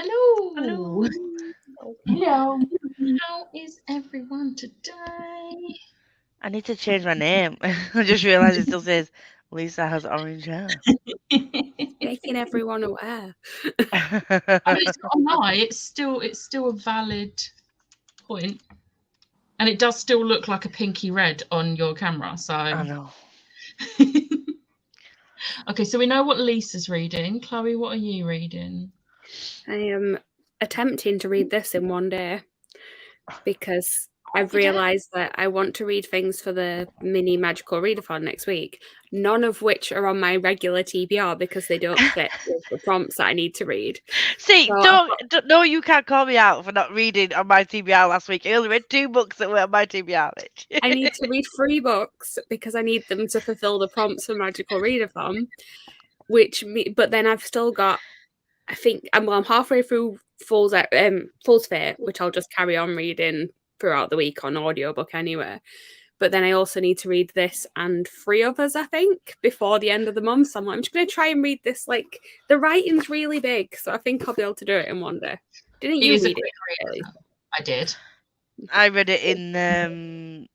Hello. Hello. How is everyone today? I need to change my name. I just realised it still says Lisa has orange hair. Making everyone aware. I mean, it's not a lie. It's still a valid point, and it does still look like a pinky red on your camera. So I know. Okay, so we know what Lisa's reading. Chloe, what are you reading? I am attempting to read this in one day because I've You do? realised that I want to read things for the mini magical readathon next week, none of which are on my regular TBR because they don't fit with the prompts that I need to read. See, So no, you can't call me out for not reading on my TBR last week. I only read 2 books that were on my TBR, Mitch. I need to read 3 books because I need them to fulfill the prompts for magical readathon, but then I've still got, I think I'm halfway through Fool's Fate, which I'll just carry on reading throughout the week on audiobook anyway. But then I also need to read this and 3 others, I think, before the end of the month. So I'm just going to try and read this. Like, the writing's really big, so I think I'll be able to do it in one day. Didn't you read it? I did. I read it in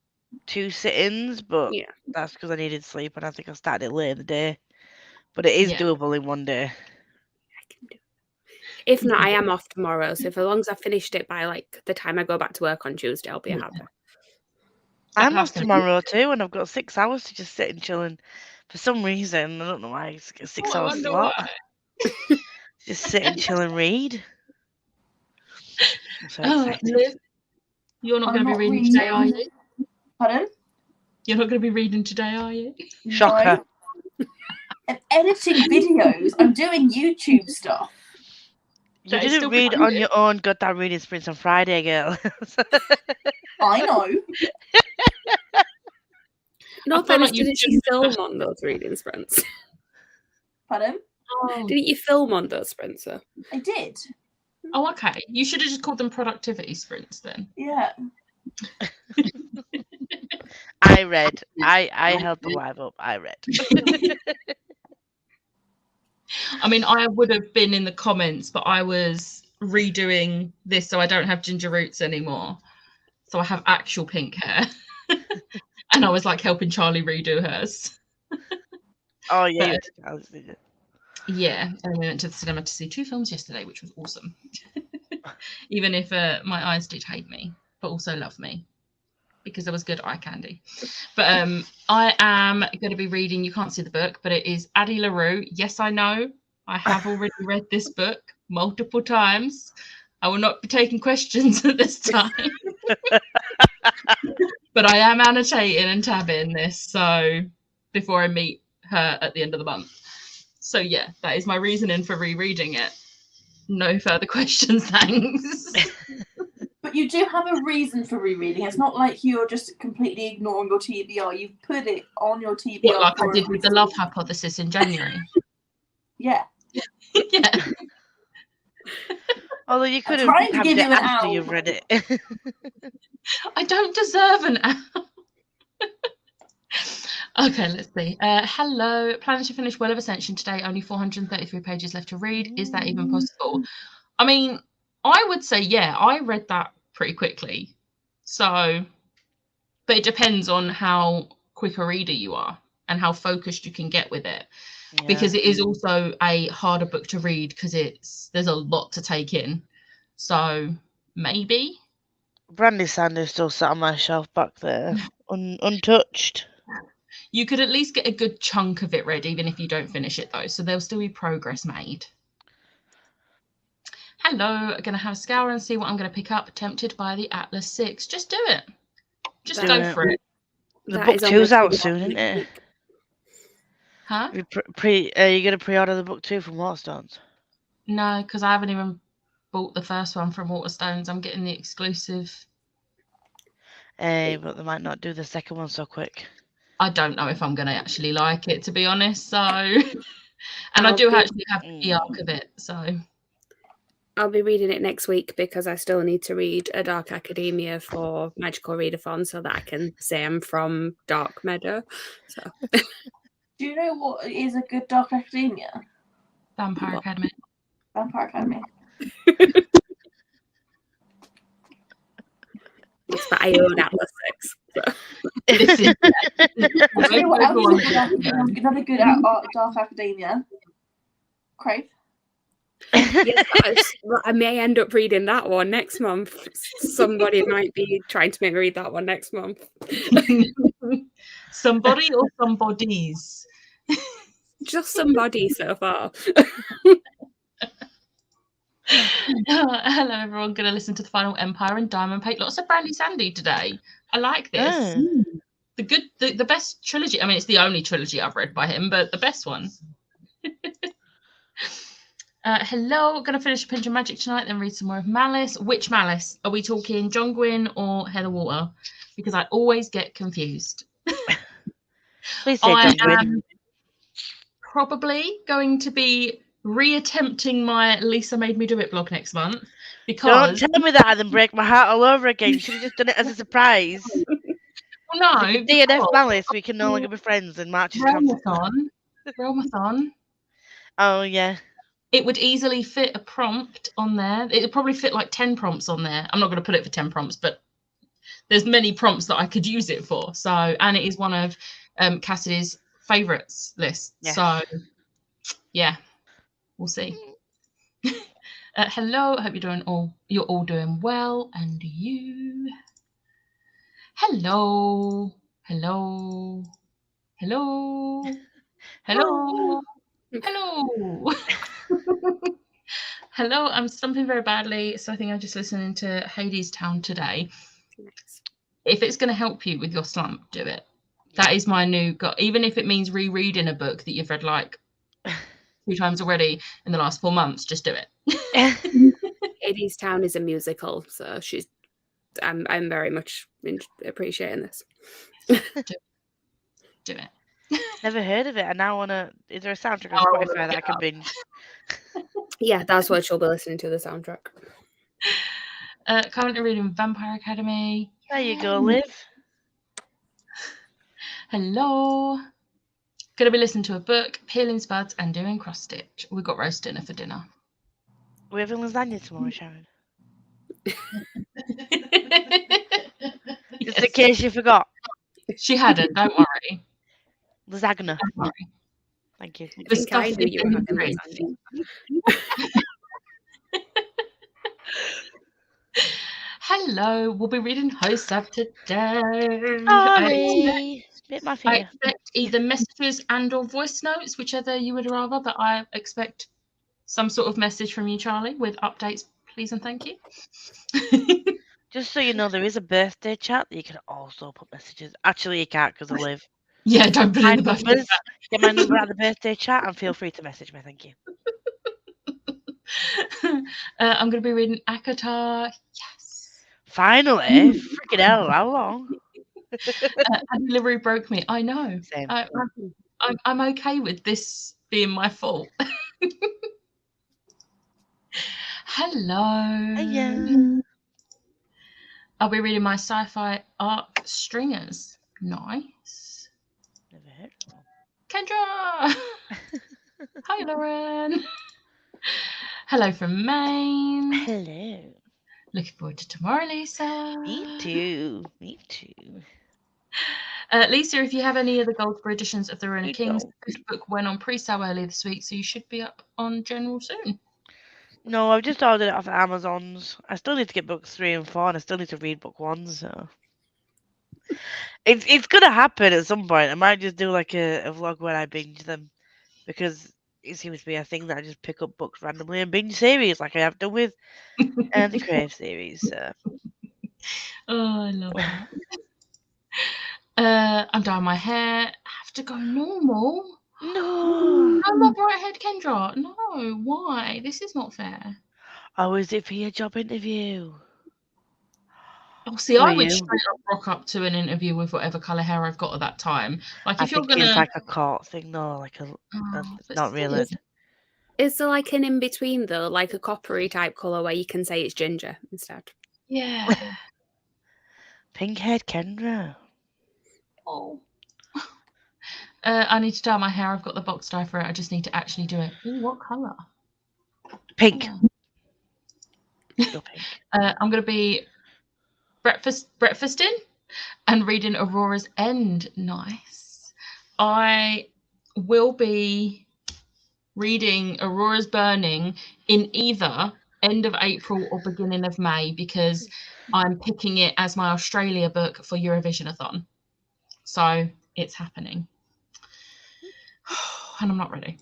2 sittings, but Yeah. that's because I needed sleep, and I think I started it late in the day. But it is doable in one day. I can do it. If not, I am off tomorrow, so as long as I finished it by like the time I go back to work on Tuesday, I'll be happy. I'm off tomorrow too, and I've got 6 hours to just sit and chill. And for some reason, I don't know why, it's a 6 hour slot. Just sit and chill and read. I'm so excited. Liv, you're not going to be reading today, are you? Pardon? You're not going to be reading today, are you? Shocker. No. I'm editing videos. I'm doing YouTube stuff. You didn't read on your own goddamn reading sprints on Friday, girl. I know. No, didn't you film on those reading sprints? Pardon? Oh. Didn't you film on those sprints, though? I did. Oh, okay. You should have just called them productivity sprints then. Yeah. I read. I held the live up. I read. I mean, I would have been in the comments, but I was redoing this so I don't have ginger roots anymore. So I have actual pink hair. And I was like helping Charlie redo hers. Oh, yeah. Yeah. And we went to the cinema to see 2 films yesterday, which was awesome. Even if my eyes did hate me, but also love me. Because there was good eye candy. But I am going to be reading, you can't see the book, but it is Addie LaRue. Yes, I know. I have already read this book multiple times. I will not be taking questions at this time. But I am annotating and tabbing this so before I meet her at the end of the month. So yeah, that is my reasoning for rereading it. No further questions, thanks. But you do have a reason for rereading. It's not like you're just completely ignoring your TBR. You've put it on your TBR. What, like I did with the Love Hypothesis in January? Yeah. Yeah. Although you could have had it after you've read it. I don't deserve an hour. Okay, let's see. Hello. Planning to finish Well of Ascension today. Only 433 pages left to read. Is that even possible? I mean, I would say, yeah, I read that pretty quickly. So, but it depends on how quick a reader you are and how focused you can get with it. Yeah. Because it is also a harder book to read because there's a lot to take in. So maybe. Brandy Sanders still sat on my shelf back there, untouched. You could at least get a good chunk of it read, even if you don't finish it, though. So there'll still be progress made. Hello, I'm going to have a scour and see what I'm going to pick up. Tempted by the Atlas 6. Just do it. Just go for it. The book 2's out soon, isn't it? Huh? Are you going to pre-order the book 2 from Waterstones? No, because I haven't even bought the first one from Waterstones. I'm getting the exclusive. But they might not do the second one so quick. I don't know if I'm going to actually like it, to be honest. So, and I do actually have the arc of it. So, I'll be reading it next week because I still need to read A Dark Academia for Magical Readathon so that I can say I'm from Dark Meadow. So, do you know what is a good Dark Academia? Vampire Academy. Vampire Academy. Yes, but I own Atlas 6. So. This is I'll tell you what else is another good Dark Academia. Crave. Yes, I may end up reading that one next month. Somebody might be trying to make me read that one next month. Somebody or somebodies? Just somebody so far. Hello, everyone. Going to listen to the Final Empire and Diamond Pate. Lots of Brandy Sandy today. I like this. The best trilogy. I mean, it's the only trilogy I've read by him, but the best one. Hello, going to finish A Pinch of Magic tonight, then read some more of Malice. Which Malice? Are we talking John Gwynne or Heather Water? Because I always get confused. Please say John Gwynne. am probably going to be reattempting my Lisa Made Me Do It blog next month. Because Don't tell me that and then break my heart all over again. You should have just done it as a surprise. Well, no. DNF Malice, we can no longer be friends and March is cancelled. Realmathon. Oh, yeah. It would easily fit a prompt on there. It would probably fit like 10 prompts on there. I'm not going to put it for 10 prompts, but there's many prompts that I could use it for. So, and it is one of Cassidy's favourites list. Yes. So, yeah, we'll see. Hello, I hope you're all doing well, and you. Hello. Hello. Hello, I'm stumping very badly, so I think I'm just listening to Hades Town today. If it's going to help you with your slump, do it. That is my new even if it means rereading a book that you've read like 2 times already in the last 4 months, just do it. Hades Town is a musical, so I'm very much appreciating this. Do it. Never heard of it. I now want to. Is there a soundtrack on Spotify that I can binge? Yeah, that's what she'll be listening to, the soundtrack. Currently reading Vampire Academy. There you go, Liv. Hello. Gonna be listening to a book, peeling spuds and doing cross stitch. We've got roast dinner for dinner. We're having lasagna tomorrow, Sharon. Just in case you forgot. She hadn't, don't worry. Lasagna. Don't worry. Thank you. I think I knew you were having lasagna. Hello, we'll be reading Hosab today. Sorry. Bit my I fear. expect either messages and or voice notes, whichever you would rather, but I expect some sort of message from you, Charlie, with updates, please and thank you. Just so you know, there is a birthday chat that you can also put messages. Actually, you can't because I live. Yeah, don't put in the birthday numbers. Get my number at the birthday chat and feel free to message me. Thank you. I'm going to be reading Akatar. Yes. Finally. Freaking hell, how long? Delivery broke me. I know. Same. I'm okay with this being my fault. Hello. Hiya. I'll be reading my sci-fi arc Stringers. Nice. Never heard of them. Kendra. Hi, Lauren. Hello from Maine. Hello. Looking forward to tomorrow, Lisa. Me too. Me too. Lisa, if you have any of the Goldsboro editions of The Ruin of Kings, this book went on pre-sale earlier this week, so you should be up on general soon. No, I've just ordered it off of Amazon's. I still need to get books 3 and 4, and I still need to read book 1, so it's gonna happen at some point. I might just do like a vlog where I binge them, because it seems to be a thing that I just pick up books randomly and binge series, like I have done with the Crave series. So. Oh, I love that. I'm dyeing my hair. I have to go normal. No. No more bright head, Kendra. No, why? This is not fair. Oh, is it for your job interview? Oh, see, I would straight up rock up to an interview with whatever colour hair I've got at that time. Like, if you're gonna, it's like a court thing, no, like not really. Is there like an in between though, like a coppery type colour where you can say it's ginger instead? Yeah. Pink haired Kendra. Oh. I need to dye my hair. I've got the box dye for it. I just need to actually do it. Ooh, what colour? Pink. Go Pink. I'm going to be breakfasting and reading Aurora's End. Nice. I will be reading Aurora's Burning in either end of April or beginning of May because I'm picking it as my Australia book for Eurovision-a-thon. So it's happening. And I'm not ready.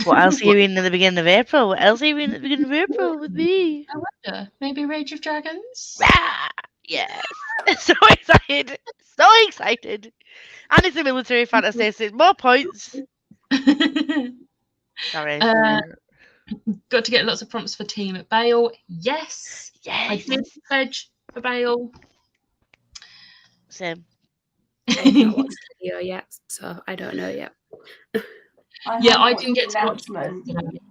What else are you reading in the beginning of April? What else are you reading at the beginning of April with me? I wonder. Maybe Rage of Dragons? Rah! Yes. So excited. So excited. And it's a military fantasy, so it's more points. Sorry. Got to get lots of prompts for Team at Bale. Yes. I Yes. did pledge for Bale. Same. I've not watched the video yet, so I don't know yet. I didn't get to watch the announcement.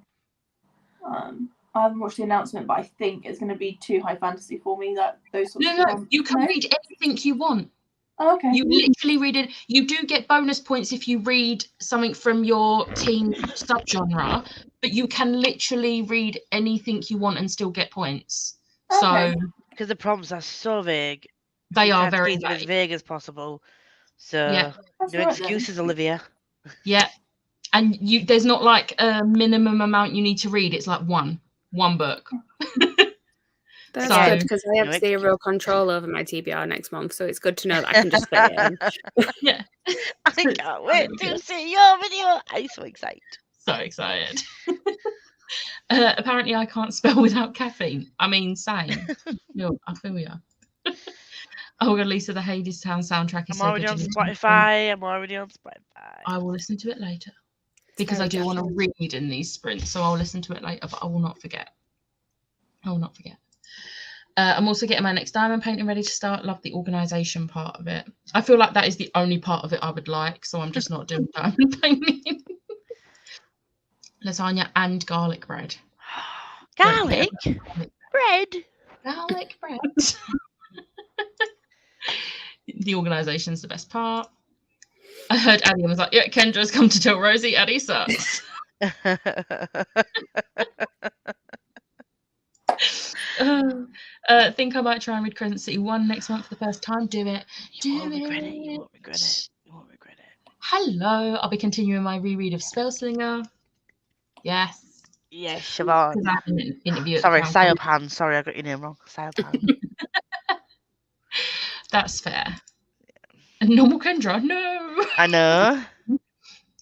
I haven't watched the announcement, but I think it's going to be too high fantasy for me. Those sorts No, you can read anything you want. Oh, okay. You literally read it. You do get bonus points if you read something from your team subgenre, but you can literally read anything you want and still get points. Okay. So Because the prompts are so vague. they You are try to very keep them as vague. vague as possible. So Yeah. That's no all right then. excuses, Olivia. Yeah. And there's not like a minimum amount you need to read. It's like one book. That's So- good because I have No zero control over my TBR next month, so it's good to know that I can just fit it in. Yeah. I can't wait to see your video. I'm so excited. So excited. Apparently I can't spell without caffeine. I mean, same. No, I feel you. Oh god, Lisa, the Hades Town soundtrack is I'm so already good. on to listen to. Spotify. I'm already on Spotify. I will listen to it later because very I do want to good. read in these sprints, so I'll listen to it later, but I will not forget. I will not forget. I'm also getting my next diamond painting ready to start. Love the organisation part of it. I feel like that is the only part of it I would like, so I'm just not doing diamond painting. Lasagna and garlic bread. Garlic bread. Garlic bread. The organisation's the best part. I heard Addie and was like, yeah, Kendra's come to tell Rosie Addie sucks. Think I might try and read Crescent City 1 next month for the first time. Do it. You won't regret it. You won't regret it. You won't regret it. Hello. I'll be continuing my reread of Spellslinger. Yes. Yes, Siobhan. Because I had an interview at Sorry, the Crown Siopan. Sorry, I got your name wrong. Siopan. That's fair. And normal Kendra, no. I know.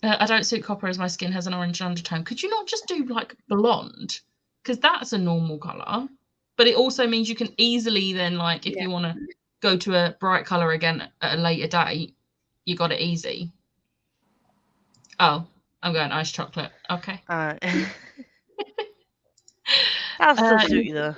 I don't suit copper as my skin has an orange undertone. Could you not just do like blonde? Because that's a normal colour. But it also means you can easily then, like, if you want to go to a bright colour again at a later date, you got it easy. Oh, I'm going ice chocolate. Okay. Alright. I'll still suit you though.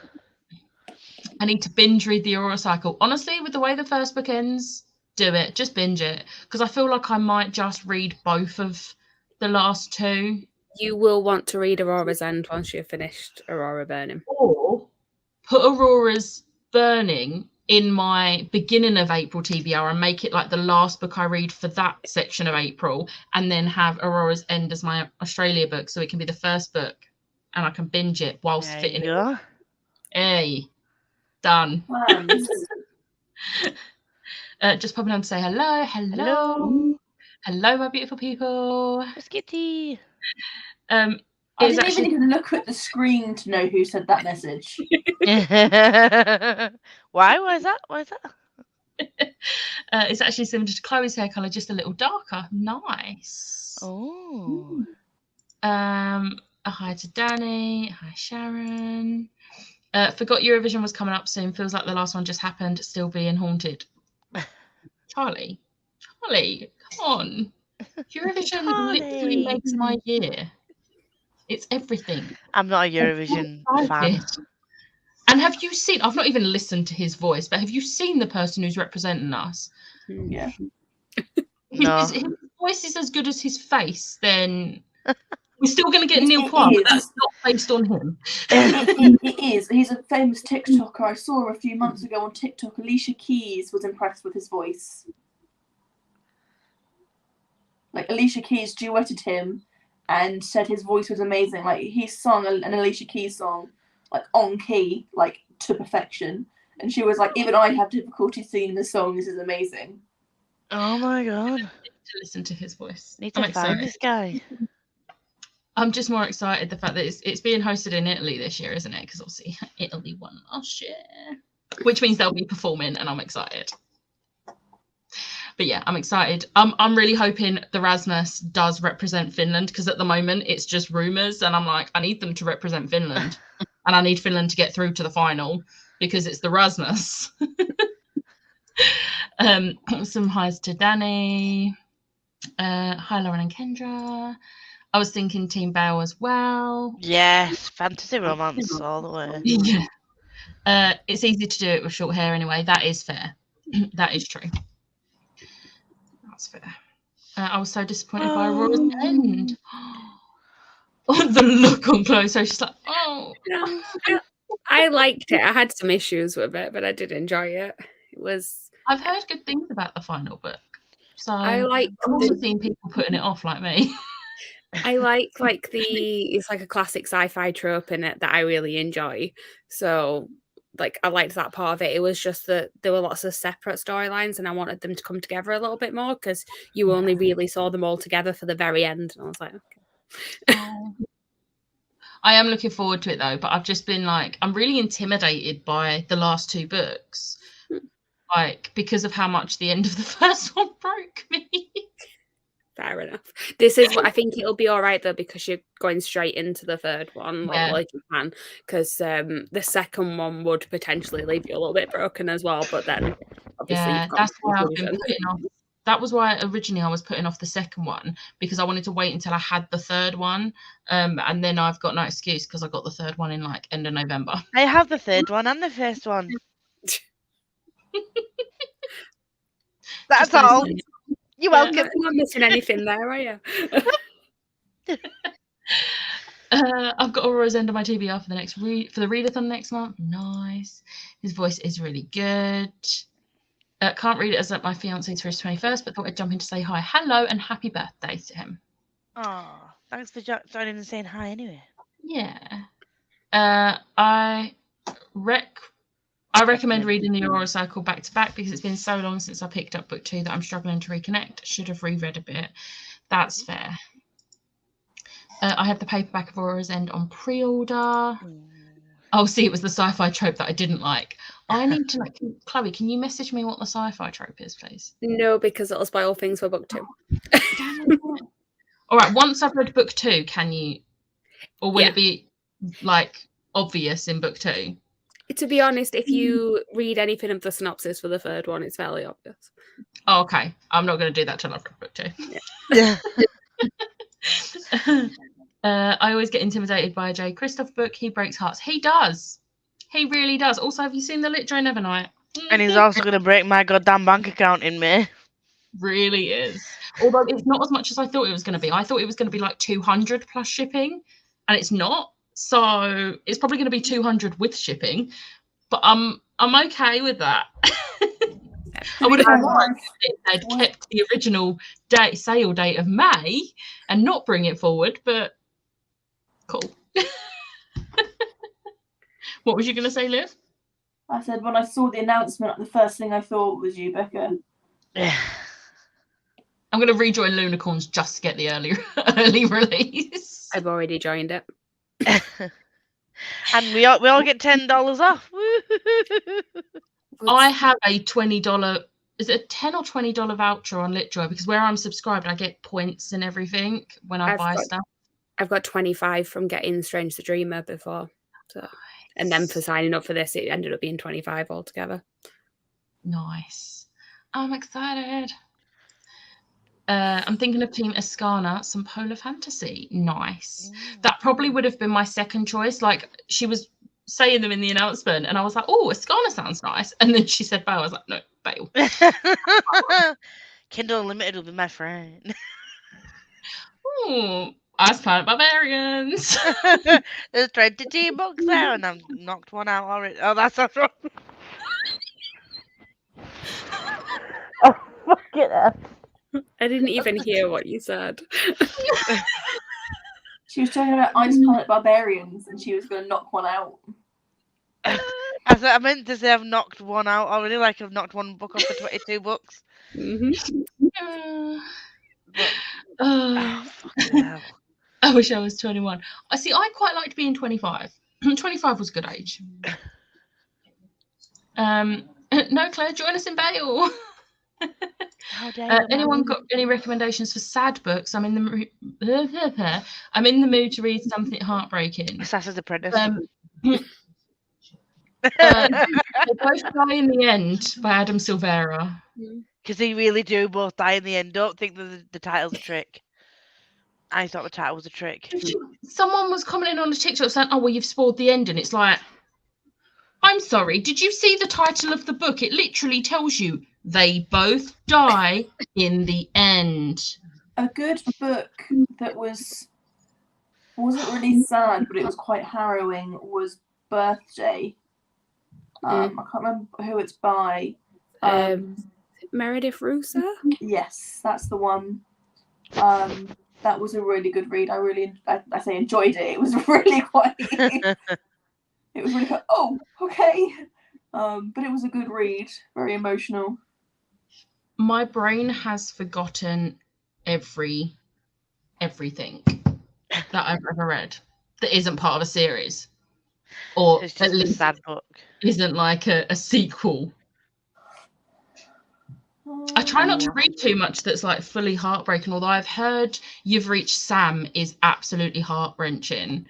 I need to binge read the Aurora Cycle. Honestly, with the way the first book ends, do it. Just binge it. Because I feel like I might just read both of the last two. You will want to read Aurora's End once you've finished Aurora Burning. Or put Aurora's Burning in my beginning of April TBR and make it like the last book I read for that section of April, and then have Aurora's End as my Australia book, so it can be the first book and I can binge it whilst There fitting you it. go. Hey, done. Plans. Just popping on to say hello. Hello, my beautiful people. Skitty. I It's didn't actually even look at the screen to know who said that message. Why? Why is that? Why is that? it's actually similar to Chloe's hair color, just a little darker. Nice. Oh. A hi to Danny. Hi, Sharon. Forgot Eurovision was coming up soon. Feels like the last one just happened. Still being haunted. Charlie, come on. Eurovision literally makes my year. It's everything. I'm not a Eurovision fan. And have you seen, I've not even listened to his voice, but have you seen the person who's representing us? Yeah. No. His voice is as good as his face, then we're still going to get It Neil Kwan, but is. that's not based on him. It is. He's a famous TikToker. I saw a few months ago on TikTok. Alicia Keys was impressed with his voice. Like, Alicia Keys duetted him and said his voice was amazing. Like, he sung an Alicia Keys song like on key, like to perfection. And she was like, even I have difficulty singing the song. This is amazing. Oh my god! To listen to his voice. Need I'm to find excited. this guy. I'm just more excited the fact that it's being hosted in Italy this year, isn't it? Because obviously Italy won last year, which means they'll be performing, and I'm excited. But yeah, I'm excited. I'm really hoping the Rasmus does represent Finland, because at the moment it's just rumours, and I'm like, I need them to represent Finland, and I need Finland to get through to the final because it's the Rasmus. Some highs to Danny. Hi, Lauren and Kendra. I was thinking Team Bale as well. Yes, fantasy romance all the way. Yeah. It's easy to do it with short hair anyway. That is fair. That is true. That's fair. I was so disappointed by Aurora's end. The look on Chloe. So she's like, oh. I liked it. I had some issues with it, but I did enjoy it. It was. I've heard good things about the final book. So I like. I've also seen people putting it off like me. I like it's like a classic sci-fi trope in it that I really enjoy. So like I liked that part of it. It was just that there were lots of separate storylines and I wanted them to come together a little bit more because you only really saw them all together for the very end. And I was like, okay. I am looking forward to it though, but I've just been like, I'm really intimidated by the last two books. Like, because of how much the end of the first one broke me. Fair enough. This is what I think it'll be all right though, because you're going straight into the third one, like you can, because the second one would potentially leave you a little bit broken as well. But then, obviously, that's why I've been putting off. That was why originally I was putting off the second one because I wanted to wait until I had the third one, and then I've got no excuse because I got the third one in like end of November. I have the third one and the first one. That's all. You're welcome. You're not missing anything there, are you? I've got Aurora's End on my TBR for the next for the readathon next month. Nice. His voice is really good. Can't read it as my fiance's for his 21st, but thought I'd jump in to say hi, hello, and happy birthday to him. Oh, thanks for joining and saying hi anyway. Yeah. I recommend reading the Aurora Cycle back to back because it's been so long since I picked up book 2 that I'm struggling to reconnect. Should have reread a bit. That's fair. I have the paperback of Aurora's End on pre-order. Oh, see, it was the sci-fi trope that I didn't like. I need to like, Chloe, can you message me what the sci-fi trope is, please? No, because it'll spoil things for book 2. All right, once I've read book 2, can you, or will it be like obvious in book 2? To be honest, if you read anything of the synopsis for the third one, it's fairly obvious. Oh, okay. I'm not going to do that till I've read book 2. Yeah. I always get intimidated by a J. Christoph book. He breaks hearts. He does. He really does. Also, have you seen the Litjo Nevernight? And he's also going to break my goddamn bank account in May. Really is. Although it's not as much as I thought it was going to be. I thought it was going to be like 200 plus shipping, and it's not. So it's probably going to be 200 with shipping, but I'm okay with that. I would have been more if they'd kept the original sale date of May and not bring it forward, but cool. What was you going to say, Liv? I said when I saw the announcement, the first thing I thought was you, Becca. Yeah. I'm going to rejoin Lunacorns just to get the early release. I've already joined it. And we all get $10 off. I have a $20, is it a $10 or $20 voucher on Litjoy? Because where I'm subscribed, I get points and everything when I buy stuff. I've got 25 from getting Strange the Dreamer before. So, and then for signing up for this, it ended up being 25 altogether. Nice. I'm excited. I'm thinking of Team Escana, some Polar Fantasy. Nice. That probably would have been my second choice. Like, she was saying them in the announcement, and I was like, oh, Escana sounds nice. And then she said Bale. I was like, no, Bale. Kindle Unlimited will be my friend. Ooh, Ice Planet Barbarians. There's 22 books there, and I've knocked one out already. Oh, that's not wrong. Oh, fuck it up. I didn't even hear what you said. She was talking about Ice Planet Barbarians and she was going to knock one out. I meant to say I've knocked one out already, like I've knocked one book off the 22 books. But Oh, fucking hell. I wish I was 21. I see. I quite liked being 25. 25 was a good age. No, Claire, join us in Bale. How dare you, Anyone man. got any recommendations for sad books? I'm in the mood to read something heartbreaking. Assassin's Apprentice. They both die in the end by Adam Silvera. Because they really do both die in the end. Don't think that the title's a trick. I thought the title was a trick. Someone was commenting on the TikTok saying, "Oh, well, you've spoiled the ending." It's like, I'm sorry. Did you see the title of the book? It literally tells you they both die in the end. A good book that wasn't really sad, but it was quite harrowing, was Birthday. I can't remember who it's by. Meredith Russo? Yes, that's the one. That was a really good read. I say enjoyed it. It was really quite. It was really quite, oh, okay. But it was a good read. Very emotional. My brain has forgotten everything that I've ever read that isn't part of a series, or It's at just a least sad book. isn't like a sequel. I try not to read too much that's like fully heartbreaking, although I've heard You've Reached Sam is absolutely heart-wrenching.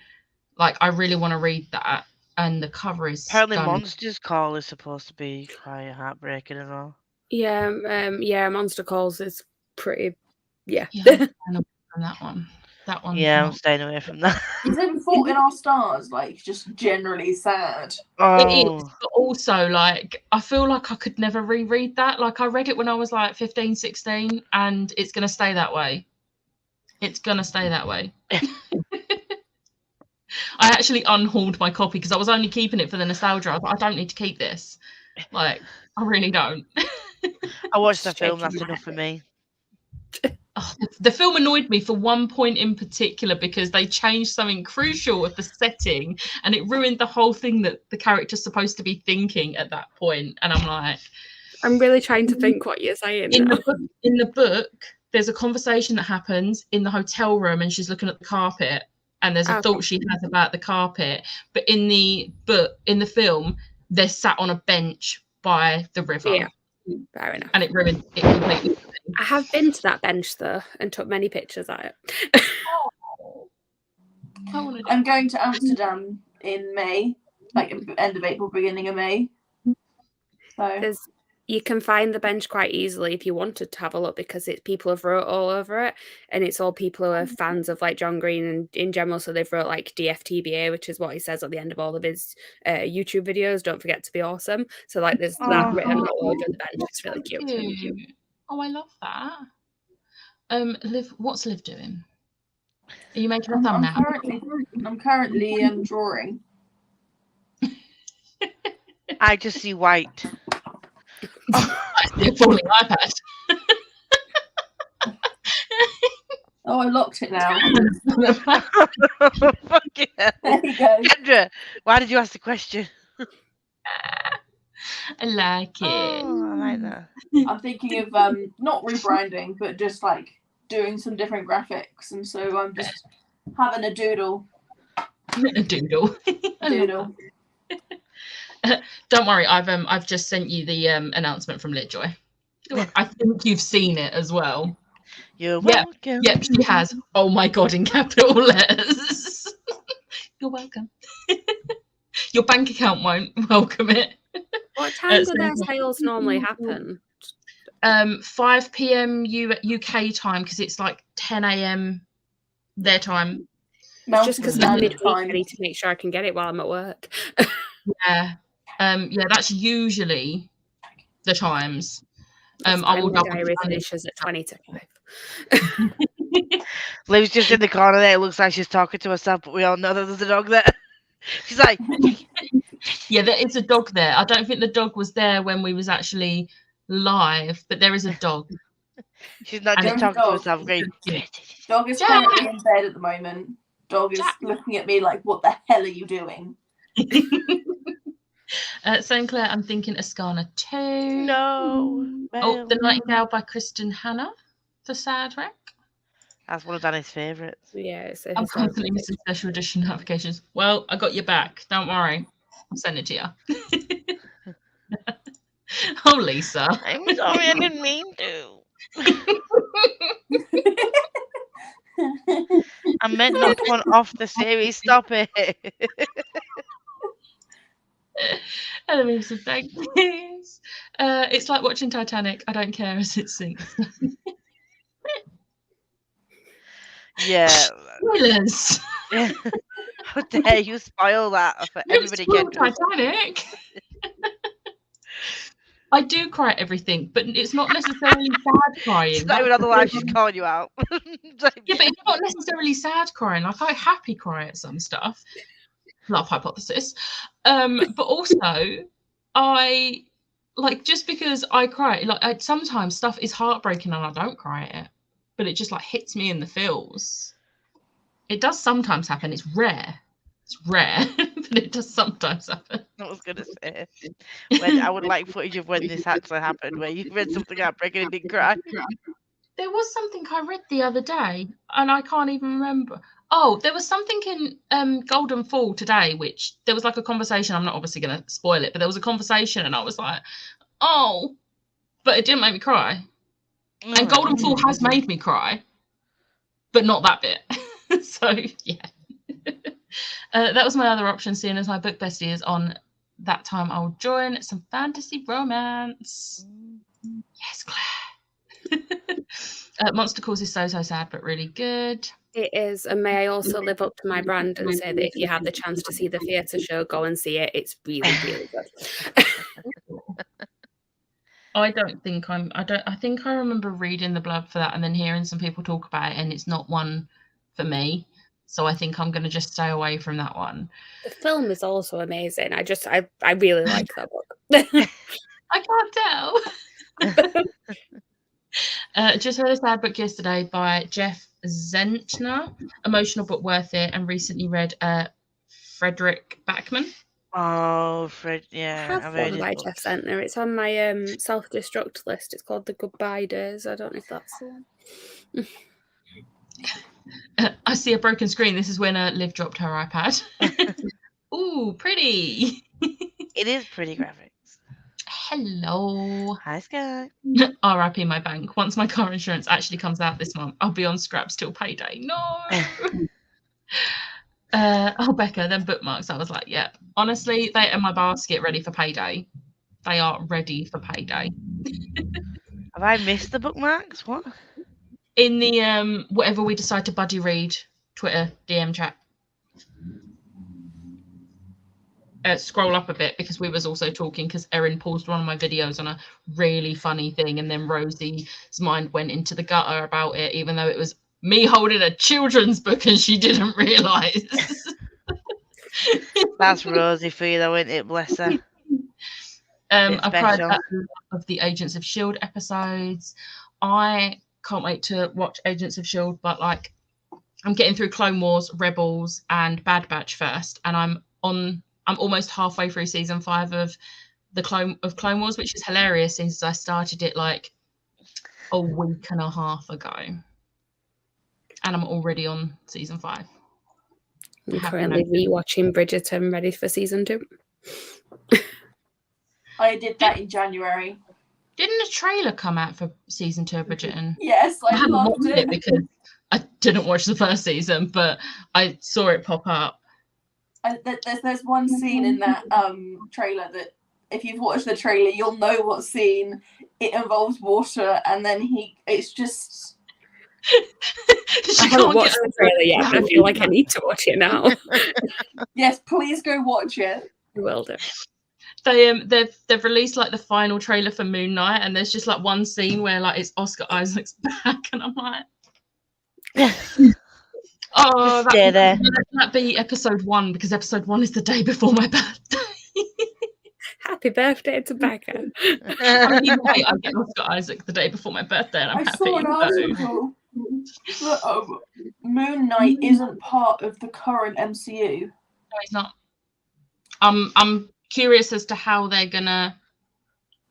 Like, I really want to read that, and the cover is Apparently stunning. Monsters Call is supposed to be quite heartbreaking and all. Yeah, Monster Calls is pretty. Yeah. Yeah, I'm staying away from that one. That one. Yeah, I'm staying away from that. Is it Fault in Our Stars like just generally sad? It is, but also like I feel like I could never reread that. Like I read it when I was like 15, 16, and it's gonna stay that way. It's gonna stay that way. I actually unhauled my copy because I was only keeping it for the nostalgia. I thought, I don't need to keep this. Like, I really don't. I watched the film, that's enough for me. Oh, the film annoyed me for one point in particular because they changed something crucial with the setting and it ruined the whole thing that the character's supposed to be thinking at that point. And I'm like, I'm really trying to think what you're saying. In the book, there's a conversation that happens in the hotel room and she's looking at the carpet and there's a thought she has about the carpet. But in the film, they're sat on a bench by the river. Yeah, fair enough. And it ruined it completely. I have been to that bench though and took many pictures at it. I'm going to Amsterdam in May, like end of April, beginning of May. So you can find the bench quite easily if you wanted to have a look because it's people have wrote all over it and it's all people who are fans of like John Green and in general, so they've wrote like DFTBA, which is what he says at the end of all of his YouTube videos, don't forget to be awesome. So like there's that written all over the bench. It's really cute. It's really cute. Oh, I love that. Liv, what's Liv doing? Are you making a thumbnail? I'm currently drawing. I just see white. I see a falling iPad. Oh, I locked it now. Fuck yeah. There you go. Kendra, why did you ask the question? I like it. Oh, I like that. I'm thinking of not rebranding, but just like doing some different graphics, and so I'm just having a doodle. A doodle. Doodle. Don't worry, I've just sent you the announcement from Litjoy. I think you've seen it as well. You're welcome. Yep, she has. Oh my god, in capital letters. You're welcome. Your bank account won't welcome it. What time do their sales normally happen? 5 p.m. UK time because it's like 10 a.m. their time. Just because it's midweek, I need to make sure I can get it while I'm at work. Yeah. Yeah, that's usually the times. I will double diary finishes at 20 to 5. Liv's just in the corner there. It looks like she's talking to herself, but we all know that there's a dog there. She's like, yeah, there is a dog there. I don't think the dog was there when we was actually live, but there is a dog. She's not just talking to herself. Great. Dog is currently in bed at the moment. Dog is looking at me like, what the hell are you doing? Same Claire, I'm thinking Ascana 2. No. Oh, The Bale. Nightingale by Kristen Hanna for Sad Rec. That's one of Danny's favourites. Yeah, it's a I'm historical constantly missing special edition notifications. Well, I got your back. Don't worry. I'll send it to you. Oh, Lisa. I'm sorry, I didn't mean to. I meant not to one off the series. Stop it. Elements of thank yous. It's like watching Titanic. I don't care as it sinks. Yeah. Spoilers. How dare you spoil that for everybody Spoiled again? Titanic. I do cry at everything, but it's not necessarily sad crying. It's not even on the line, she's calling you out. Yeah, but it's not necessarily sad crying. Like, I happy cry at some stuff. Love hypothesis. But also, I like, just because I cry, like, sometimes stuff is heartbreaking and I don't cry at it, but it just like hits me in the feels. It does sometimes happen. It's rare. It's rare, but it does sometimes happen. I was gonna say, when I would like footage of when this actually happened, where you read something heartbreaking and didn't cry. There was something I read the other day, and I can't even remember. Oh, there was something in Golden Fall today, which there was like a conversation. I'm not obviously going to spoil it, but there was a conversation, and I was like, oh, but it didn't make me cry. And Golden Fall has made me cry, but not that bit. So, yeah. That was my other option, seeing as my book bestie is on That Time I'll Join some fantasy romance. Yes, Claire. Monster Calls is so sad, but really good. It is, and may I also live up to my brand and say that if you have the chance to see the theatre show, go and see it. It's really, really good. I think I remember reading the blurb for that and then hearing some people talk about it, and it's not one for me. So I think I'm going to just stay away from that one. The film is also amazing. I really like that book. I can't tell. Just read a sad book yesterday by Jeff Zentner, emotional but worth it, and recently read Frederick Backman. Oh, Fred, yeah. I have one by Jeff Zentner. It's on my self-destruct list. It's called The Goodbye Days. I don't know if that's the one. I see a broken screen. This is when Liv dropped her iPad. Ooh, pretty. It is pretty graphics. Hello. Hi, Sky. RIP my bank. Once my car insurance actually comes out this month, I'll be on scraps till payday. No. Oh, Becca, then bookmarks. I was like, yeah. Honestly, they are in my basket ready for payday. They are ready for payday. Have I missed the bookmarks? What? In the whatever we decide to buddy read Twitter DM chat. Scroll up a bit, because we was also talking, because Erin paused one of my videos on a really funny thing, and then Rosie's mind went into the gutter about it, even though it was me holding a children's book and she didn't realise. That's Rosie for you, though, isn't it? Bless her. I've tried of the Agents of S.H.I.E.L.D. episodes. I can't wait to watch Agents of S.H.I.E.L.D., but like, I'm getting through Clone Wars, Rebels, and Bad Batch first, and I'm almost halfway through season 5 of Clone Wars, which is hilarious since I started it like a week and a half ago, and I'm already on season 5. I'm currently rewatching Bridgerton, ready for season 2. I did that in January. Didn't a trailer come out for season 2 of Bridgerton? Yes, I haven't loved watched it. because I didn't watch the first season, but I saw it pop up. There's one scene in that trailer that, if you've watched the trailer, you'll know what scene. It involves water, and then it's just. I haven't watched the trailer yet, but I feel like I need to watch it now. Yes, please go watch it. I will do. They've released like the final trailer for Moon Knight, and there's just like one scene where like it's Oscar Isaac's back, and I'm like, oh, that'd be episode 1, because episode 1 is the day before my birthday. Happy birthday to Becca. I get Oscar Isaac the day before my birthday, and I'm happy. Saw an article that Moon Knight isn't part of the current MCU. No, he's not. I'm curious as to how they're gonna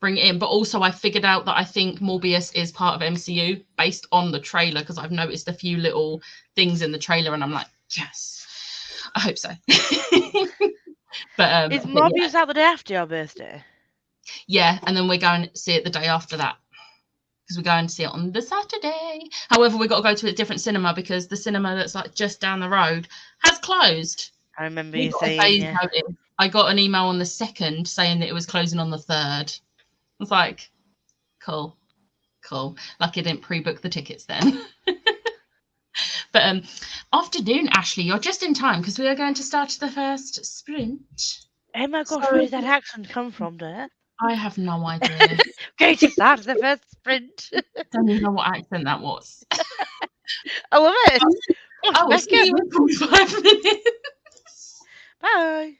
bring it in. But also, I figured out that I think Morbius is part of MCU based on the trailer, because I've noticed a few little things in the trailer, and I'm like, yes, I hope so. Is But Morbius out the day after your birthday? yeah, and then we're going to see it the day after that, because we're going to see it on the Saturday. However, we've got to go to a different cinema because the cinema that's like just down the road has closed. I remember We you got a saying, day's yeah. notice. I got an email on the 2nd saying that it was closing on the 3rd. I was like, cool. Lucky I didn't pre-book the tickets then. But afternoon, Ashley, you're just in time because we are going to start the first sprint. Oh my gosh, So- where did that accent come from there? I have no idea. Going to start the first sprint. Don't even know what accent that was. I love it. I will see you in 45 minutes. Bye.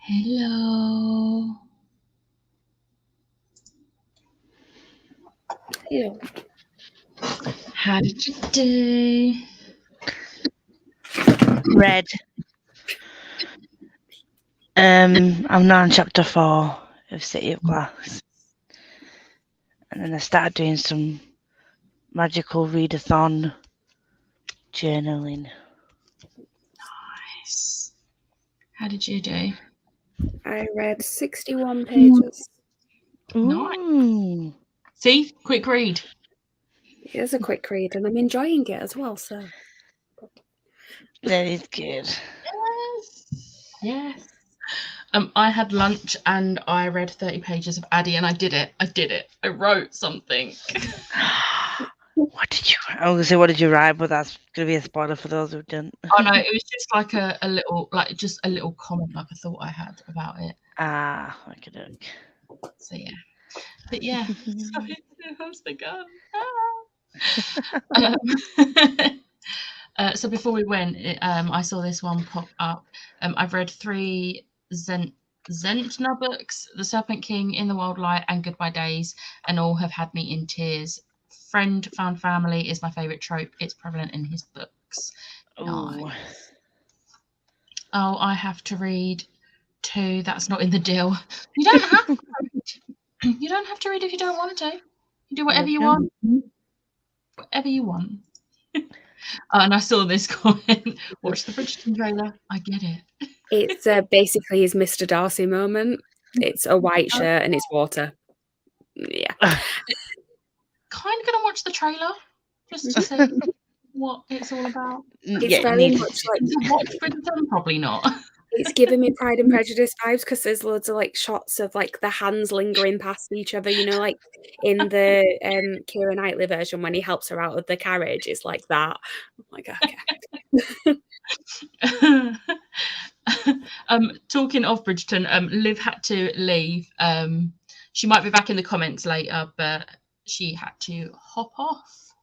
Hello. Ew. How did you do? Red. I'm now on chapter 4 of City of Glass. And then I started doing some magical readathon journaling. Nice. How did you do? I read 61 pages. Nice. Ooh. See? Quick read. It is a quick read, and I'm enjoying it as well. So That is good. Yes. Yes. I had lunch and I read 30 pages of Addie, and I did it. I wrote something. What did you write? I was going to say, what did you write? But that's going to be a spoiler for those who didn't. Oh no, it was just like a little, like just a little comment, like a thought I had about it. Okay. So yeah. But yeah. Sorry, how's the gun? So before we went, I saw this one pop up. I've read 3 Zentner books: The Serpent King, In the Wild Light, and Goodbye Days, and all have had me in tears. Friend found family is my favourite trope. It's prevalent in his books. Ooh. Oh, I have to read 2. That's not in the deal. You don't have to read. You don't have to read if you don't want to. You do whatever you want. Whatever you want. And I saw this comment. Watch the Bridgerton trailer. I get it. it's basically his Mr. Darcy moment. It's a white shirt and it's water. Yeah. Kind of gonna watch the trailer just to see what it's all about. It's very much like Watch Bridgerton? Probably not. it's giving me Pride and Prejudice vibes because there's loads of like shots of like the hands lingering past each other, you know, like in the Keira Knightley version when he helps her out of the carriage. It's like that. I'm like, okay. Talking of Bridgerton, Liv had to leave. She might be back in the comments later, but she had to hop off.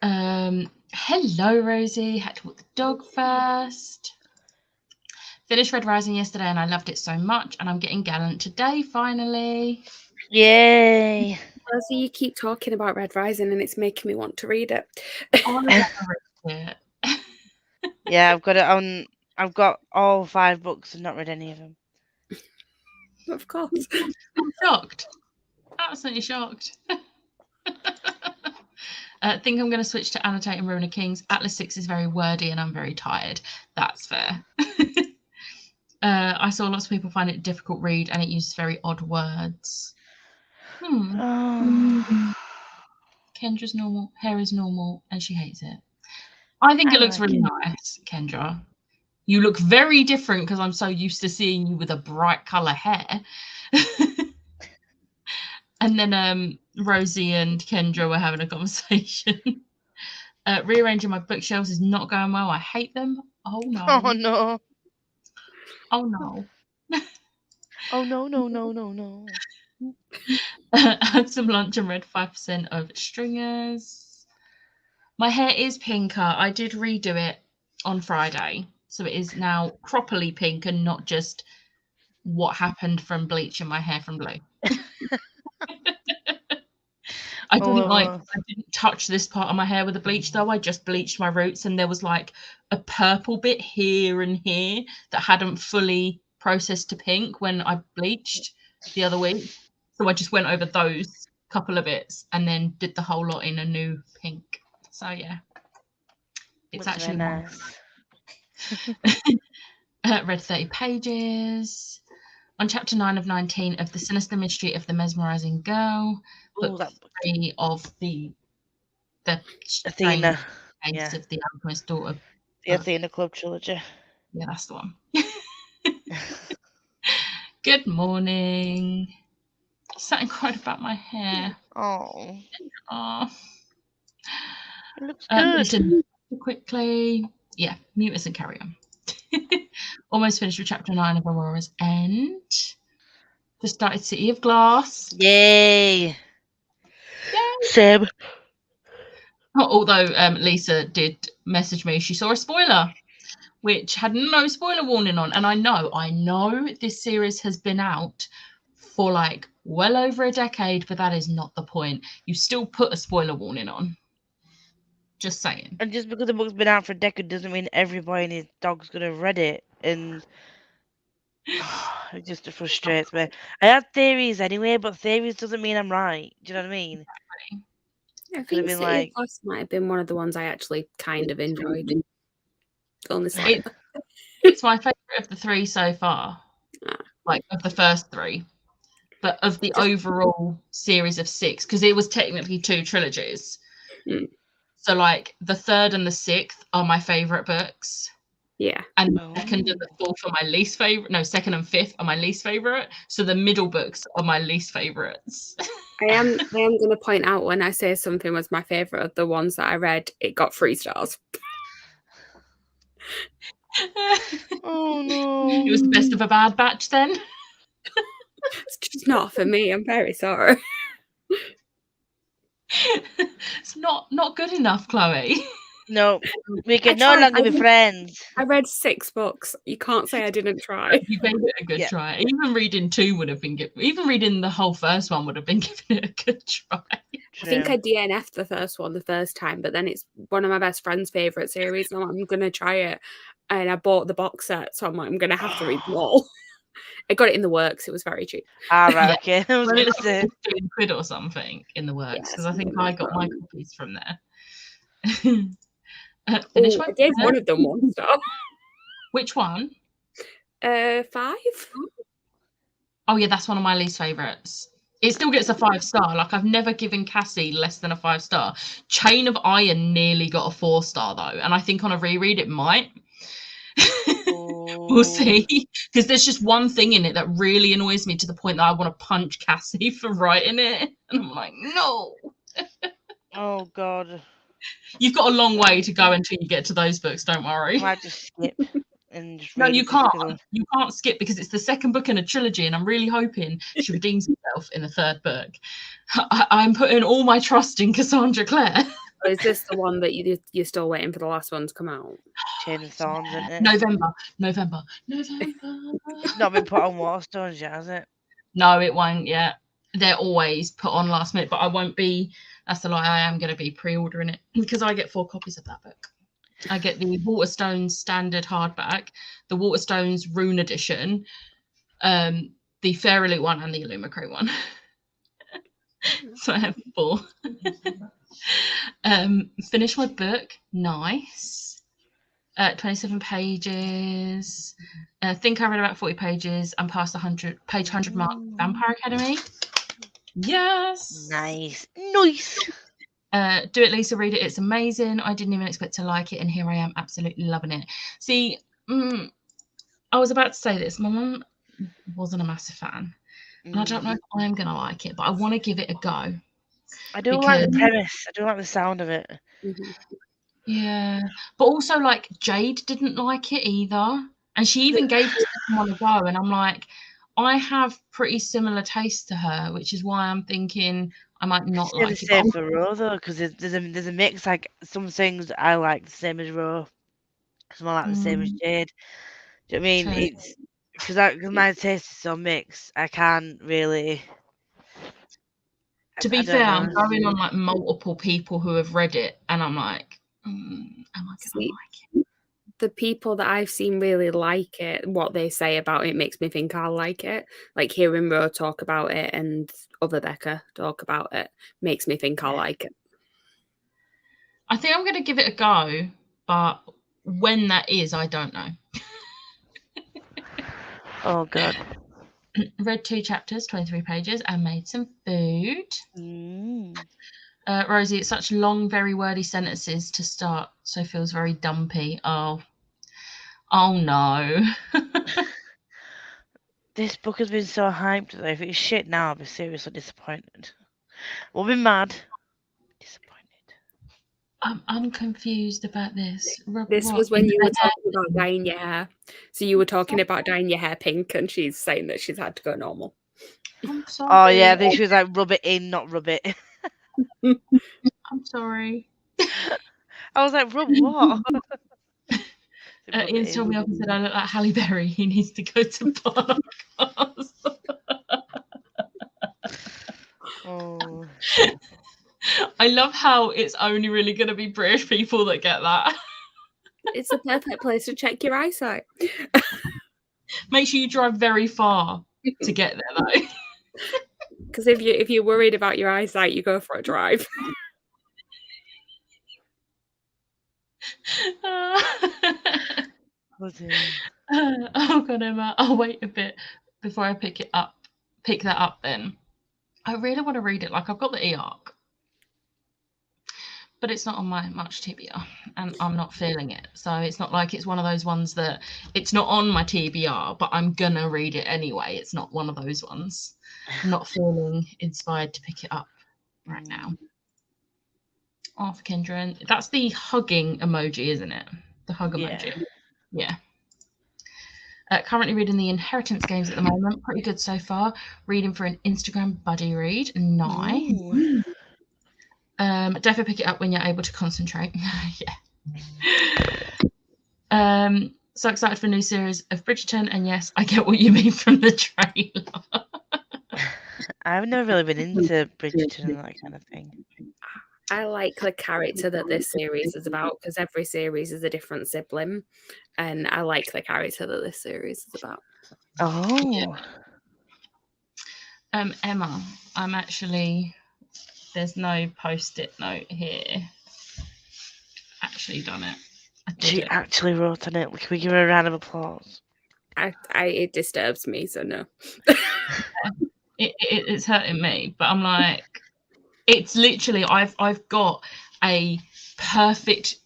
Hello, Rosie. Had to walk the dog first. Finished Red Rising yesterday and I loved it so much, and I'm getting Gallant today finally. Yay! Rosie, you keep talking about Red Rising and it's making me want to read it. Yeah, I've got it on. I've got all 5 books and not read any of them. Of course. I'm shocked. Absolutely shocked. I think I'm going to switch to Annotating Ruin of Kings. Atlas 6 is very wordy and I'm very tired. That's fair. I saw lots of people find it a difficult read and it uses very odd words. Kendra's normal, hair is normal, and she hates it. I think it looks really nice, Kendra. You look very different because I'm so used to seeing you with a bright colour hair. And then Rosie and Kendra were having a conversation. Rearranging my bookshelves is not going well. I hate them. Oh no. Oh no. Oh no. Oh no. Had some lunch and read 5% of Stringers. My hair is pinker. I did redo it on Friday, so it is now properly pink and not just what happened from bleach in my hair from blue. I didn't touch this part of my hair with a bleach though. I just bleached my roots, and there was like a purple bit here and here that hadn't fully processed to pink when I bleached the other week. So I just went over those couple of bits and then did the whole lot in a new pink. So yeah, it's Looks actually nice. Read 30 pages. On chapter 9 of 19 of The Sinister Mystery of the Mesmerizing Girl, book 3 of the Athena case of the Alchemist's Daughter. The Athena Club trilogy. Yeah, that's the one. Good morning. Sat and cried about my hair. Oh. It looks good. Listen quickly. Yeah, mute us and carry on. Almost finished with chapter 9 of Aurora's End. Just started City of Glass. Yay! Seb. Although Lisa did message me, she saw a spoiler, which had no spoiler warning on. And I know this series has been out for like well over a decade, but that is not the point. You still put a spoiler warning on. Just saying. And just because the book's been out for a decade doesn't mean every boy and his dog's gonna have read it. And it just frustrates me. I have theories anyway, but theories doesn't mean I'm right. Do you know what I mean? I Could have think been City like- of Lost might have been one of the ones I actually kind of enjoyed. Only It- slightly. It's my favourite of the 3 so far. Ah. Like, of the first 3. But of the overall series of 6, because it was technically 2 trilogies. Mm. So, like, the 3rd and the 6th are my favourite books. Yeah. And the 2nd and the 4th are my least favourite. No, 2nd and 5th are my least favourite. So the middle books are my least favourites. I am going to point out when I say something was my favourite of the ones that I read, it got 3 stars. Oh no. It was the best of a bad batch then. It's just not for me. I'm very sorry. It's not good enough, Chloe. No, we can no tried. longer be I- friends. I read 6 books. You can't say I didn't try. You gave it a good Yeah. try. Even reading 2 would have been good. Even reading the whole first one would have been giving it a good try. I think I DNF'd the first one the first time, but then it's one of my best friend's favourite series. And I'm going to try it. And I bought the box set, so I'm like, I'm going to have to read them all. I got it in the works. It was very cheap. All right, Yeah. okay. I was Well, going it's to say. like 15 quid or something in the works, Yeah, because I think something I like got that. my copies from there. Finish Oh, my I gave book. one of them 1 star. Which one? 5? Oh yeah, that's one of my least favourites. It still gets a 5-star. Like, I've never given Cassie less than a 5-star. Chain of Iron nearly got a 4-star though, and I think on a reread it might. We'll see, because there's just one thing in it that really annoys me to the point that I want to punch Cassie for writing it, and I'm like, no. Oh God. You've got a long way to go until you get to those books. Don't worry. I might just skip and just No, read you it just can't. because You can't skip because it's the second book in a trilogy, and I'm really hoping she redeems herself in the 3rd book. I'm putting all my trust in Cassandra Clare. Or is this the one that you're still waiting for the last one to come out? Chain of Thorns, isn't it? November. It's not been put on Waterstones yet, has it? No, it won't yet. They're always put on last minute, but I won't be. That's the lie. I am going to be pre-ordering it because I get 4 copies of that book. I get the Waterstones standard hardback, the Waterstones Rune edition, the Fair Elite one, and the Illumicrate one. So I have 4. Finished my book. Nice. 27 pages. I think I read about 40 pages. I'm past the 100 mark. Vampire Academy. Yes. Nice. Do it, Lisa. Read it. It's amazing. I didn't even expect to like it, and here I am, absolutely loving it. See, I was about to say this. My mum wasn't a massive fan, and I don't know if I'm going to like it, but I want to give it a go. I do like the because- premise. I do like the sound of it. Mhm. Yeah, but also like Jade didn't like it either, and she even gave the second one a go, and I'm like, I have pretty similar taste to her, which is why I'm thinking I might not It's the like it. same for Ro though, because there's a mix. Like some things I like the same as Ro, some I like the same as Jade. Do you know what I mean? True. It's because my taste is so mixed. I can't really. To be I don't fair, I'm know. going on like multiple people who have read it, and I'm like, am I gonna See, like it? The people that I've seen really like it, what they say about it makes me think I'll like it. Like hearing Ro talk about it and other Becca talk about it makes me think I'll like it. I think I'm going to give it a go, but when that is, I don't know. Oh God. Read 2 chapters, 23 pages, and made some food. Mm. Rosie, it's such long, very wordy sentences to start, so feels very dumpy. Oh no. This book has been so hyped though. If it's shit now, I'll be seriously disappointed. We'll be mad. Disappointed. I'm confused about this. This What? was when you were talking about dyeing your hair. So you were talking about dyeing your hair pink, and she's saying that she's had to go normal. I'm sorry. Oh yeah, I think she was like rub it in, not rub it. I'm sorry. I was like, rub what? They put it Ian's told in. me off and said I look like Halle Berry. He needs to go to Barnacles. Oh, I love how it's only really going to be British people that get that. It's the perfect place to check your eyesight. Make sure you drive very far to get there, though. Because if you're worried about your eyesight, you go for a drive. oh dear. Oh god, Emma. I'll wait a bit before I pick that up then. I really want to read it. Like, I've got the e-arc, but it's not on my March TBR and I'm not feeling it. So it's not like it's one of those ones that it's not on my TBR, but I'm gonna read it anyway. It's not one of those ones. I'm not feeling inspired to pick it up right now. Arthur Kendra, that's the hugging emoji, isn't it? The hug emoji. Yeah. Currently reading the Inheritance games at the moment. Pretty good so far. Reading for an Instagram buddy read. Nice. Definitely pick it up when you're able to concentrate. Yeah. So excited for a new series of Bridgerton, and yes, I get what you mean from the trailer. I've never really been into Bridgerton and that kind of thing. I like the character that this series is about because every series is a different sibling, and I like the character that this series is about. Oh. Emma, I'm actually, there's no post-it note here. Actually done it. She actually wrote on it. Can we give her a round of applause? It disturbs me, so no. It's hurting me, but I'm like, it's literally I've got a perfect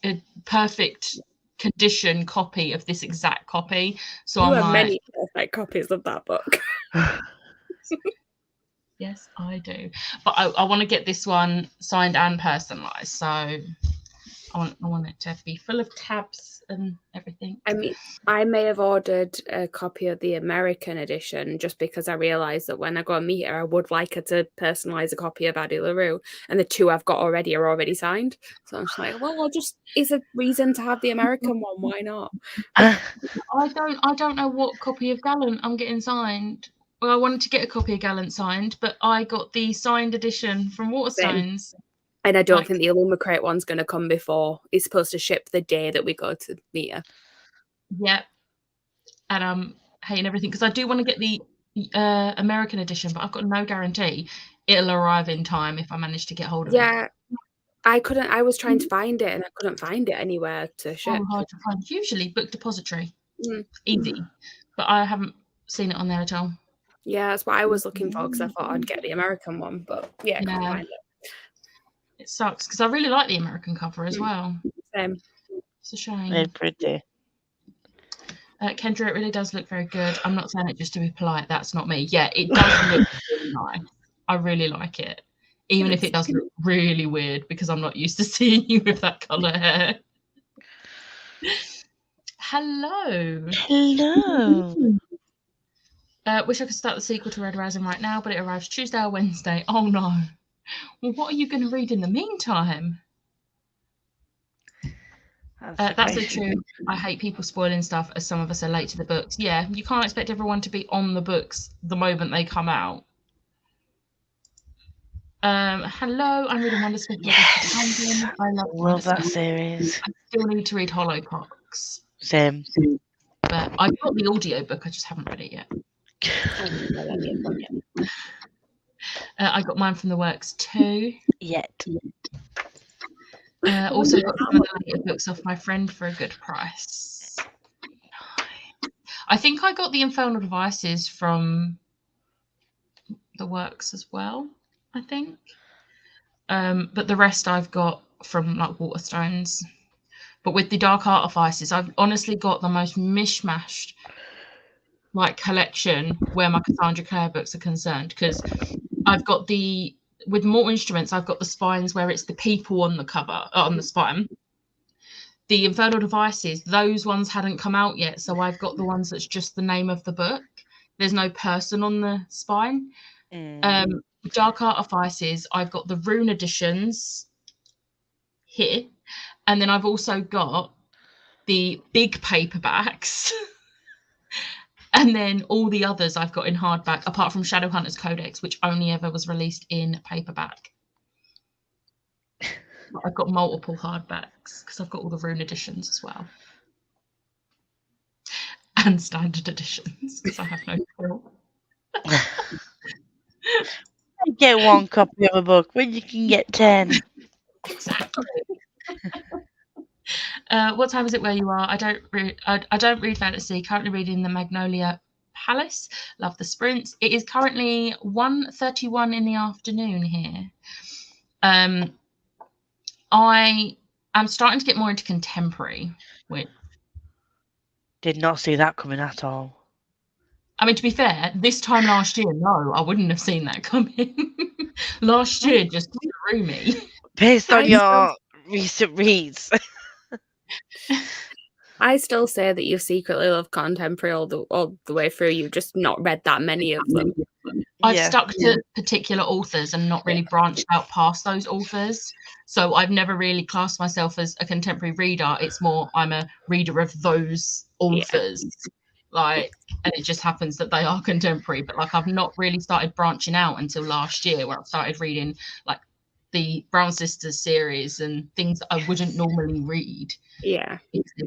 condition copy of this exact copy. So you I'm have like, many perfect copies of that book. Yes, I do. But I want to get this one signed and personalised. So I want it to be full of tabs and everything. I mean, I may have ordered a copy of the American edition just because I realised that when I go and meet her, I would like her to personalise a copy of Addie LaRue, and the two I've got already are already signed. So I'm just like, well, it's a reason to have the American one. Why not? I don't know what copy of Gallant I'm getting signed. Well, I wanted to get a copy of Gallant signed, but I got the signed edition from Waterstones. And I don't think the Illumicrate one's going to come before. It's supposed to ship the day that we go to meet her. Yep. And I'm hating everything because I do want to get the American edition, but I've got no guarantee it'll arrive in time if I manage to get hold of it. Yeah. I was trying to find it and I couldn't find it anywhere to ship. Hard to find. Usually Book Depository. Easy. But I haven't seen it on there at all. Yeah, that's what I was looking for because I thought I'd get the American one, but yeah, I couldn't find it. It sucks because I really like the American cover as well. Same. It's a shame. They're pretty. Kendra, it really does look very good. I'm not saying it just to be polite. That's not me. Yeah, it does look really nice. I really like it. Even if it does look really weird because I'm not used to seeing you with that colour hair. Hello. Hello. Wish I could start the sequel to Red Rising right now, but it arrives Tuesday or Wednesday. Oh no. Well, what are you going to read in the meantime? That's so true. I hate people spoiling stuff as some of us are late to the books. Yeah, you can't expect everyone to be on the books the moment they come out. Hello, I'm reading Wonder Smith. Yes. I love that series. I still need to read Hollowpox. Same. But I've got the audiobook, I just haven't read it yet. I got mine from the works too. Yet. Also got some of the later books off my friend for a good price. I think I got the Infernal Devices from the works as well, I think. But the rest I've got from like Waterstones. But with the Dark Artifices, I've honestly got the most mishmashed like collection where my Cassandra Clare books are concerned, because I've got with Mortal Instruments, I've got the spines where it's the people on the cover, on the spine. The Infernal Devices, those ones hadn't come out yet, so I've got the ones that's just the name of the book. There's no person on the spine. Dark Artifices, I've got the Rune editions here, and then I've also got the big paperbacks. And then all the others I've got in hardback, apart from Shadowhunters Codex, which only ever was released in paperback. But I've got multiple hardbacks because I've got all the Rune editions as well. And standard editions because I have no quill. Get one copy of a book when you can get 10. Exactly. What time is it where you are? I don't read fantasy. Currently reading the Magnolia Palace. Love the sprints. It is currently 1:31 in the afternoon here. I am starting to get more into contemporary. Did not see that coming at all. I mean, to be fair, this time last year, no, I wouldn't have seen that coming. Last year just threw me. Based on your recent reads. I still say that you secretly love contemporary all the way through. You've just not read that many of them. I've stuck to particular authors and not really branched out past those authors. So I've never really classed myself as a contemporary reader. It's more I'm a reader of those authors. Like, and it just happens that they are contemporary. But like I've not really started branching out until last year where I started reading like the Brown Sisters series and things that I wouldn't normally read. Yeah.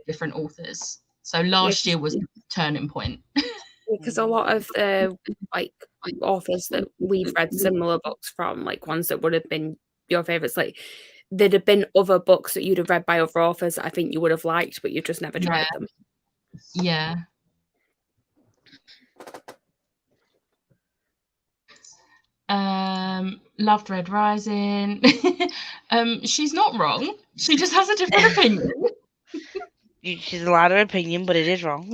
Different authors. So last year was the turning point. Because a lot of like authors that we've read similar books from, like ones that would have been your favourites, like there'd have been other books that you'd have read by other authors that I think you would have liked, but you just never tried them. Yeah. Loved Red Rising. She's not wrong. She just has a different opinion. She's allowed her opinion, but it is wrong.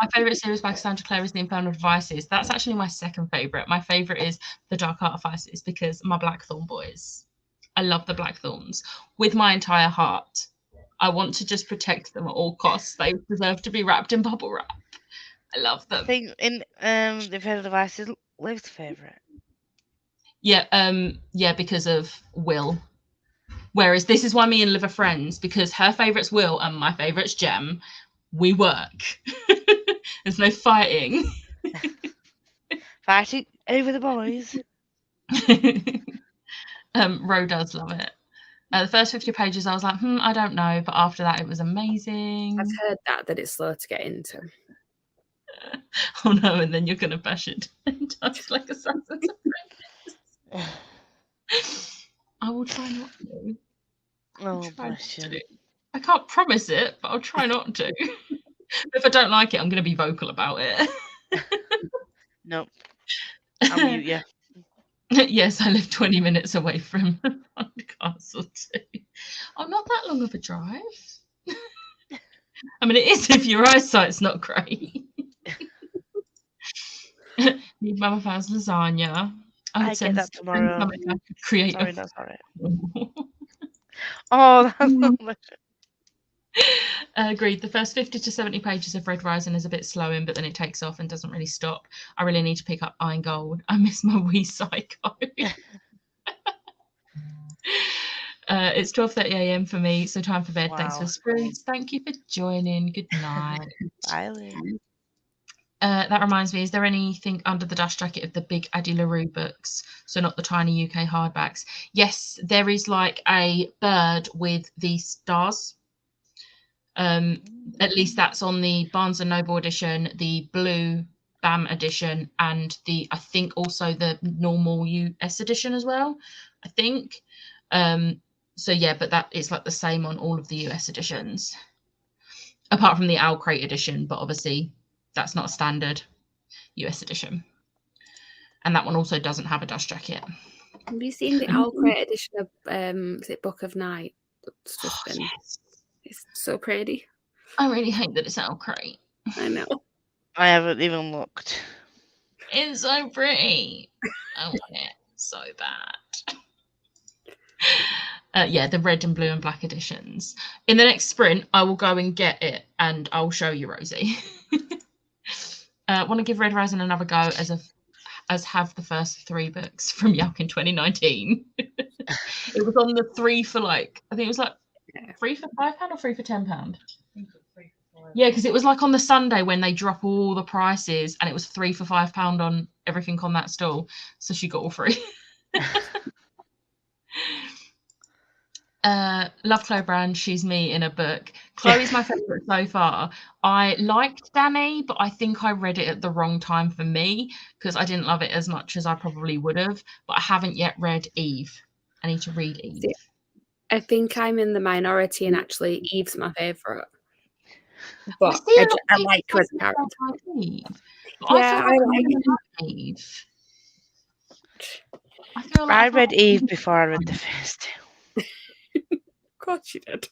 My favourite series by Cassandra Clare is The Infernal Devices. That's actually my second favourite. My favourite is The Dark Artifices because my Blackthorn boys. I love the Blackthorns with my entire heart. I want to just protect them at all costs. They deserve to be wrapped in bubble wrap. I love them. I think in The Infernal Devices, Liv's favourite. Yeah, because of Will. Whereas this is why me and Liv are friends, because her favourite's Will and my favourite's Gem. We work. There's no fighting. Fighting over the boys. Ro does love it. The first 50 pages, I was like, I don't know. But after that, it was amazing. I've heard that it's slow to get into. Oh no, and then you're going to bash it just like Assassin's Apprentice. I will try not to. Oh, bless you. I can't promise it, but I'll try not to. If I don't like it, I'm going to be vocal about it. Nope. I'll mute you. Yes, I live 20 minutes away from Castle too. Oh, not that long of a drive. I mean, it is if your eyesight's not great. Need Mama Fow's lasagna. I get that tomorrow. Create Sorry, that's all right. Oh, that's not agreed. The first 50 to 70 pages of Red Rising is a bit slowing, but then it takes off and doesn't really stop. I really need to pick up Iron Gold. I miss my wee Psycho. It's 12:30 a.m. for me, so time for bed. Wow. Thanks for spruce. Thank you for joining. Good night. Bye, Lynn. That reminds me, is there anything under the dust jacket of the big Addie LaRue books? So not the tiny UK hardbacks. Yes, there is like a bird with the stars. At least that's on the Barnes & Noble edition, the blue BAM edition, and I think also the normal US edition as well, I think. So yeah, but that is like the same on all of the US editions, apart from the Owl Crate edition, but obviously that's not a standard US edition. And that one also doesn't have a dust jacket. Have you seen the Owl Crate edition of is it Book of Night? It's just been It's so pretty. I really hate that it's Owl Crate. I know. I haven't even looked. It's so pretty. I want it so bad. Yeah, the red and blue and black editions. In the next sprint, I will go and get it and I'll show you, Rosie. Want to give Red Rising another go as have the first 3 books from Yelp in 2019. It was on the 3 for like, I think it was like 3 for £5 or 3 for £10? Yeah, because it was like on the Sunday when they drop all the prices, and it was 3 for £5 on everything on that stall. So she got all free. Love Chloe Brown, She's Me in a book. Chloe's my favourite so far. I liked Danny, but I think I read it at the wrong time for me because I didn't love it as much as I probably would have. But I haven't yet read Eve. I need to read Eve. I think I'm in the minority, and actually Eve's my favourite. But I like her as a character. Eve. Yeah, I like Eve. I read Eve before I read the first two. Of course you did.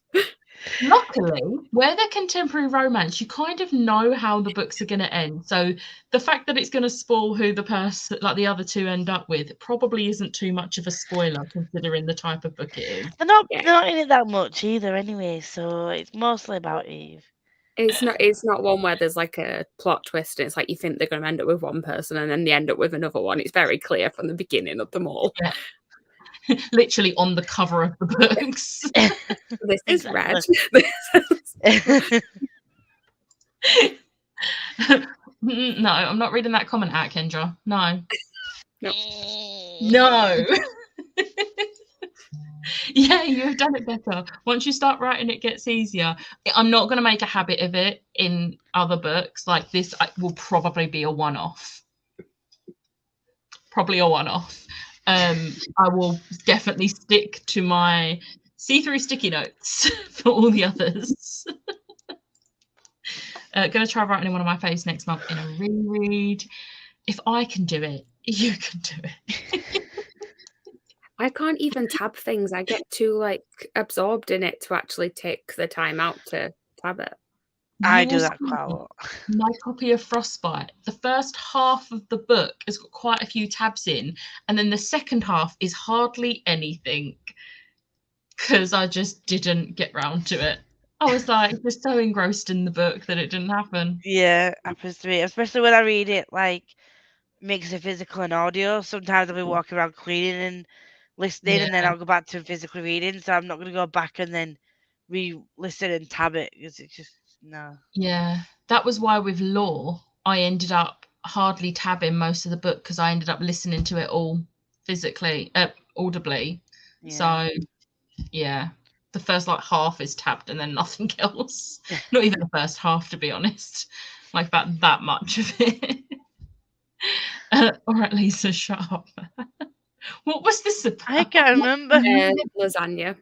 Luckily, where they're contemporary romance, you kind of know how the books are going to end. So the fact that it's going to spoil who the person, like the other two, end up with, probably isn't too much of a spoiler considering the type of book it is. They're not in it that much either, anyway. So it's mostly about Eve. It's not one where there's like a plot twist and it's like you think they're going to end up with one person and then they end up with another one. It's very clear from the beginning of them all. Yeah. Literally on the cover of the books. This is red. No, I'm not reading that comment out, Kendra. No. Yeah, you've done it better. Once you start writing, it gets easier. I'm not going to make a habit of it in other books. Like this will probably be a one-off. I will definitely stick to my see-through sticky notes for all the others. Going to try writing in one of my faves next month in a reread. If I can do it, you can do it. I can't even tab things. I get too absorbed in it to actually take the time out to tab it. I do that quite a lot. My copy of Frostbite, the first half of the book has got quite a few tabs in, and then the second half is hardly anything because I just didn't get round to it. I was like just so engrossed in the book that it didn't happen. Yeah, happens to me, especially when I read it like mix of physical and audio. Sometimes I'll be walking around cleaning and listening, and then I'll go back to physically reading. So I'm not going to go back and then re-listen and tab it because it's just no. Yeah, that was why with Law I ended up hardly tabbing most of the book because I ended up listening to it all physically, audibly. Yeah. So yeah, the first half is tabbed and then nothing else. Not even the first half, to be honest. Like that much of it. All right, Lisa, shut up. What was this about? I can't remember. Lasagna.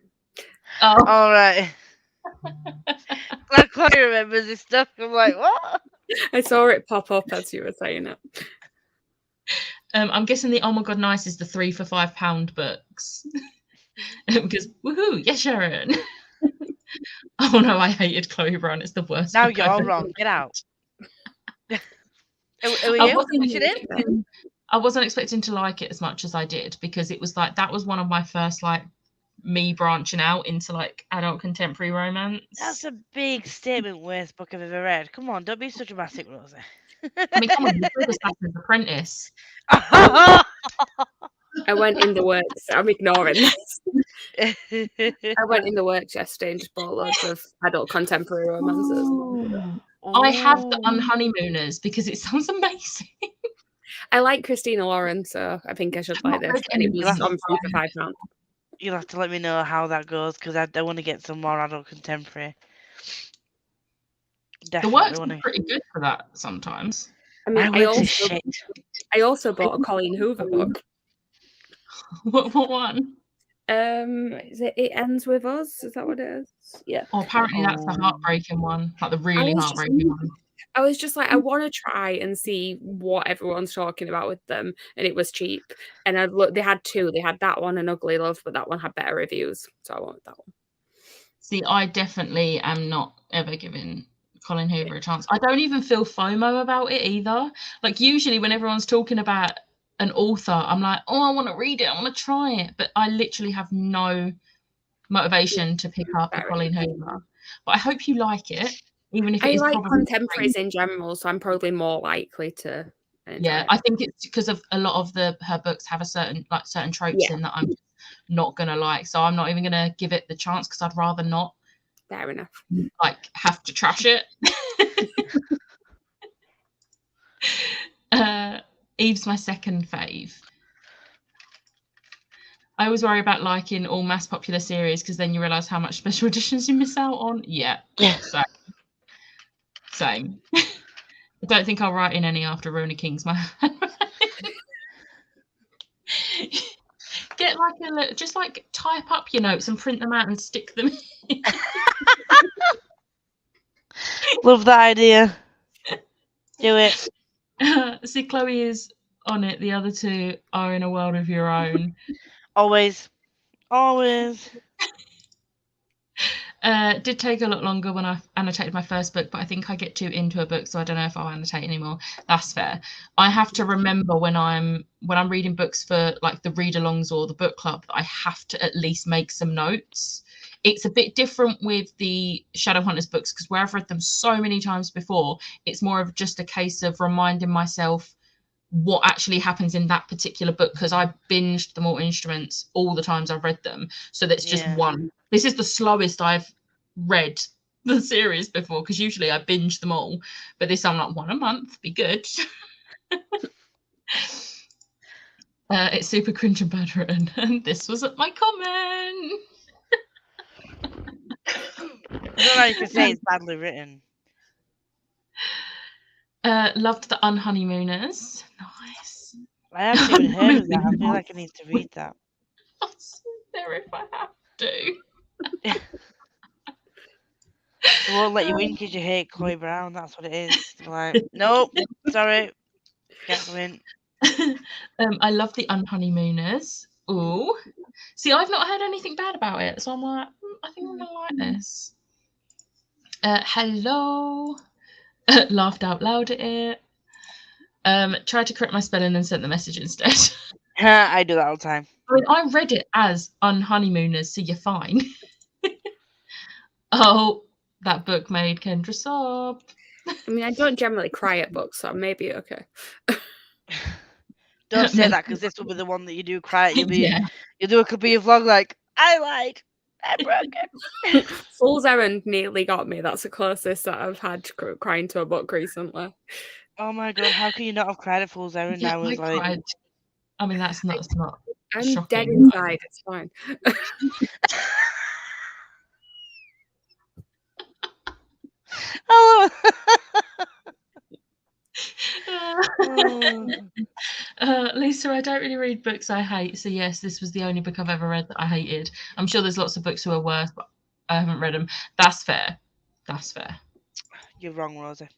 Oh, all right. Like Chloe remembers this stuff. I'm like, what? I saw it pop up as you were saying it. I'm guessing the Oh My God Nice is the 3 for £5 books. Because woohoo, yes, Sharon. Oh no, I hated Chloe Brown. It's the worst. Now you're wrong. Get out. I wasn't expecting to like it as much as I did because it was that was one of my first me branching out into adult contemporary romance. That's a big statement. Worst book I've ever read. Come on, don't be so dramatic, Rosie. I mean, come on, you read Assassin's Apprentice. I went in the works. I'm ignoring this. I went in the works yesterday and just bought loads of adult contemporary romances. Ooh. I have the Unhoneymooners because it sounds amazing. I like Christina Lauren, so I think I should like this. And it was on for £5. You'll have to let me know how that goes because I want to get some more adult contemporary. Definitely the works are pretty good for that sometimes. I mean, I also bought a Colleen Hoover book. What one? Is it Ends With Us? Is that what it is? Yeah. Oh, apparently that's the heartbreaking one, the really heartbreaking one. I was just I want to try and see what everyone's talking about with them, and it was cheap. And I looked; they had two. They had that one and Ugly Love, but that one had better reviews, so I wanted that one. See, I definitely am not ever giving Colleen Hoover a chance. I don't even feel FOMO about it either. Usually when everyone's talking about an author, I'm like, oh, I want to read it, I want to try it, but I literally have no motivation to pick up a Colleen Hoover. But I hope you like it, even if it is like contemporaries in general, so I'm probably more likely to. Yeah, I think it's because of a lot of her books have a certain tropes in that I'm not gonna like. So I'm not even gonna give it the chance because I'd rather not Fair enough. like have to trash it. Eve's my second fave. I always worry about liking all mass popular series because then you realise how much special editions you miss out on. Yeah. Same. I don't think I'll write in any after Rona King's my Get like just like type up your notes and print them out and stick them in. Love that idea. Do it. See, Chloe is on it. The other two are in a world of your own. Always. Did take a lot longer when I annotated my first book, but I think I get too into a book, so I don't know if I'll annotate anymore. That's fair. I have to remember when I'm reading books for like the read-alongs or the book club, that I have to at least make some notes. It's a bit different with the Shadowhunters books because where I've read them so many times before, it's more of just a case of reminding myself what actually happens in that particular book because I binged the Mortal Instruments all the times I've read them. So that's just one. This is the slowest I've read the series before because usually I binge them all. But this I'm like one a month, be good. It's super cringe and bad written. And this was my comment. I don't know if you can say it's badly written. Loved the Unhoneymooners. Nice. I haven't even heard of that. I feel like I need to read that. I'll sit there if I have to. They won't let you in because you hate Chloe Brown. That's what it is. They're like, nope, sorry, can't go in. I love the Unhoneymooners. Ooh. See, I've not heard anything bad about it, so I'm like, I think I'm gonna like this. Hello. Laughed out loud at it. Tried to correct my spelling and sent the message instead. I do that all the time. I mean, I read it as Unhoneymooners, so you're fine. Oh, that book made Kendra sob. I mean, I don't generally cry at books, so maybe okay. Don't say that because this will be the one that you do cry at. You'll do a couple of vlog like, I broke it. Fool's Errand nearly got me. That's the closest that I've had crying to a book recently. Oh my god, how can you not have cried at Fool's Errand? Yeah, I was like, cried. I mean, that's not I'm shocking. dead inside. It's fine. oh. Lisa, I don't really read books I hate, so yes, this was the only book I've ever read that I hated. I'm sure there's lots of books who are worse, but I haven't read them. That's fair. You're wrong, Rosie.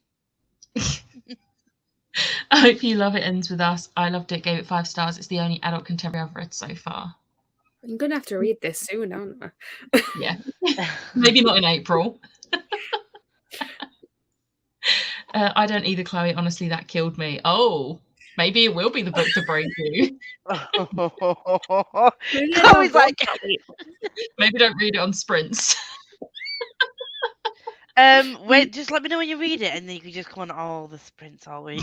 I hope you love It Ends With Us. I loved it, gave it 5 stars. It's the only adult contemporary I've read so far. I'm gonna have to read this soon, aren't I? Yeah. Maybe not in April. I don't either, Chloe. Honestly, that killed me. Oh, maybe it will be the book to break you. Chloe's like, maybe don't read it on sprints. wait, just let me know when you read it, and then you can just come on all the sprints all week.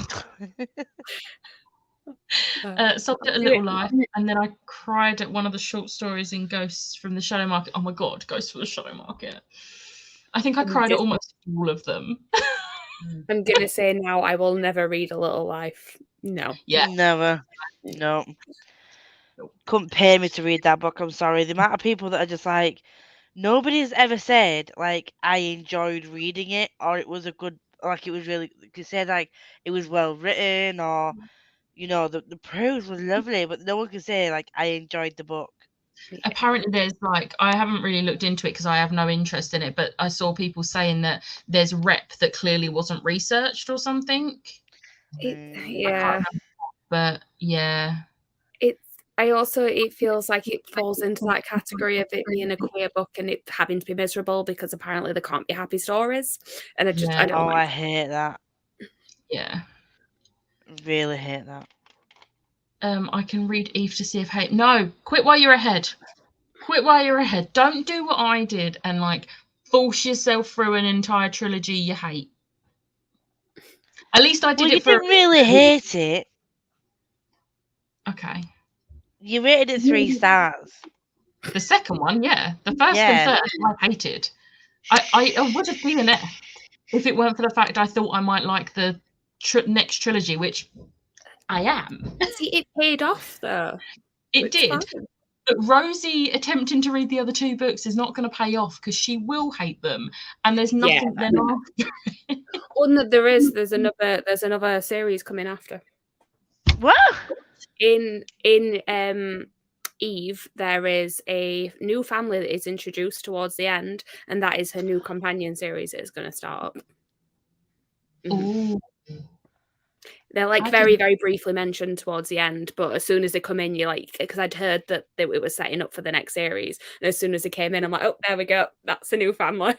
Sobbed at A Little Life, and then I cried at one of the short stories in Ghosts from the Shadow Market. Oh my god, Ghosts from the Shadow Market. I think I cried at almost all of them. I'm gonna say now I will never read A Little Life. No. Yeah. Never. No. Couldn't pay me to read that book. I'm sorry. The amount of people that are just like, nobody's ever said like I enjoyed reading it or it was a good, like it was really, you said like it was well written or you know the prose was lovely, but no one can say like I enjoyed the book. Apparently there's like, I haven't really looked into it because I have no interest in it, but I saw people saying that there's rep that clearly wasn't researched or something. Yeah. But yeah. It feels like it falls into that category of it being a queer book and it having to be miserable because apparently there can't be happy stories. And I don't like I hate that. Yeah. Really hate that. I can read Eve to see if hate. No, quit while you're ahead. Don't do what I did and like force yourself through an entire trilogy you hate. At least I did it for. You didn't really hate it. Okay. You rated it 3 stars. The second one, yeah. The first Yeah. and third, I hated. I would have been an F if it weren't for the fact I thought I might like the next trilogy, which I am. See, it paid off though. It which did. fine. But Rosie attempting to read the other 2 books is not going to pay off because she will hate them, and there's nothing then after. Oh no, there's another series coming after. What? In Eve, there is a new family that is introduced towards the end, and that is her new companion series that is going to start up. Ooh. They're like very, very briefly mentioned towards the end, but as soon as they come in, you're like, because I'd heard that it was setting up for the next series, and as soon as they came in, I'm like, oh, there we go, that's a new family.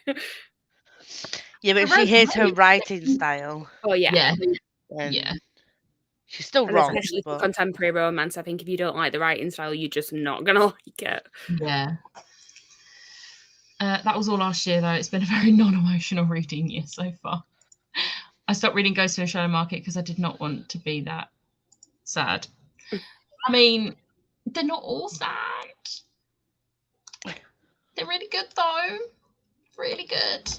Yeah, but if she hates her writing style, Oh yeah, then she's still and wrong. especially for But contemporary romance, I think if you don't like the writing style, you're just not gonna like it. Yeah. That was all last year, though. It's been a very non-emotional reading year so far. I stopped reading Ghost in the Shadow Market because I did not want to be that sad. I mean, they're not all sad. They're really good, though. Really good.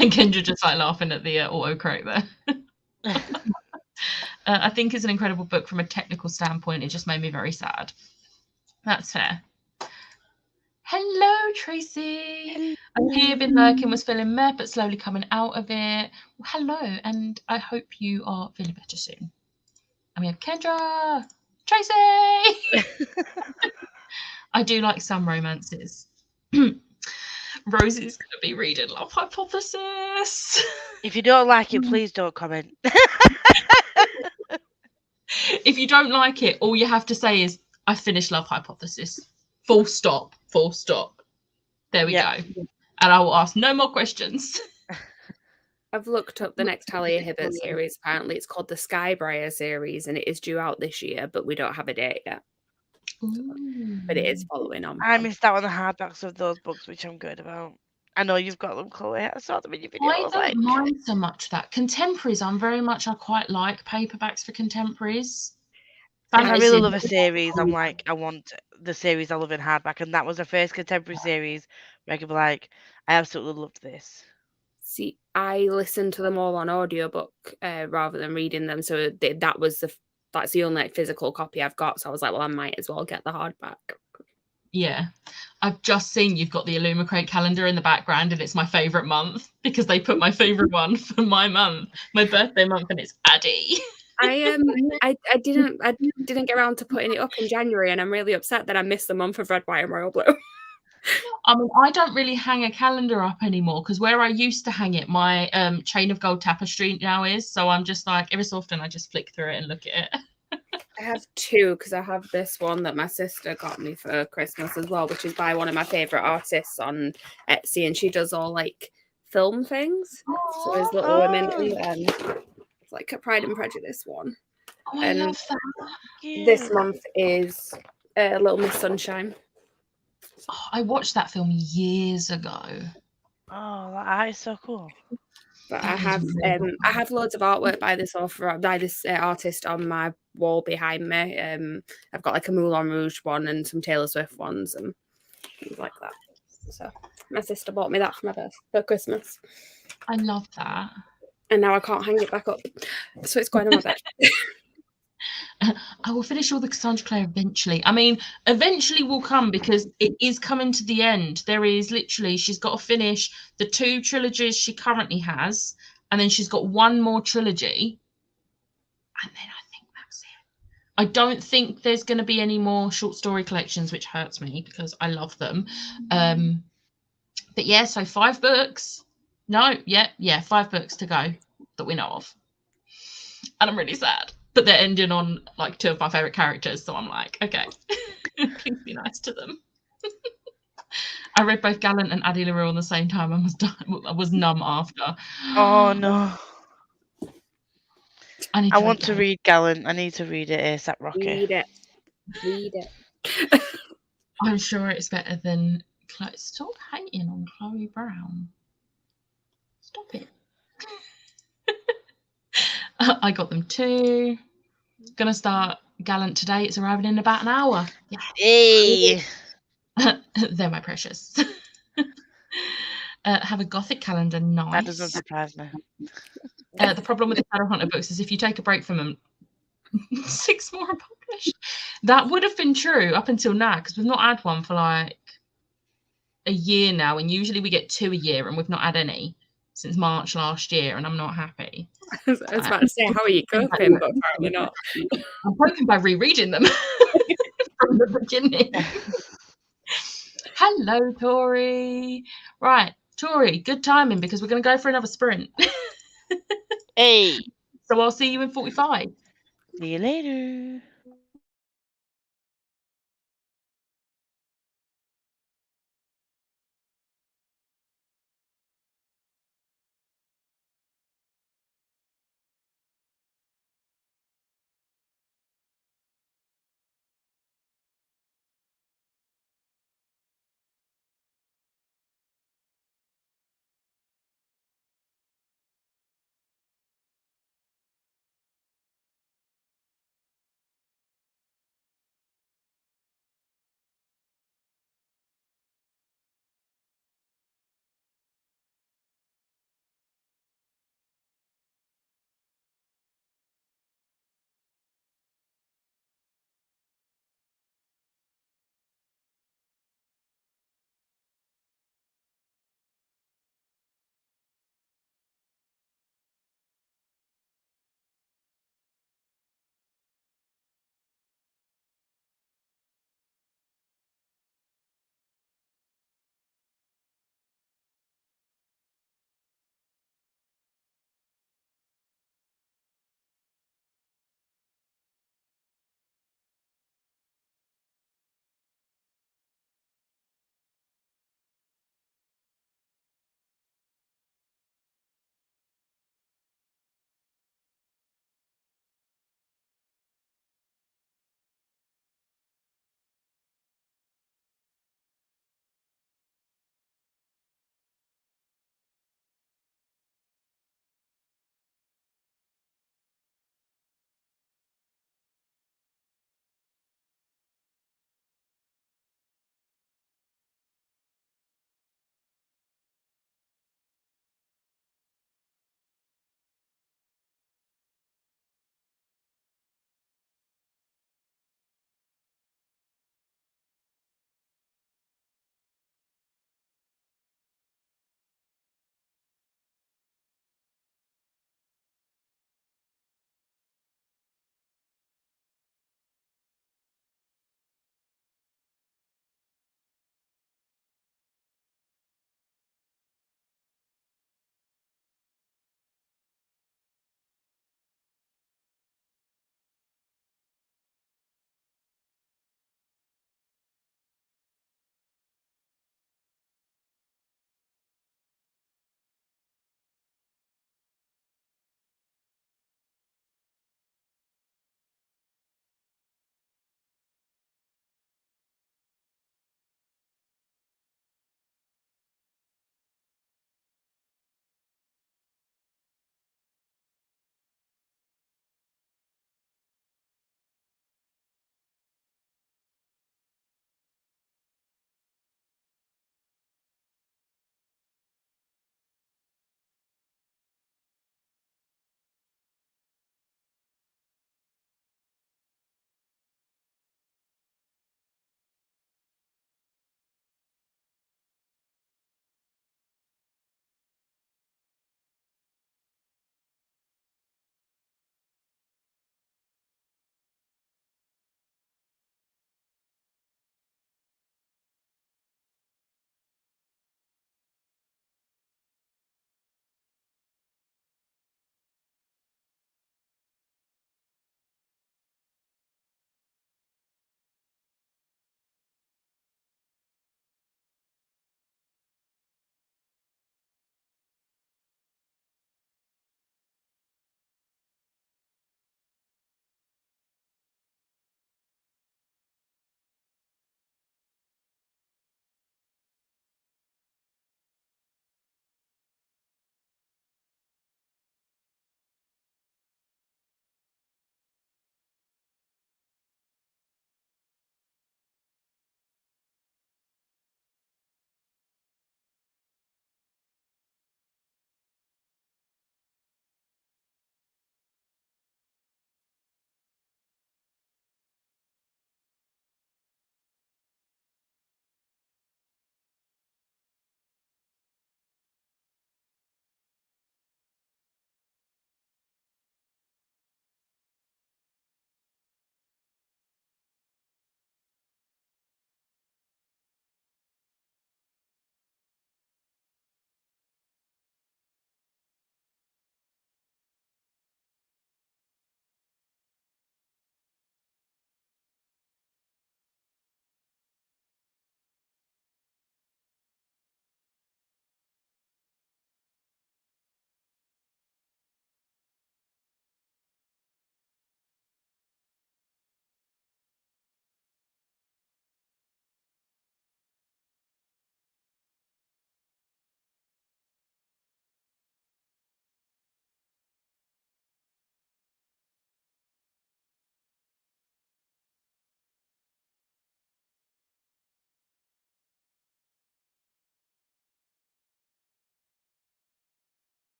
And Kendra just like laughing at the autocorrect there. I think it's an incredible book from a technical standpoint. It just made me very sad. That's fair. Hello, Tracy. I'm here, been lurking, was feeling meh, but slowly coming out of it. Well, hello, and I hope you are feeling better soon. And we have Kendra, Tracy. I do like some romances. Rosie's going to be reading Love Hypothesis. if you don't like it, please don't comment. If you don't like it, all you have to say is, I finished Love Hypothesis. Full stop. Full stop. There we go. And I will ask no more questions. I've looked up the next Talia Hibbert series. Apparently, it's called the Skybriar series, and it is due out this year, but we don't have a date yet. But it is following on. I missed out on the hardbacks of those books, which I'm good about. I know you've got them, Chloe. I saw them in your video. I don't mind so much that. Contemporaries, I quite like paperbacks for contemporaries. If I really love a series, I'm like, I want the series I love in hardback. And that was the first contemporary series where I could be like, I absolutely loved this. See, I listened to them all on audiobook rather than reading them. So that's the only physical copy I've got. So I was like, well, I might as well get the hardback. Yeah. I've just seen you've got the Illumicrate calendar in the background, and it's my favourite month because they put my favourite one for my month, my birthday month, and it's Addie. I didn't get around to putting it up in January, and I'm really upset that I missed the month of Red, White, and Royal Blue. I mean, I don't really hang a calendar up anymore because where I used to hang it, my Chain of Gold tapestry now is. So I'm just like, every so often I just flick through it and look at it. I have 2 because I have this one that my sister got me for Christmas as well, which is by one of my favourite artists on Etsy, and she does all like film things. So there's Little Women and it's like a Pride and Prejudice one. Oh, I love that. This month is Little Miss Sunshine. Oh, I watched that film years ago. Oh, that is so cool. But I have loads of artwork by this author, by this artist on my wall behind me. I've got like a Moulin Rouge one and some Taylor Swift ones and things like that. So my sister bought me that for Christmas. I love that. And now I can't hang it back up, so it's going on my bed. I will finish all the Cassandra Clare eventually. I mean, eventually will come because it is coming to the end. There is literally, she's got to finish the 2 trilogies she currently has, and then she's got 1 more trilogy. And then I think that's it. I don't think there's going to be any more short story collections, which hurts me because I love them. But yeah, so 5 books. No, 5 books to go that we know of. And I'm really sad. But they're ending on like 2 of my favourite characters, so I'm like, okay, please be nice to them. I read both Gallant and Addie LaRue on the same time and I was numb after. Oh no. I want to read Gallant. I need to read it ASAP Rocky. Read it. I'm sure it's better than stop hating on Chloe Brown. Stop it. I got them 2. Gonna start Gallant today. It's arriving in about an hour. Yeah. Hey. They're my precious. Have a Gothic calendar. Nice. That doesn't surprise me. The problem with the Shadowhunter books is if you take a break from them, 6 more are published. That would have been true up until now because we've not had one for like a year now, and usually we get 2 a year, and we've not had any since March last year, and I'm not happy. I was about to say, how are you coping? But apparently not. I'm hoping by rereading them from the beginning. Hello, Tori. Right, Tori, good timing because we're going to go for another sprint. Hey. So I'll see you in 45. See you later.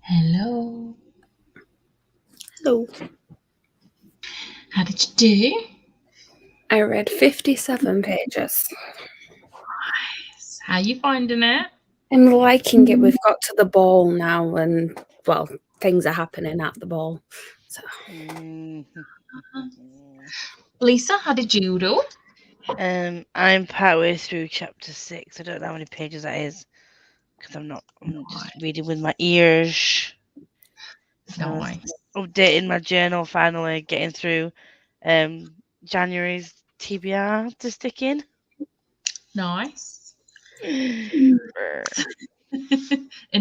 Hello. Hello. How did you do? I read 57 pages. Nice. How you finding it? I'm liking it. We've got to the ball now, and well, things are happening at the ball. So Lisa, how did you do? I'm partway through chapter 6. I don't know how many pages that is because I'm just reading with my ears. So Nice. updating my journal, finally getting through January's TBR to stick in. Nice. In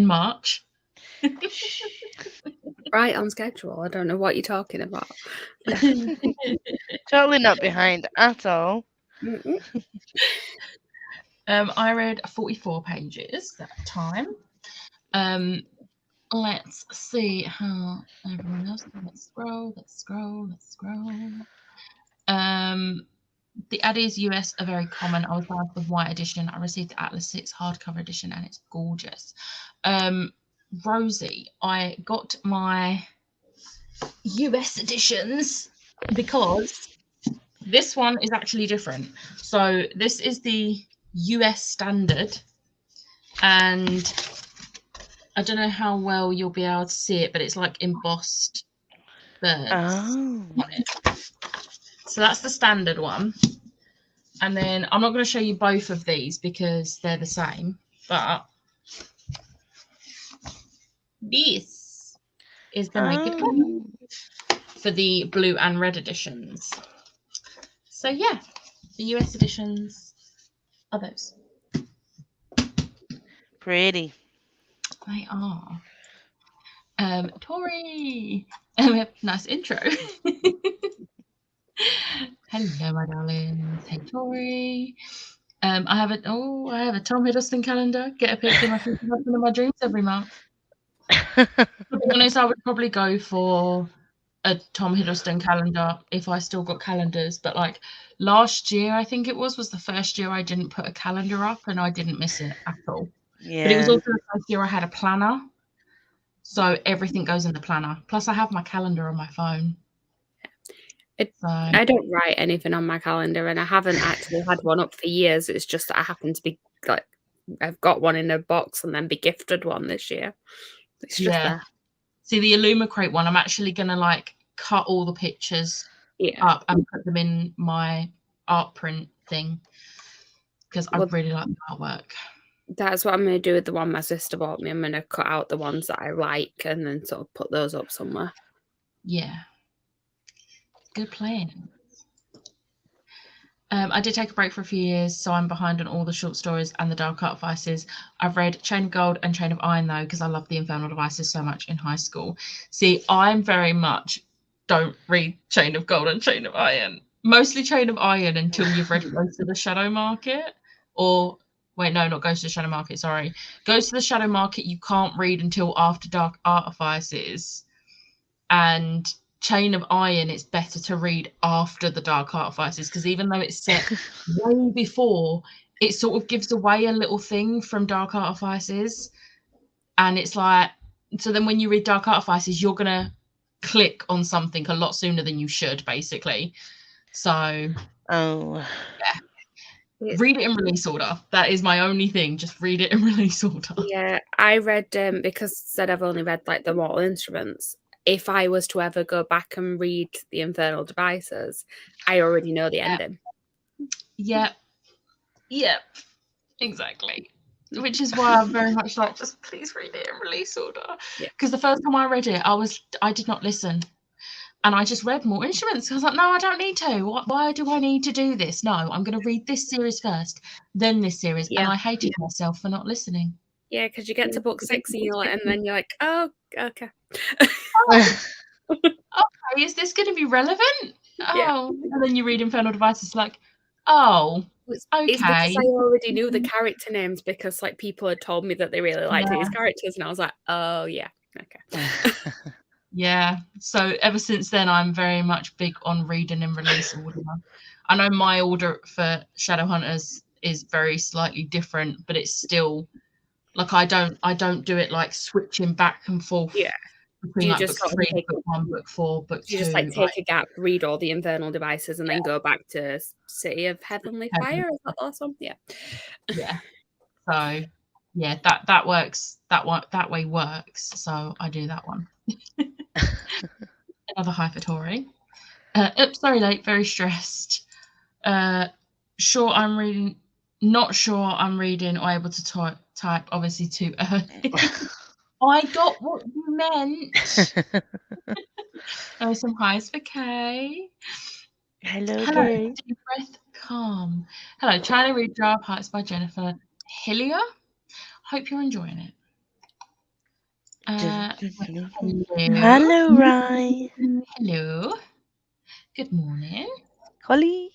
March. right on schedule. I don't know what you're talking about. Totally not behind at all. I read 44 pages that time. Let's see how everyone else. Let's scroll. The Addies US are very common. I was buying the white edition. I received the Atlas 6 hardcover edition and it's gorgeous. Rosie, I got my US editions because this one is actually different. So this is the US standard, and I don't know how well you'll be able to see it, but it's like embossed birds on it. So that's the standard one. And then I'm not going to show you both of these because they're the same, but this is the naked gun for the blue and red editions. So yeah, the US editions are those. Pretty. They are. Tori, nice intro. Hello, my darlings. Hey, Tori. I have a Tom Hiddleston calendar. Get a picture of my future husband in my dreams every month. To be honest, I would probably go for a Tom Hiddleston calendar if I still got calendars. But like last year, I think it was the first year I didn't put a calendar up, and I didn't miss it at all. Yeah. But it was also the first year I had a planner, so everything goes in the planner. Plus, I have my calendar on my phone. I don't write anything on my calendar, and I haven't actually had one up for years. It's just that I happen to be like, I've got one in a box and then be gifted one this year. It's just there. See, the Illumicrate one, I'm actually going to like cut all the pictures up and put them in my art print thing because I really like the artwork. That's what I'm going to do with the one my sister bought me. I'm going to cut out the ones that I like and then sort of put those up somewhere. Yeah. Good plan. I did take a break for a few years, so I'm behind on all the short stories and the Dark Artifices. I've read Chain of Gold and Chain of Iron, though, because I loved the Infernal Devices so much in high school. See, I'm very much don't read Chain of Gold and Chain of Iron. Mostly Chain of Iron until you've read Ghost of the Shadow Market. Or, wait, no, not Ghost of the Shadow Market, sorry. Ghost of the Shadow Market you can't read until after Dark Artifices. And Chain of Iron, it's better to read after the Dark Artifices because even though it's set way before, it sort of gives away a little thing from Dark Artifices. And it's like, so then when you read Dark Artifices, you're going to click on something a lot sooner than you should, basically. So, yeah. Read it in release order. That is my only thing. Just read it in release order. Yeah, I read, because said I've only read like the Mortal Instruments. If I was to ever go back and read the Infernal Devices, I already know the ending. Yeah, exactly. Which is why I'm very much like, just please read it in release order. Because the first time I read it, I did not listen, and I just read Mortal Instruments. I was like, no, I don't need to. Why do I need to do this? No, I'm going to read this series first, then this series, and I hated myself for not listening. Yeah, because you get to book 6 and then you're like, oh, okay. Okay, is this going to be relevant? Oh, and then you read Infernal Devices like, oh, okay. It's because I already knew the character names because like people had told me that they really liked these characters, and I was like, oh yeah, okay. Yeah. So ever since then, I'm very much big on reading in release order. I know my order for Shadowhunters is very slightly different, but it's still Like I don't do it like switching back and forth. Yeah. Between You like just book sort of 3, take- book 1, book 4, book 2. You just like take a gap, read all the Infernal Devices, and then go back to City of Heavenly Fire. Is that the last one? Yeah. Yeah. So yeah, that works. That way works. So I do that one. Another Hypertory. Oops, sorry, late. Very stressed. Sure, I'm reading. Not sure I'm reading or able to type. Obviously, too early. I got what you meant. Oh, some highs for Kay. Hello, Hello, Kay. deep breath, calm. Hello, trying to read Jar of Hearts by Jennifer Hillier. Hope you're enjoying it. Hello, Rye. Hello. Good morning. Colleen.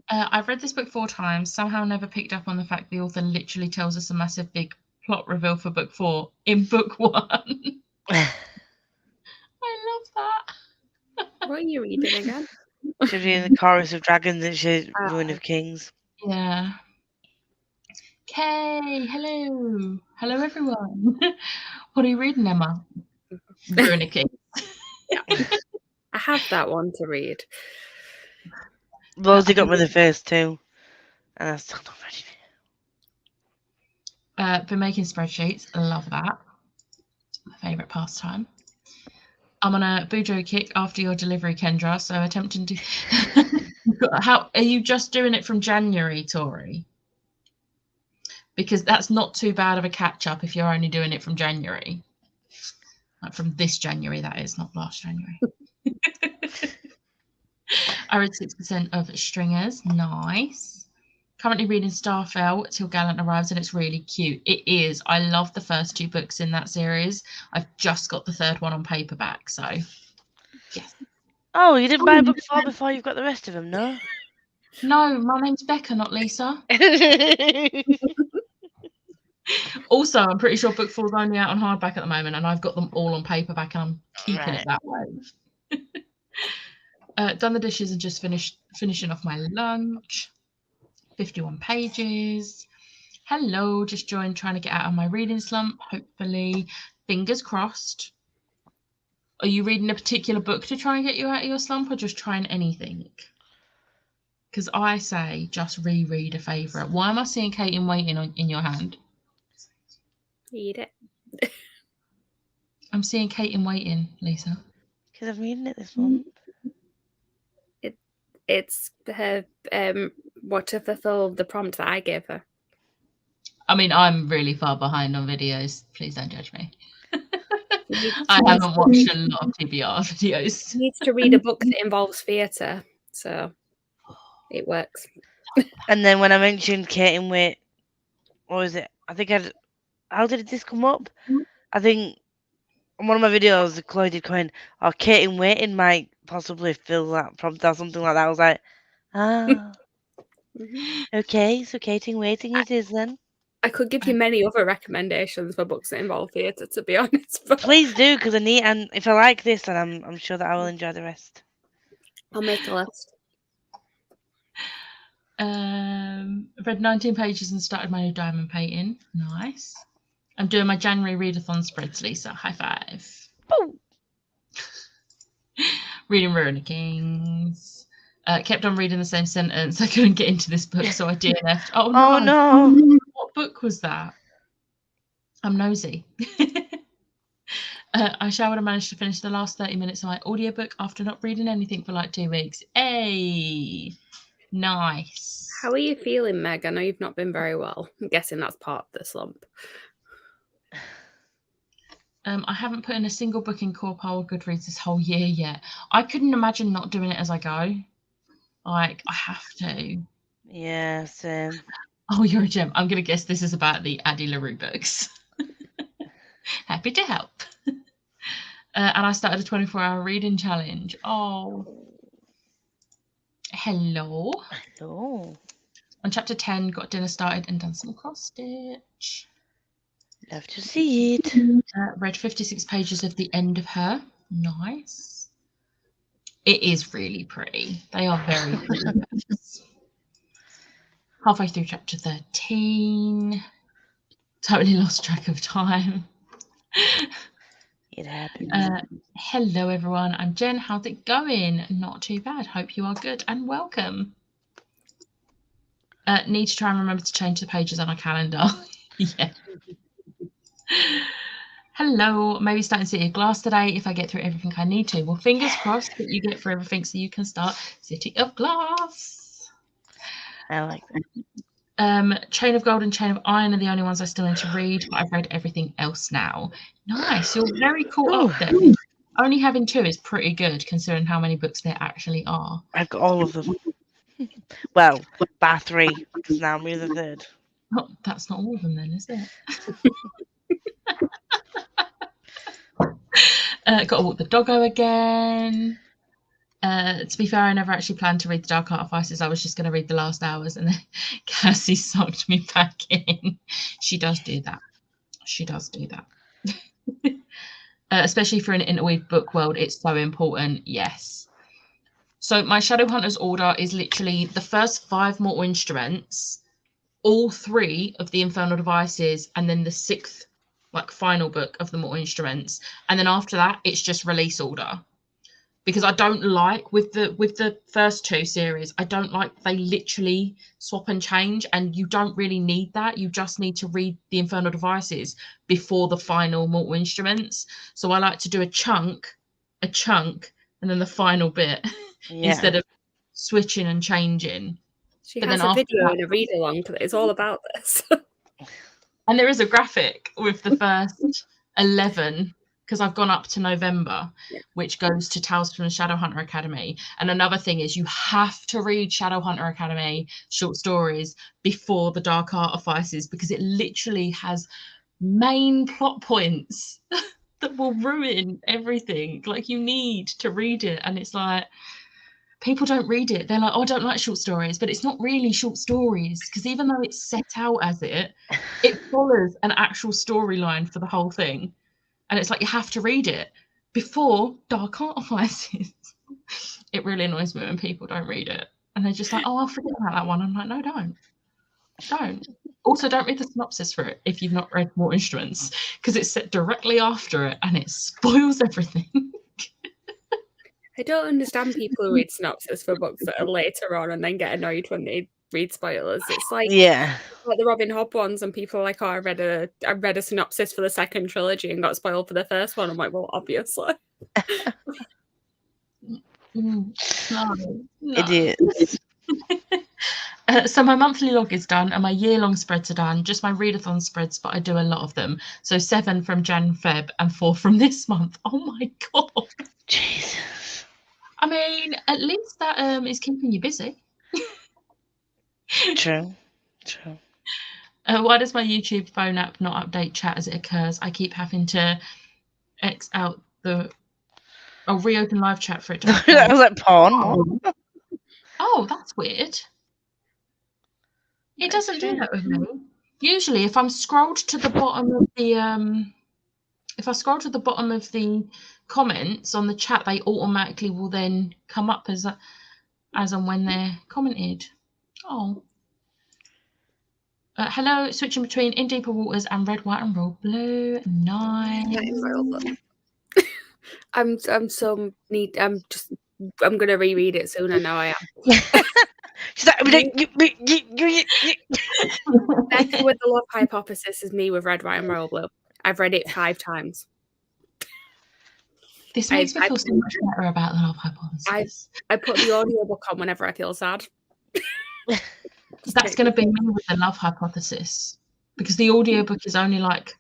I've read this book 4 times, somehow never picked up on the fact the author literally tells us a massive big plot reveal for book 4 in book 1. I love that. What are you reading again? She's reading the Chorus of Dragons and she's Ruin of Kings. Yeah. Kay, hello. Hello, everyone. What are you reading, Emma? Ruin of Kings. Yeah. I have that one to read. Rosie got me the first 2. And I'm still not ready. Been making spreadsheets. I love that. My favourite pastime. I'm on a Bujo kick after your delivery, Kendra. So attempting to. How are you just doing it from January, Tori? Because that's not too bad of a catch up if you're only doing it from January. Like from this January, that is, not last January. I read 6% of Stringers. Nice. Currently reading Starfell Till Gallant Arrives, and it's really cute. It is. I love the first 2 books in that series. I've just got the 3rd one on paperback, so yes. Oh, you didn't buy book 4 before you've got the rest of them, no? No, my name's Becca, not Lisa. Also, I'm pretty sure book 4 is only out on hardback at the moment, and I've got them all on paperback, and I'm keeping it that way. Done the dishes and just finishing off my lunch. 51 pages. Hello, just joined, trying to get out of my reading slump, hopefully. Fingers crossed. Are you reading a particular book to try and get you out of your slump, or just trying anything? Because I say just reread a favourite. Why am I seeing Kate in Waiting in your hand? Read it. I'm seeing Kate in Waiting, Lisa. Because I'm reading it this month. It's her what to fulfill the prompt that I gave her. I mean, I'm really far behind on videos. Please don't judge me. I haven't watched a lot of TBR videos. She needs to read a book that involves theatre, so it works. And then when I mentioned Kate in Wait, what was it? I think how did this come up? I think on one of my videos, Chloe did comment, "Oh, Kate in Waiting might possibly fill that prompt or something like that." I was like, okay, so Kate in Waiting it is then. I could give you many other recommendations for books that involve theatre, to be honest. But Please do, because I need, and if I like this, then I'm sure that I will enjoy the rest. I'll make a list. I've read 19 pages and started my new diamond painting. Nice. I'm doing my January readathon spreads, Lisa. High five. Boom. Reading Ruin of Kings. Kept on reading the same sentence. I couldn't get into this book, so I DNF'd. Oh no. What book was that? I'm nosy. I showered and managed to finish the last 30 minutes of my audiobook after not reading anything for like 2 weeks. Hey, nice. How are you feeling, Meg? I know you've not been very well. I'm guessing that's part of the slump. I haven't put in a single book in core pile of Goodreads this whole year yet. I couldn't imagine not doing it as I go. Like, I have to. Yeah, same. Oh, you're a gem. I'm going to guess this is about the Addie LaRue books. Happy to help. And I started a 24-hour reading challenge. Oh. Hello. On chapter 10, got dinner started and done some cross stitch. Love to see it. Read 56 pages of The End of Her. Nice. It is really pretty. They are very pretty. Halfway through chapter 13. Totally lost track of time. It happens. Hello, everyone. I'm Jen. How's it going? Not too bad. Hope you are good and welcome. Need to try and remember to change the pages on our calendar. Yeah. Hello. Maybe starting City of Glass today if I get through everything I need to. Well, fingers crossed that you get through everything so you can start City of Glass. I like that. Chain of Gold and Chain of Iron are the only ones I still need to read, but I've read everything else now. Nice. You're very caught up then. Only having 2 is pretty good considering how many books there actually are. I've got all of them. Well, bar 3, because now I'm in the 3rd. Oh, that's not all of them then, is it? Got to walk the doggo again. To be fair, I never actually planned to read The Dark Art of Vices. I was just going to read The Last Hours, and then Cassie sucked me back in. She does do that. She does do that. Especially for an interweave book world, it's so important. Yes. So my Shadowhunters order is literally the first 5 Mortal Instruments, all 3 of the Infernal Devices, and then the 6th, like, final book of the Mortal Instruments. And then after that, it's just release order. Because I don't like, with the first 2 series, I don't like they literally swap and change, and you don't really need that. You just need to read the Infernal Devices before the final Mortal Instruments. So I like to do a chunk, and then the final bit instead of switching and changing. She has a video and a read along that is all about this. And there is a graphic with the first 11. Because I've gone up to November, which goes to Tales from the Shadowhunter Academy. And another thing is you have to read Shadowhunter Academy short stories before The Dark Art of Vices, because it literally has main plot points that will ruin everything. Like, you need to read it. And it's like, people don't read it. They're like, oh, I don't like short stories. But it's not really short stories, because even though it's set out as it follows an actual storyline for the whole thing. And it's like, you have to read it before Dark Art of Vices. It really annoys me when people don't read it. And they're just like, oh, I'll forget about that one. I'm like, no, don't. Don't. Also, don't read the synopsis for it if you've not read More Instruments, because it's set directly after it and it spoils everything. I don't understand people who read synopsis for books that are later on and then get annoyed when they read spoilers. It's like, like the Robin Hood ones, and people are like, oh, I read a synopsis for the 2nd trilogy and got spoiled for the 1st one. I'm like, well, obviously. No. Idiots. So my monthly log is done and my year-long spreads are done. Just my readathon spreads, but I do a lot of them. So 7 from Jan, Feb, and 4 from this month. Oh my god. Jesus. I mean, at least that is keeping you busy. True. Why does my YouTube phone app not update chat as it occurs? I keep having to X out reopen live chat for it to That was like porn. Oh, that's weird. It doesn't do that with me. Usually, if I'm scrolled to the bottom of the comments on the chat, they automatically will then come up as and when they're commented. Oh. Hello, switching between In Deeper Waters and Red, White, and Royal Blue. Nice. I'm gonna reread it soon. I know I am. She's like, Becky with the Love Hypothesis is me with Red, White, and Royal Blue. I've read it 5 times. This makes me feel so much better about the Love Hypothesis. I put the audiobook on whenever I feel sad. That's going to be me with the Love Hypothesis, because the audiobook is only like,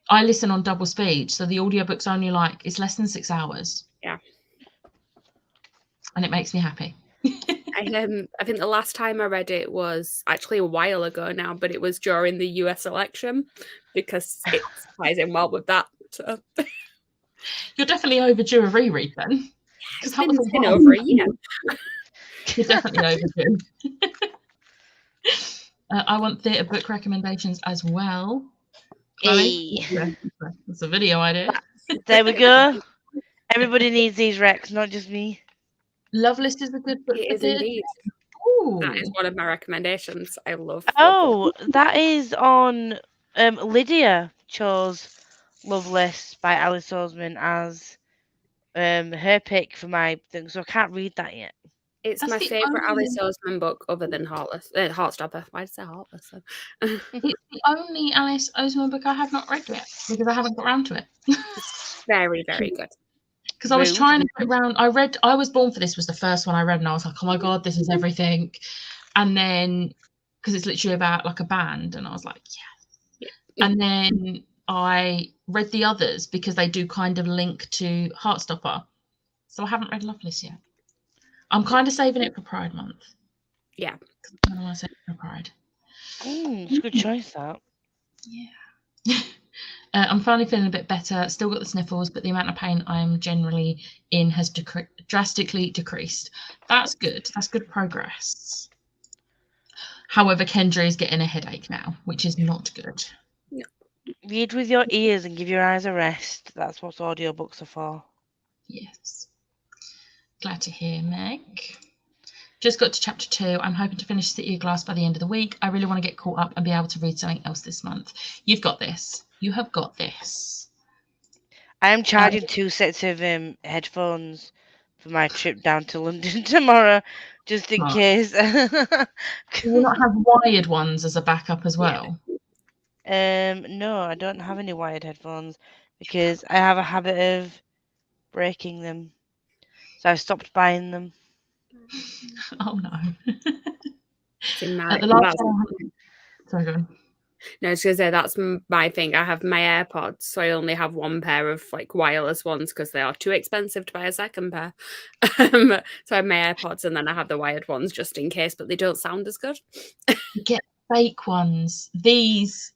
I listen on double speed, so the audiobook's only like, it's less than 6 hours. Yeah. And it makes me happy. I think the last time I read it was actually a while ago now, but it was during the US election, because it ties in well with that. So. You're definitely overdue a reread then. It's been over a year. You're definitely overdue. I want theatre book recommendations as well. Hey. That's a video idea. There we go. Everybody needs these recs, not just me. Loveless is a good book. It is indeed. Ooh. That is one of my recommendations. I love. Oh, that is on Lydia chose Loveless by Alice Oseman as her pick for my thing, so I can't read that yet. It's That's my the favourite only- Alice Oseman book other than Heartstopper. Why did I say Heartless? It's the only Alice Oseman book I have not read yet because I haven't got around to it. Very, very good. Because I was Rude. trying to get around. I Was Born for This was the first one I read, and I was like, oh my god, this is everything. And then because it's literally about like a band, and I was like, yeah. And then I read the others because they do kind of link to Heartstopper. So I haven't read Loveless yet. I'm kind of saving it for Pride Month. Yeah. I don't want to save it for Pride. It's a good choice, that. Yeah. I'm finally feeling a bit better. Still got the sniffles, but the amount of pain I'm generally in has drastically decreased. That's good. That's good progress. However, Kendra is getting a headache now, which is not good. Read with your ears and give your eyes a rest. That's what audiobooks are for. Yes. Glad to hear, Meg. Just got to chapter 2. I'm hoping to finish City of Glass by the end of the week. I really want to get caught up and be able to read something else this month. You've got this. You have got this. I am charging 2 sets of headphones for my trip down to London tomorrow, just in Smart. case. Do you not have wired ones as a backup as well? No, I don't have any wired headphones because I have a habit of breaking them. So I've stopped buying them. Oh no. In my, At the last time, sorry, go on. No, I was going to say that's my thing. I have my AirPods, so I only have one pair of like wireless ones because they are too expensive to buy a second pair. So I have my AirPods and then I have the wired ones just in case, but they don't sound as good. You get fake ones. These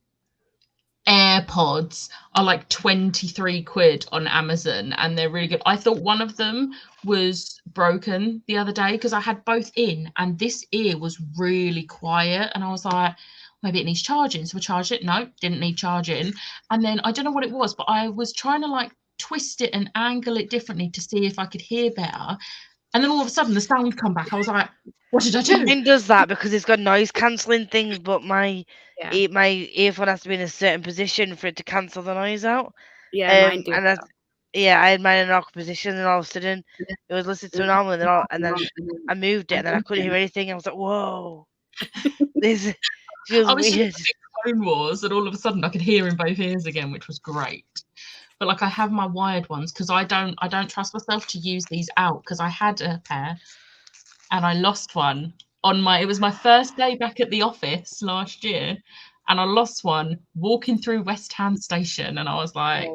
AirPods are like 23 quid on Amazon and they're really good. I thought one of them was broken the other day because I had both in and this ear was really quiet and I was like, maybe it needs charging. So I charged it. No, didn't need charging. And then I don't know what it was, but I was trying to like twist it and angle it differently to see if I could hear better. And then all of a sudden the sound come back. I was like, what did I do? Mine does that because it's got noise cancelling things, but my Yeah, my earphone has to be in a certain position for it to cancel the noise out. yeah, mine do. And I had mine in an awkward position, and all of a sudden it was listening to normal, and then I moved it, and then I couldn't hear anything. I was like, "Whoa, this feels I was weird." just Clone Wars, and all of a sudden I could hear in both ears again, which was great. But like I have my wired ones because I don't trust myself to use these out because I had a pair and I lost one it was my first day back at the office last year, and I lost one walking through West Ham Station, and I was like,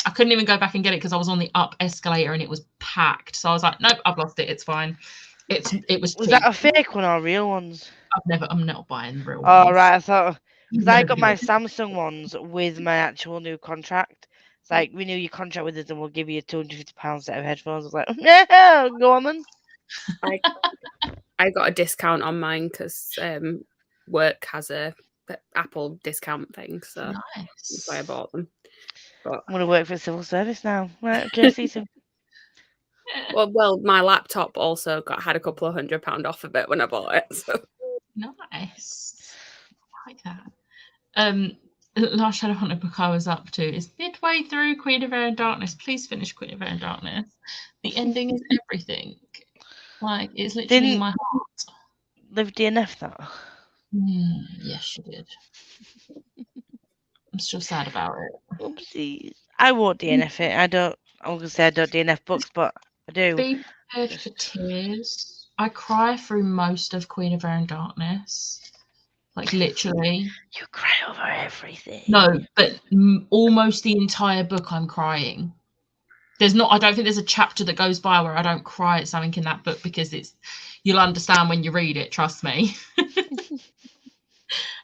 I couldn't even go back and get it because I was on the up escalator and it was packed. So I was like, nope, I've lost it. It's fine. It was. Was cheap. that a fake one or real ones? I'm not buying real Oh ones. right, I thought because I got Nobody my will. Samsung ones with my actual new contract. It's like, renew your contract with us and we'll give you a £250 set of headphones. I was like, yeah, go on then. I got a discount on mine because work has a Apple discount thing, so that's why I Nice. bought them. But I'm gonna work for the civil service now. Right, okay, see you soon. well, my laptop also had a couple of £100 off of it when I bought it. So. Nice. I like that. Last Shadow Hunter book I was up to is midway through Queen of Air and Darkness. Please finish Queen of Air and Darkness. The ending is everything. Like, it's literally Didn't- my heart. Liv DNF that. Yes, she did. I'm still sad about it. Oopsies. I won't DNF it. I'm gonna say I don't DNF books, but I do. Be prepared for tears. I cry through most of Queen of Air and Darkness. Like, literally. You cry over everything. No, but almost the entire book I'm crying. I don't think there's a chapter that goes by where I don't cry at something in that book because you'll understand when you read it, trust me.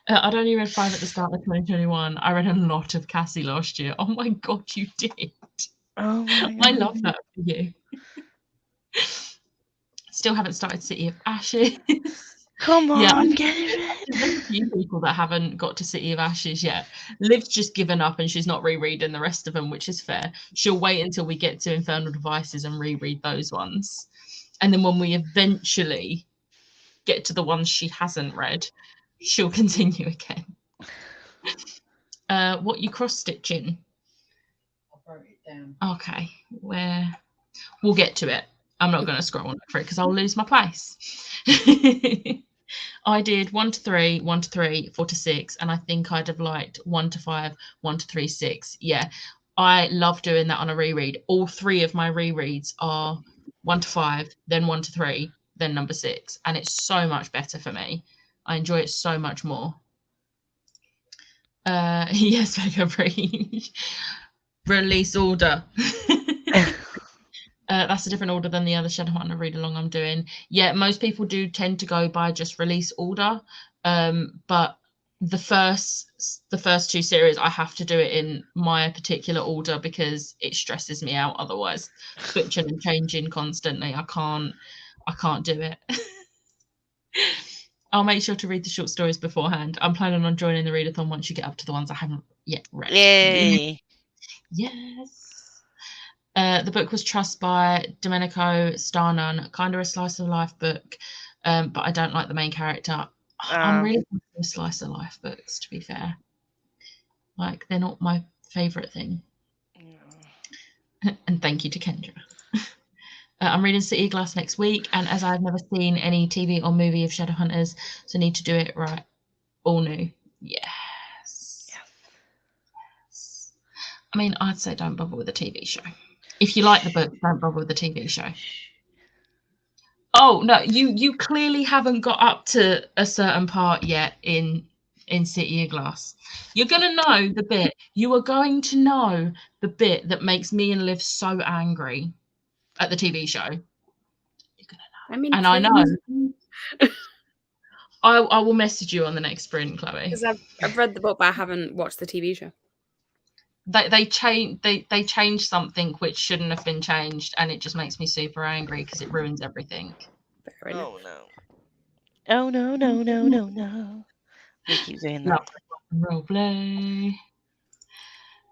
I'd only read 5 at the start of 2021. I read a lot of Cassie last year. Oh my god, you did. Oh my I God. love that for you. Still haven't started City of Ashes. Come on, Yeah, get it There's ready. a few people that haven't got to City of Ashes yet. Liv's just given up and she's not rereading the rest of them, which is fair. She'll wait until we get to Infernal Devices and reread those ones. And then when we eventually get to the ones she hasn't read, she'll continue again. What you cross stitching? I wrote it down. Okay, where we'll get to it. I'm not going to scroll on for it because I'll lose my place. I did 1 to 3, 1 to 3, 4 to 6, and I think I'd have liked 1 to 5, 1 to 3, 6. Yeah, I love doing that on a reread. All 3 of my rereads are 1 to 5, then 1 to 3, then number 6, and it's so much better for me. I enjoy it so much more. Yes, Mega Breach. Release order. That's a different order than the other Shadowhunter read along I'm doing. Yeah, most people do tend to go by just release order, but the first 2 series I have to do it in my particular order because it stresses me out otherwise. Switching and changing constantly, I can't do it. I'll make sure to read the short stories beforehand. I'm planning on joining the readathon once you get up to the ones I haven't yet read. Yay! Yes. The book was Trust by Domenico Starnun, kind of a slice of life book, but I don't like the main character. I'm really into slice of life books, to be fair. Like, they're not my favourite thing. And thank you to Kendra. I'm reading City of Glass next week, and as I've never seen any TV or movie of Shadowhunters, so I need to do it right. All new. Yes. I mean, I'd say don't bother with the TV show. If you like the book, don't bother with the TV show. Oh, no, you clearly haven't got up to a certain part yet in City of Glass. You're going to know the bit. You are going to know the bit that makes me and Liv so angry at the TV show. You're going to know. I mean, and I know. I will message you on the next sprint, Chloe. Because I've read the book, but I haven't watched the TV show. They changed something which shouldn't have been changed, and it just makes me super angry because it ruins everything. Fair enough. Oh no! Oh no! No! No! No! No! We keep saying that. Role play.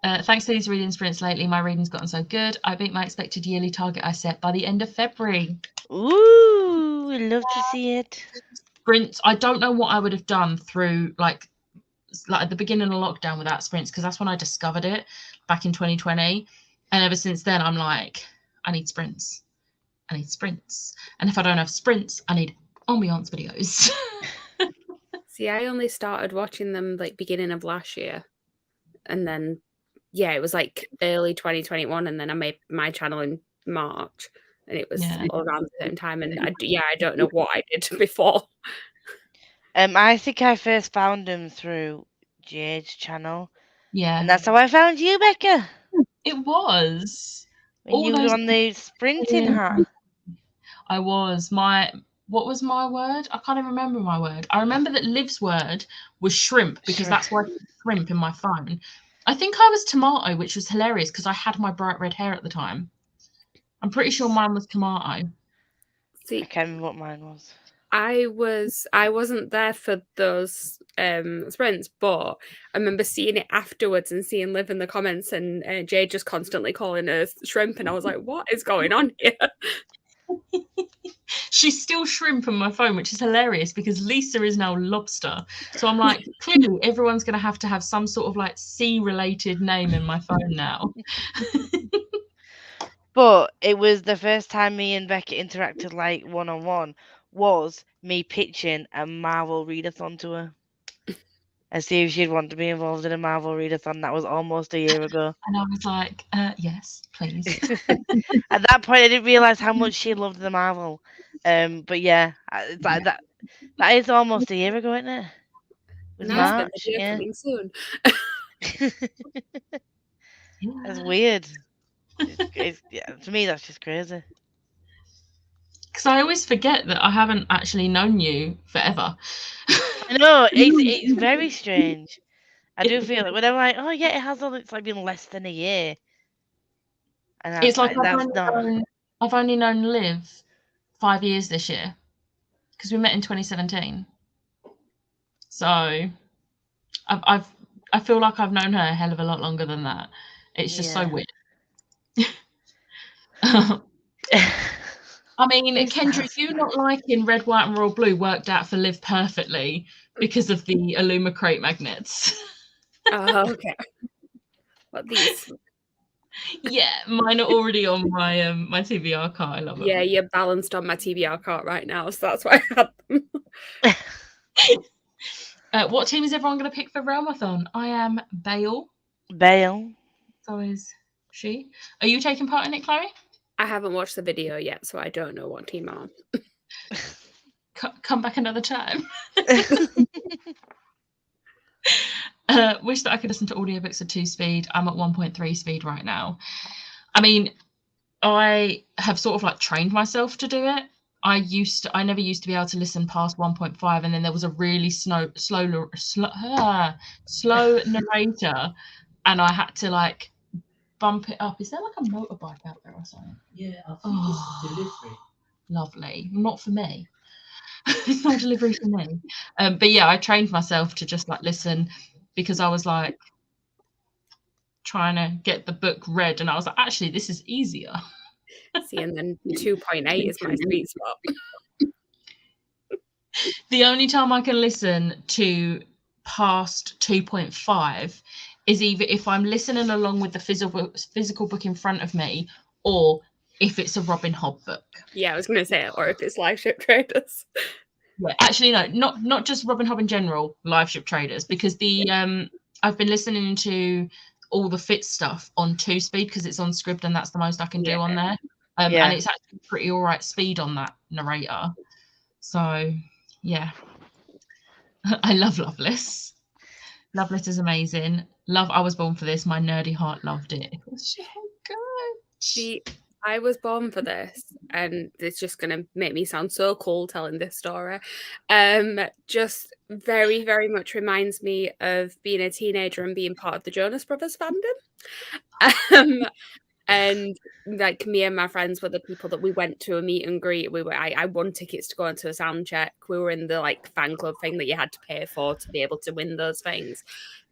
Thanks to these reading sprints lately, my reading's gotten so good. I beat my expected yearly target I set by the end of February. Ooh, we'd love to see it. Sprints. I don't know what I would have done through like at the beginning of lockdown without sprints, because that's when I discovered it back in 2020, and ever since then I'm like, I need sprints, and if I don't have sprints, I need ambiance videos. See, I only started watching them like beginning of last year, and then it was like early 2021, and then I made my channel in March, and it was all around the same time, and I don't know what I did before. I think I first found them through Jade's channel. Yeah. And that's how I found you, Becca. It was. When you were on the sprinting hat. I was. What was my word? I can't even remember my word. I remember that Liv's word was shrimp, because that's why I put shrimp in my phone. I think I was tomato, which was hilarious because I had my bright red hair at the time. I'm pretty sure mine was tomato. See, I can't remember what mine was. I wasn't there for those sprints, but I remember seeing it afterwards and seeing Liv in the comments and Jade just constantly calling her shrimp, and I was like, what is going on here? She's still shrimp on my phone, which is hilarious because Lisa is now lobster. So I'm like, clearly everyone's going to have some sort of like sea-related name in my phone now. But it was the first time me and Becca interacted like one-on-one was me pitching a Marvel readathon to her. And see if she'd want to be involved in a Marvel readathon. That was almost a year ago. And I was like, yes, please. At that point, I didn't realise how much she loved the Marvel. But yeah, that is almost a year ago, isn't it? It was March, coming soon. That's weird. To me, that's just crazy. Because I always forget that I haven't actually known you forever. I know, it's very strange. I do feel it when I'm like, oh yeah, it has all. It's like been less than a year. And it's like I've only known Liv 5 years this year, because we met in 2017. So I feel like I've known her a hell of a lot longer than that. It's just so weird. I mean, Kendra, you not liking red, white, and royal blue worked out for Liv perfectly because of the Illumicrate magnets. Oh, okay. What these? Yeah, mine are already on my my TBR cart. I love Yeah, them. you're balanced on my TBR cart right now, so that's why I had them. What team is everyone going to pick for Realmathon? I am Bale. Bale. So is she. Are you taking part in it, Chloe? I haven't watched the video yet, so I don't know what team I'm on. Come back another time. Wish that I could listen to audiobooks at 2 speed. I'm at 1.3 speed right now. I mean, I have sort of like trained myself to do it. I never used to be able to listen past 1.5, and then there was a really slow narrator, and I had to like bump it up. Is there like a motorbike out there or something? Yeah, I think it's delivery. Lovely. Not for me. It's not delivery for me. But yeah, I trained myself to just like listen, because I was like trying to get the book read, and I was like, actually, this is easier. See, and then 2.8 is my sweet spot. The only time I can listen to past 2.5 is either if I'm listening along with the physical book in front of me, or if it's a Robin Hobb book. Yeah, I was going to say, or if it's Live Ship Traders. Yeah, actually, no, not just Robin Hobb in general, Live Ship Traders, because the I've been listening to all the Fit stuff on 2 speed because it's on Scribd, and that's the most I can do on there. And it's actually pretty all right speed on that narrator. So, yeah. I love Loveless. Loveless is amazing. I Was Born for This. My nerdy heart loved it. It was so good. See, I was born for this, and it's just going to make me sound so cool telling this story. Just very, very much reminds me of being a teenager and being part of the Jonas Brothers fandom. And like me and my friends were the people that we went to a meet and greet. I won tickets to go into a sound check. We were in the like fan club thing that you had to pay for to be able to win those things.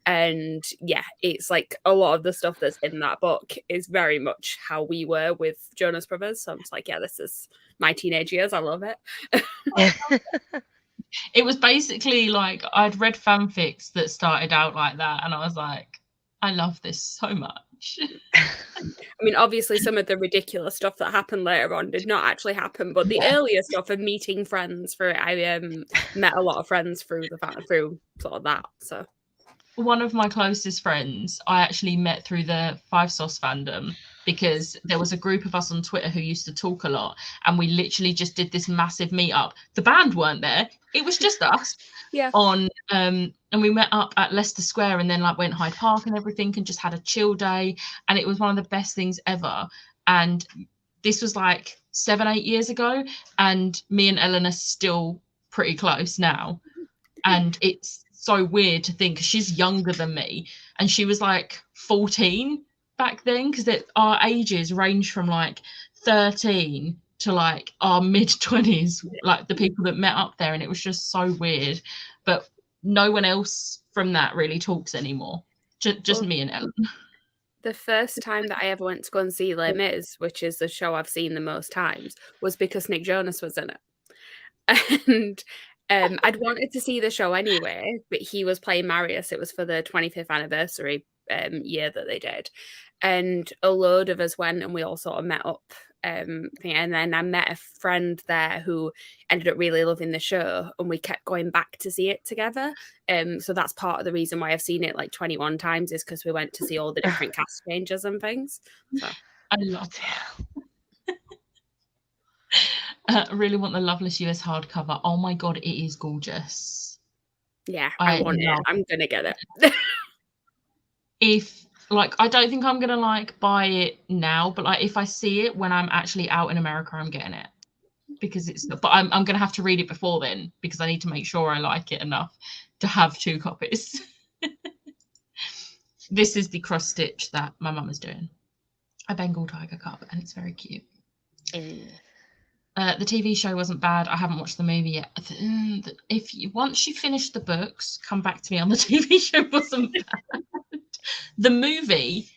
And yeah, it's like a lot of the stuff that's in that book is very much how we were with Jonas Brothers. So I'm just like, yeah, this is my teenage years. I love it. It was basically like I'd read fanfics that started out like that, and I was like, I love this so much. I mean, obviously, some of the ridiculous stuff that happened later on did not actually happen, but the earlier stuff of meeting friends I met a lot of friends through sort of that. So one of my closest friends I actually met through the Five Sauce fandom, because there was a group of us on Twitter who used to talk a lot, and we literally just did this massive meetup. The band weren't there, it was just us. Yeah. And we met up at Leicester Square, and then like went Hyde Park and everything, and just had a chill day, and it was one of the best things ever. And this was like 7-8 years ago, and me and Ellen are still pretty close now. And it's so weird to think she's younger than me, and she was like 14 back then, because our ages range from like 13 to like our mid-20s, like the people that met up there, and it was just so weird. But no one else from that really talks anymore, just me and Ellen. The first time that I ever went to go and see Les Mis, which is the show I've seen the most times, was because Nick Jonas was in it. And I'd wanted to see the show anyway, but he was playing Marius. It was for the 25th anniversary year that they did. And a load of us went, and we all sort of met up. And then I met a friend there who ended up really loving the show, and we kept going back to see it together. So that's part of the reason why I've seen it like 21 times, is because we went to see all the different cast changes and things. So. I love it. I really want the Loveless US hardcover. Oh my god, it is gorgeous. Yeah, I want it. I'm gonna get it. If like, I don't think I'm gonna like buy it now, but like if I see it when I'm actually out in America, I'm getting it, because but I'm gonna have to read it before then, because I need to make sure I like it enough to have 2 copies. This is the cross stitch that my mum is doing, a Bengal tiger cub, and it's very cute. The TV show wasn't bad. I haven't watched the movie yet. Once you finish the books, come back to me on the TV show. Wasn't bad. The movie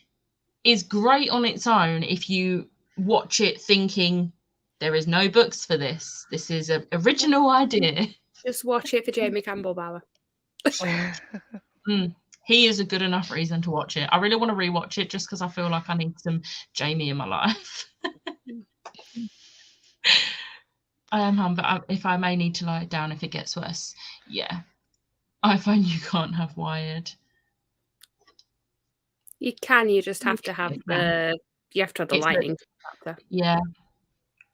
is great on its own if you watch it thinking there is no books for this. This is an original idea. Just watch it for Jamie Campbell Bower. He is a good enough reason to watch it. I really want to rewatch it just because I feel like I need some Jamie in my life. I am hum, but if I may need to lie down if it gets worse. Yeah. iPhone you can't have wired. You can, you just have to have You the It's lightning adapter. Yeah.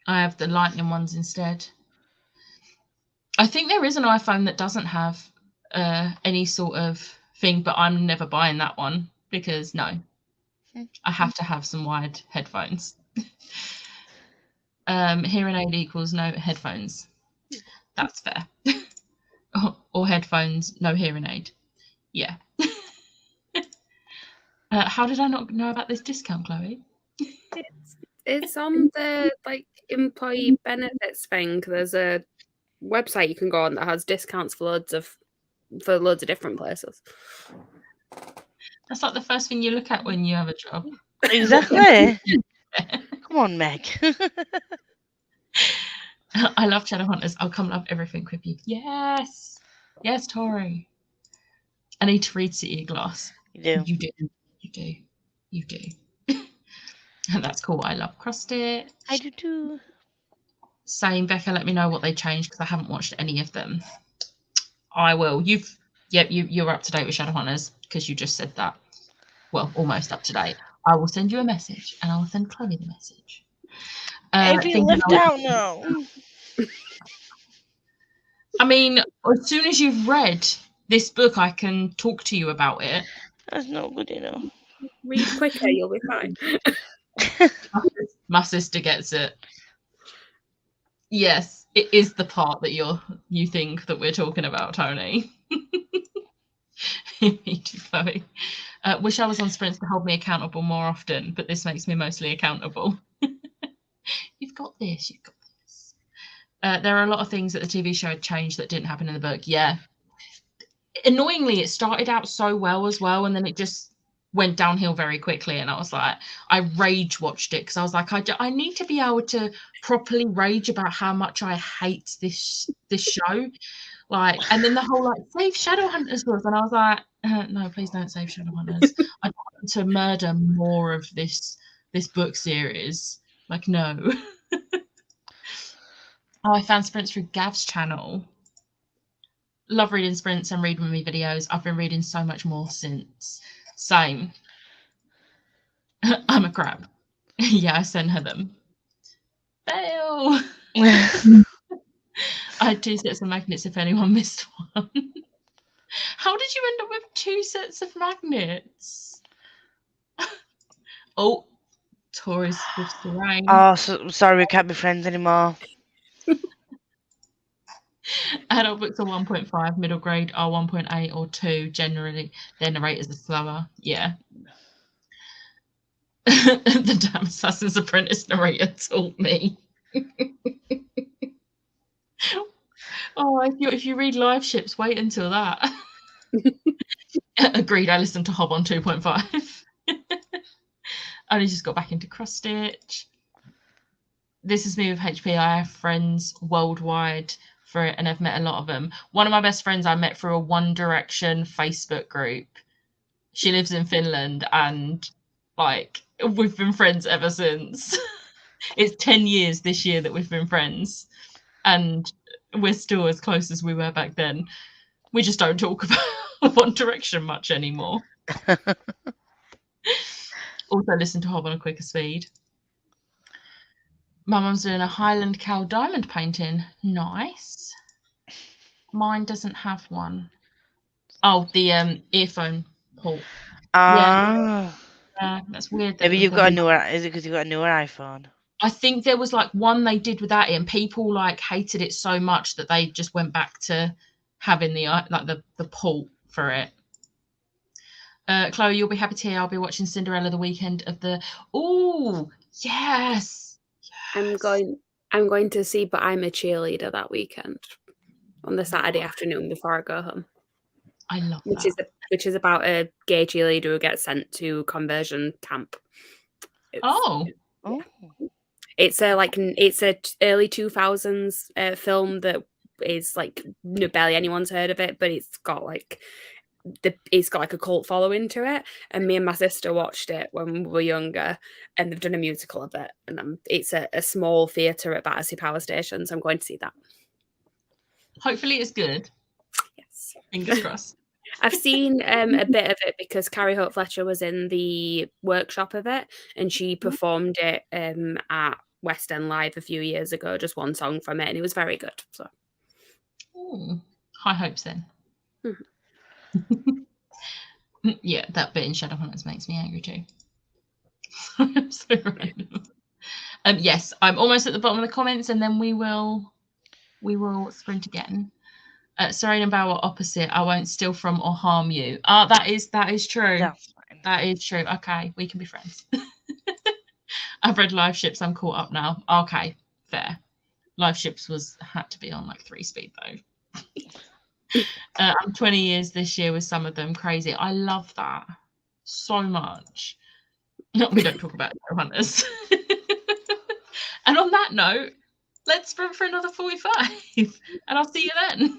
I have the lightning ones instead. I think there is an iPhone that doesn't have any sort of thing, but I'm never buying that one because no. I have to have some wired headphones. Hearing aid equals no headphones. That's fair. or headphones, no hearing aid. Yeah. How did I not know about this discount, Chloe? It's on the employee benefits thing. There's a website you can go on that has discounts for loads of different places. That's like the first thing you look at when you have a job. Exactly. Come on, Meg. I love Shadowhunters. I'll come love everything with you. Yes. Yes, Tori. I need to read City of Glass. You do. You do. You do. You do. And that's cool. I love Crusted. I do too. Same, Becca, let me know what they changed because I haven't watched any of them. I will. You're up to date with Shadowhunters because you just said that. Well, almost up to date. I will send you a message and I will send Chloe the message. If you left out now. I mean, as soon as you've read this book, I can talk to you about it. That's not good enough. Read quicker, you'll be fine. My sister gets it. Yes, it is the part that you think that we're talking about, Tony. Me too, Chloe. Wish I was on sprints to hold me accountable more often, but this makes me mostly accountable. You've got this. You've got this. There are a lot of things that the TV show had changed that didn't happen in the book. Yeah. Annoyingly, it started out so well as well, and then it just went downhill very quickly. And I was like, I rage watched it because I was like, I need to be able to properly rage about how much I hate this show. Like, and then the whole like save Shadowhunters was, and I was like, no, please don't save Shadowhunters. I want to murder more of this book series. Like, no. Oh, I found sprints through Gav's channel. Love reading sprints and read with me videos. I've been reading so much more since. Same. I'm a crab. Yeah, I sent her them. Fail. I had 2 sets of magnets if anyone missed one. How did you end up with 2 sets of magnets? Oh, Tori's with the rain. Oh, sorry, we can't be friends anymore. Adult books are 1.5, middle grade are 1.8 or 2. Generally, their narrators are slower. Yeah. The damn Assassin's Apprentice narrator taught me. Oh, if you read live ships, wait until that. Agreed. I listened to Hob on 2.5. I only just got back into cross stitch. This is me with HP. I have friends worldwide for it, and I've met a lot of them. One of my best friends I met through a One Direction Facebook group. She lives in Finland, and like we've been friends ever since. It's 10 years this year that we've been friends, and we're still as close as we were back then. We just don't talk about One Direction much anymore. Also listen to Hob on a quicker speed. My mum's doing a Highland Cow diamond painting. Nice. Mine doesn't have one. Oh, the earphone port. Yeah, that's weird. Maybe you've got a newer. Is it because you've got a newer iPhone? I think there was like one they did without it, and people like hated it so much that they just went back to having the port for it. Chloe, you'll be happy to hear I'll be watching Cinderella the weekend of the. Oh yes. I'm going to see But I'm a Cheerleader that weekend on the Saturday afternoon before I go home. I love that. Which is about a gay cheerleader who gets sent to conversion camp. It's a early 2000s film that is like barely anyone's heard of it, but it's got like it's got like a cult following to it. And me and my sister watched it when we were younger, and they've done a musical of it. And it's a small theatre at Battersea Power Station, so I'm going to see that. Hopefully it's good. Yes. Fingers crossed. I've seen a bit of it because Carrie Hope Fletcher was in the workshop of it, and she performed it at West End Live a few years ago, just one song from it, and it was very good. So, high hopes then. Yeah, that bit in Shadowhunters makes me angry too. So random. Yes, I'm almost at the bottom of the comments, and then we will sprint again. Serena Bauer opposite. I won't steal from or harm you. That is true. That's fine. That is true. Okay, we can be friends. I've read Live Ships. I'm caught up now. Okay, fair. Live Ships had to be on like 3 speed though. I'm 20 years this year with some of them. Crazy. I love that so much. No, we don't talk about Shadowhunters. And on that note, let's sprint for another 45, and I'll see you then.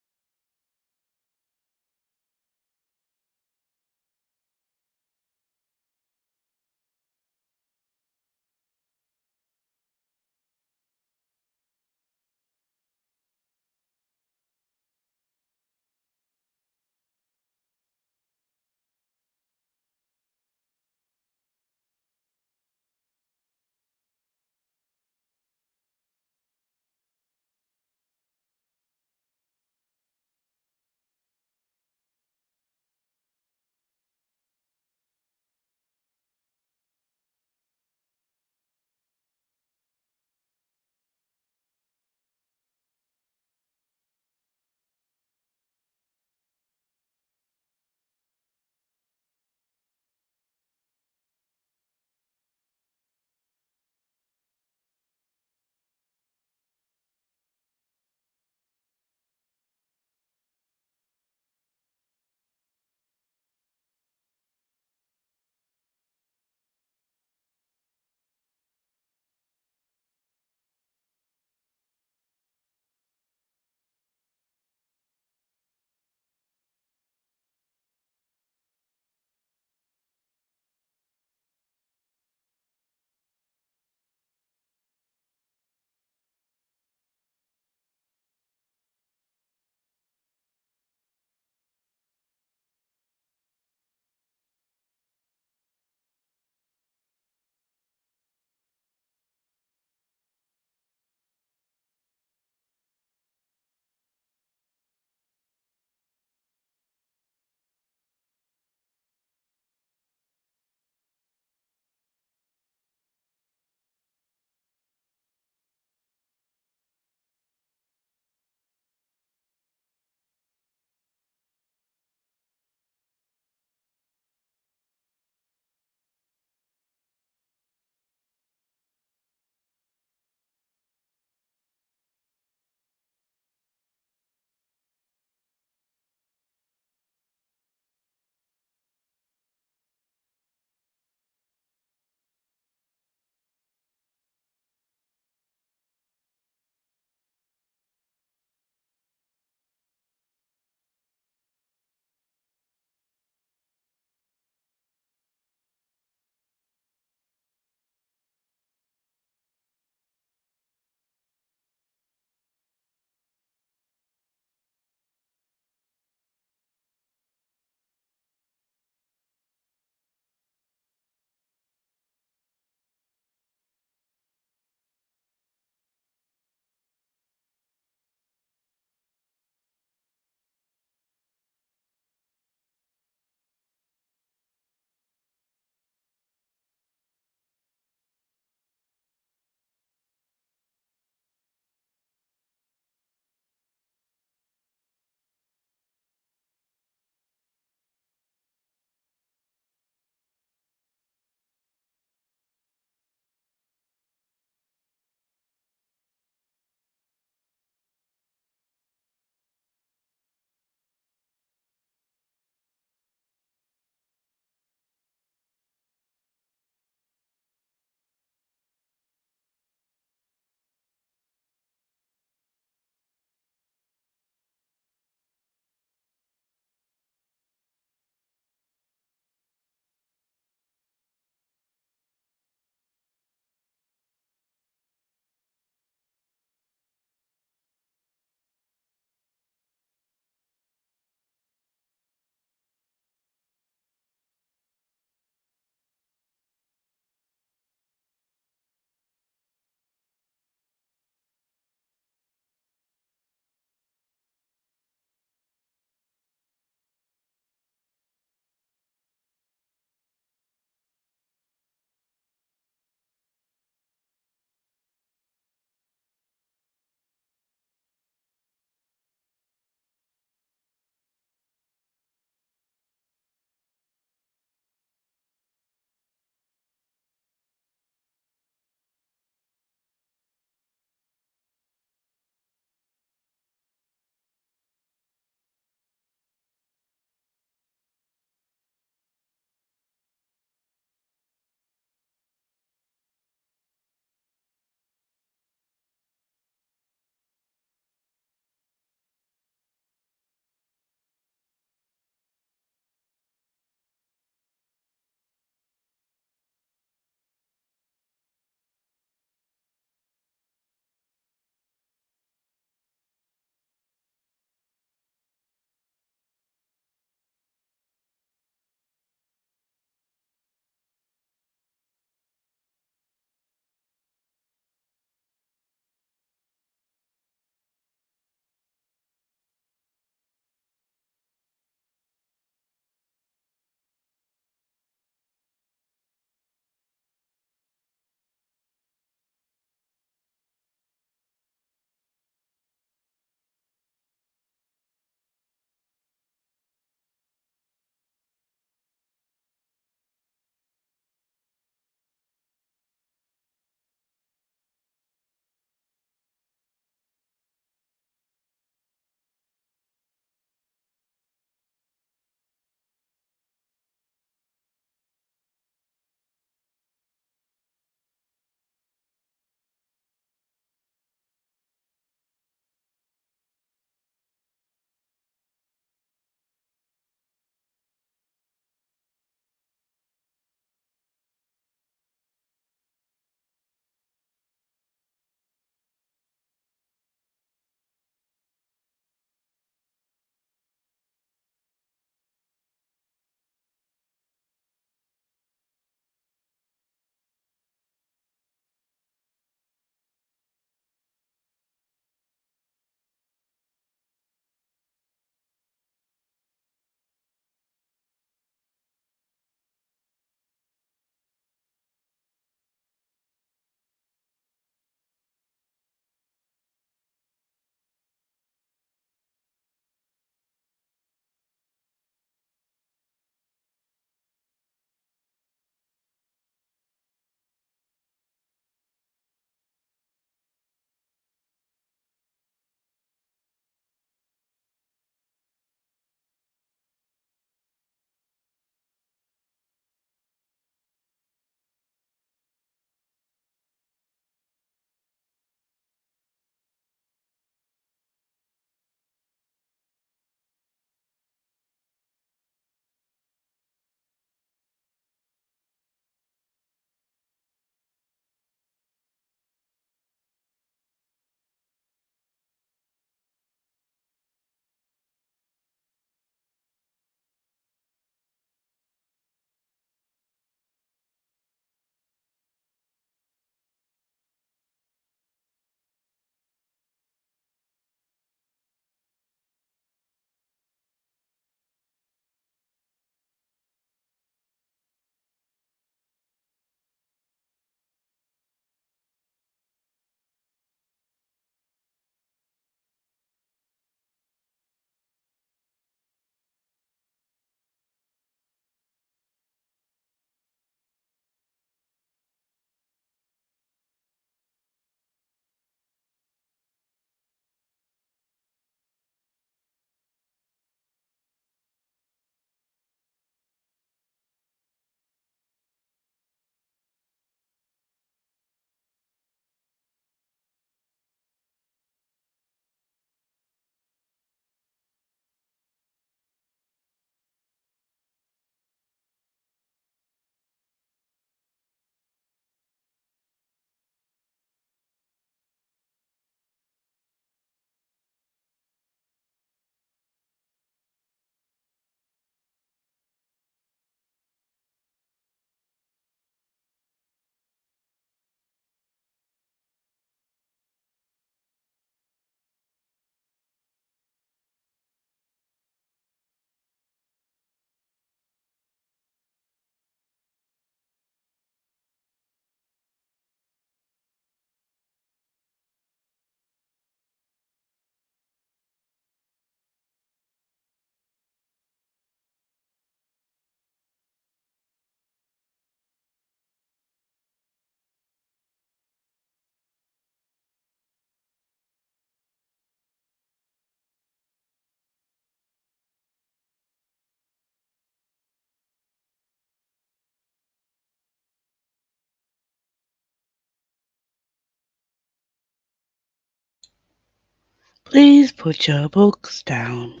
Please put your books down.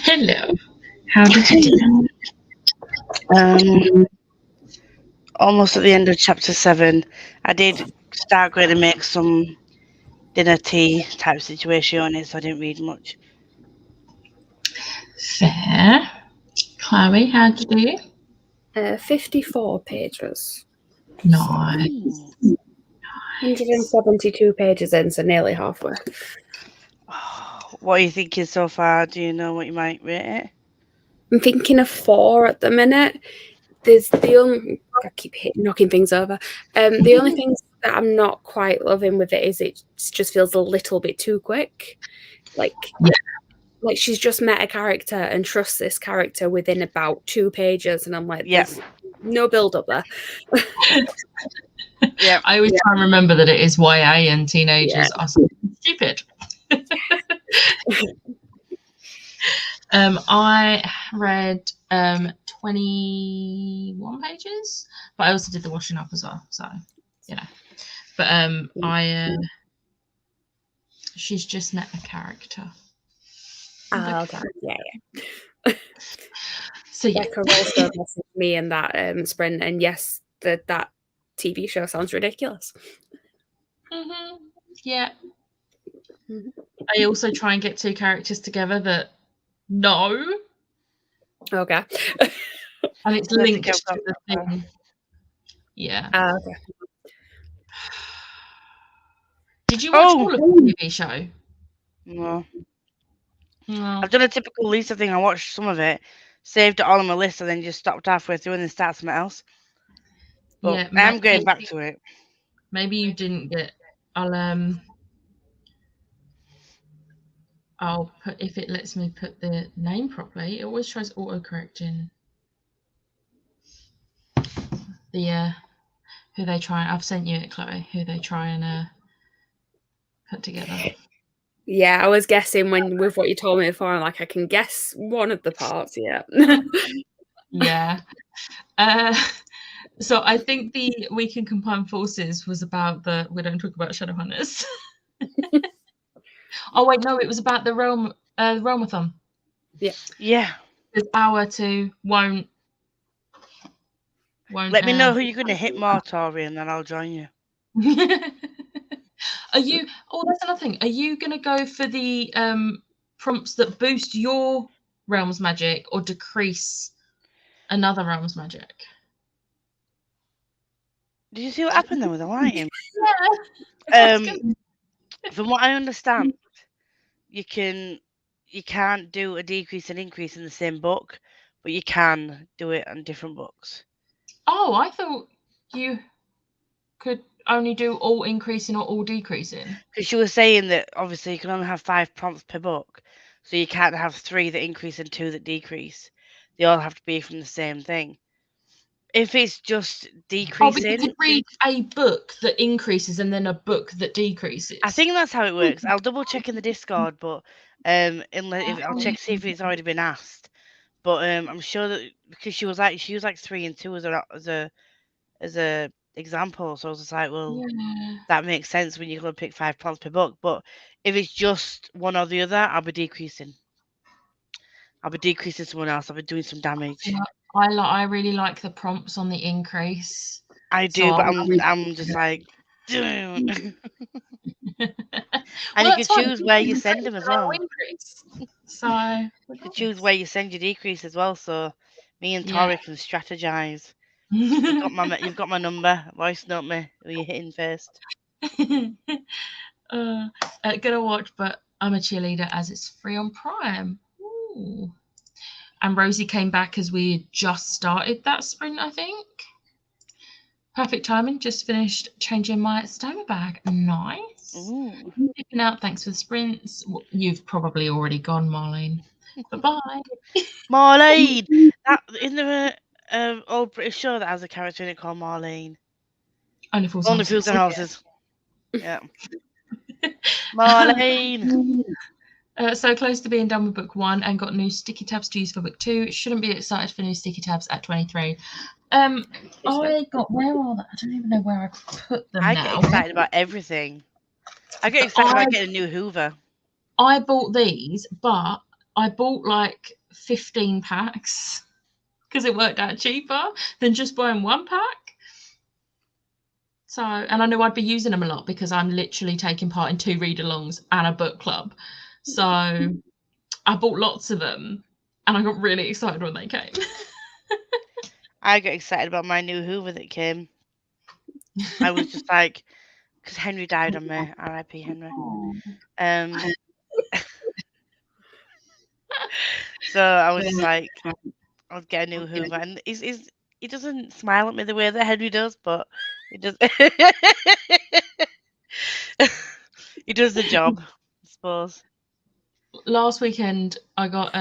Hello. How did you do? Almost at the end of chapter 7, I did start going to make some dinner tea type situation on it, so I didn't read much. Fair. Chloe, how did you do? 54 pages. Nice. 172 pages in, so nearly halfway. What are you thinking so far? Do you know what you might rate it? I'm thinking of 4 at the minute. There's the only I keep knocking things over. The only things that I'm not quite loving with it is it just feels a little bit too quick. Like she's just met a character and trusts this character within about 2 pages, and I'm like, there's no build up there. Yeah, I always try and remember that it is YA and teenagers are so stupid. I read 21 pages, but I also did the washing up as well, so but she's just met a character. Okay. Yeah. So Becca also messaged me in that sprint, and yes, that TV show sounds ridiculous. Yeah. I also try and get 2 characters together that know. Okay. And it's linked to the thing. Yeah. Okay. Did you watch all of the TV show? No. No. I've done a typical Lisa thing. I watched some of it, saved it all on my list, and then just stopped halfway through and then started something else. But Yeah, I'm going back to it. Maybe you didn't get. I'll put, if it lets me put the name properly. It always tries autocorrecting the who they try. I've sent you it, Chloe. Who they try and put together. Yeah, I was guessing with what you told me before. I'm like, I can guess one of the parts. Yeah. Yeah. So I think the We Can Combine Forces was about we don't talk about Shadowhunters. Oh wait, no, it was about the Realmathon. Yeah. Because our 2 won't. Let me know who you're going to hit more, Tori, and then I'll join you. Are you? Oh, that's another thing. Are you going to go for the prompts that boost your realm's magic or decrease another realm's magic? Did you see what happened there with the lighting? Yeah. From what I understand, you can't do a decrease and increase in the same book, but you can do it on different books. Oh, I thought you could only do all increasing or all decreasing. Because she was saying that obviously you can only have 5 prompts per book, so you can't have 3 that increase and 2 that decrease. They all have to be from the same thing. If it's just decreasing, because it reads a book that increases and then a book that decreases. I think that's how it works. I'll double check in the Discord, but I'll check see if it's already been asked. But I'm sure that because she was like 3 and 2 as a example, so I was just like, well, that makes sense when you're going to pick 5 prompts per book. But if it's just one or the other, I'll be decreasing. Someone else. I'll be doing some damage. Yeah, I really like the prompts on the increase. I do, but I'm just like, and you can choose where you send them as well. So you can choose where you send your decrease as well. So me and Tori can strategize. You've got my number. Voice note me who you're hitting first. Gonna watch, but I'm a cheerleader as it's free on Prime. Ooh. And Rosie came back as we just started that sprint, I think. Perfect timing. Just finished changing my stoma bag. Nice. Picking out. Thanks for the sprints. You've probably already gone, Marlene. Bye-bye. Marlene. That in the old British show that has a character in it called Marlene. Only Fools and Horses. Yeah. Marlene. So close to being done with book 1 and got new sticky tabs to use for book 2. Shouldn't be excited for new sticky tabs at 23. I got, where are they? I don't even know where I put them I now. get excited about everything. I get excited about getting a new Hoover. I bought these, but I bought like 15 packs because it worked out cheaper than just buying one pack. So, and I knew I'd be using them a lot because I'm literally taking part in 2 read-alongs and a book club. So I bought lots of them and I got really excited when they came. I got excited about my new Hoover that came. I was just like, because Henry died on me. R.I.P. Henry. So I was just like, I'll get a new Hoover, and he doesn't smile at me the way that Henry does, but he does. He does the job, I suppose. Last weekend I got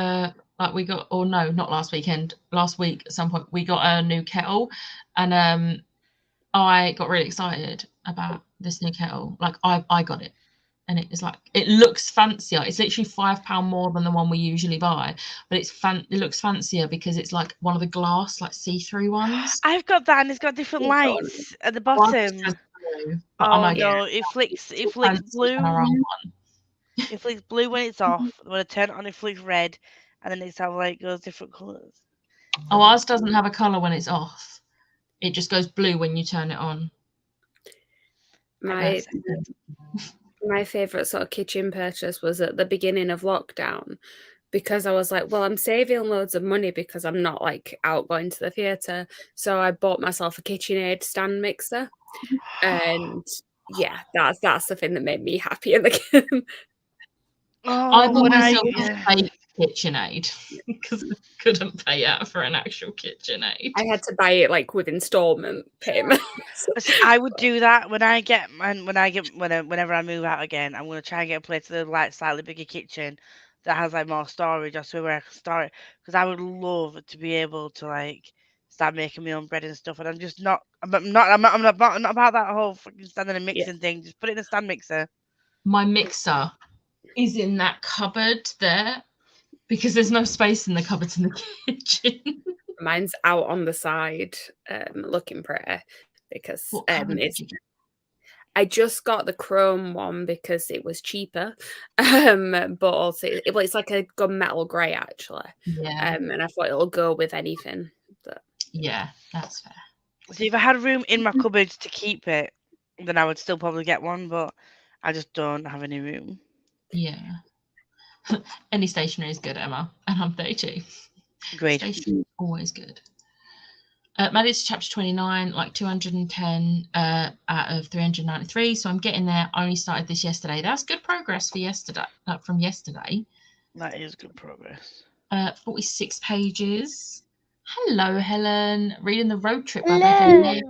not last weekend, last week at some point we got a new kettle, and I got really excited about this new kettle. Like I got it, and it is like, it looks fancier. It's literally £5 more than the one we usually buy, but it looks fancier because it's like one of the glass, like see-through ones. I've got that, and it's got different lights at the bottom. Oh no, it flicks blue. It flicks blue when it's off. When I turn it on, it flicks red, and then it's how like goes different colours. Oh, ours doesn't have a colour when it's off. It just goes blue when you turn it on. My favourite sort of kitchen purchase was at the beginning of lockdown, because I was like, well, I'm saving loads of money because I'm not like out going to the theatre. So I bought myself a KitchenAid stand mixer. And yeah, that's the thing that made me happy in the game. I bought myself a fake KitchenAid because I couldn't pay out for an actual KitchenAid. I had to buy it like with installment payments. I would do that whenever I move out again. I'm gonna try and get a place with a like slightly bigger kitchen that has like more storage, or somewhere I can store it. Because I would love to be able to like start making my own bread and stuff. And I'm just not. I'm not about that whole fucking standing and mixing thing. Just put it in a stand mixer. My mixer is in that cupboard there because there's no space in the cupboards in the kitchen. Mine's out on the side, looking pretty, because I just got the chrome one because it was cheaper, but also it's like a gunmetal grey actually. Yeah. And I thought it'll go with anything. But... yeah, that's fair. So if I had room in my cupboards to keep it, then I would still probably get one, but I just don't have any room. Yeah. Any stationery is good, Emma, and I'm 32. Great. Stationery is always good. Made it to chapter 29, like 210 out of 393. So I'm getting there. I only started this yesterday. That's good progress for yesterday. From yesterday. That is good progress. 46 pages. Hello, Helen. Reading The Road Trip by Beth O'Leary.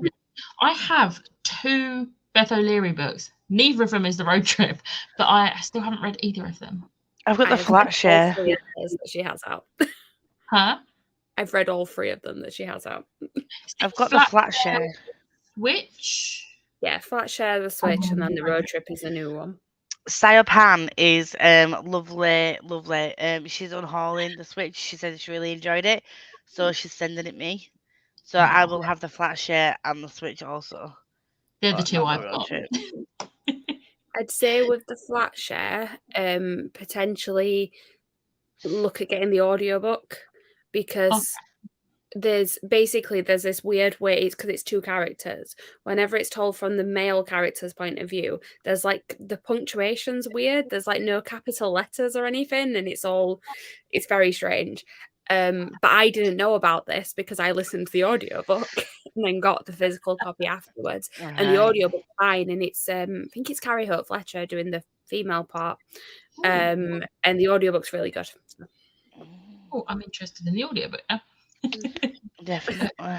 I have 2 Beth O'Leary books. Neither of them is The Road Trip, but I still haven't read either of them. I've got the flat share that she has out. Huh? I've read all 3 of them that she has out. I've got the flat share. Which? Yeah, flat share, the Switch, and then The Road Trip is a new one. Saya Pan is lovely. She's unhauling the Switch. She said she really enjoyed it, so she's sending it me. So I will have the flat share and the Switch also. They're the 2 I've got. I'd say with the flat share, potentially look at getting the audiobook, because there's this weird way, it's because it's 2 characters. Whenever it's told from the male character's point of view, there's like the punctuation's weird. There's like no capital letters or anything, and it's very strange. But I didn't know about this because I listened to the audiobook and then got the physical copy afterwards. And the audiobook's fine, and it's I think it's Carrie Hope Fletcher doing the female part. And the audiobook's really good. Oh, I'm interested in the audiobook now. Definitely.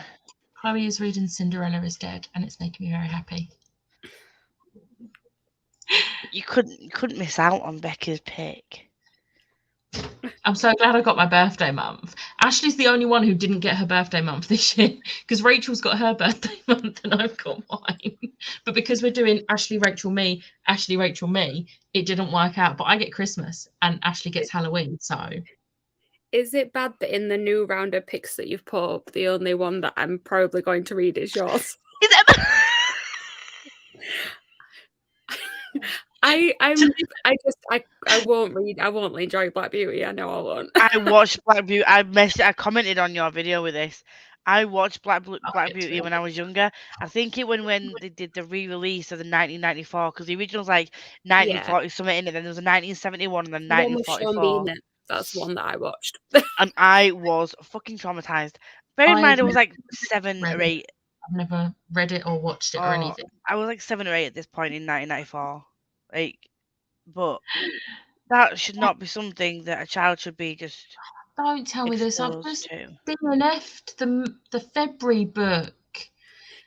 Chloe is reading Cinderella is Dead, and it's making me very happy. You couldn't miss out on Becca's pick. I'm so glad I got my birthday month. Ashley's the only one who didn't get her birthday month this year, because Rachel's got her birthday month and I've got mine. But because we're doing Ashley, Rachel, me, it didn't work out. But I get Christmas and Ashley gets Halloween, so Is it bad that in the new round of picks that you've put up, the only one that I'm probably going to read is yours? Is Emma? I won't read. I won't enjoy Black Beauty. I know I won't. I watched Black Beauty. I commented on your video with this. I watched Black Beauty when I was younger. I think it when they did the re-release of the 1994, because the original was like 1940 something in it. Then there was a 1971 and then The one with Sean 1944. Bean in it. That's the one that I watched. And I was fucking traumatized. Bear in mind, I was like 7 or 8. I've never read it or watched it or anything. I was like 7 or 8 at this point in 1994. Like, but that should not be something that a child should be just. Don't tell me this. I've exposed just to. DNF'd the February book.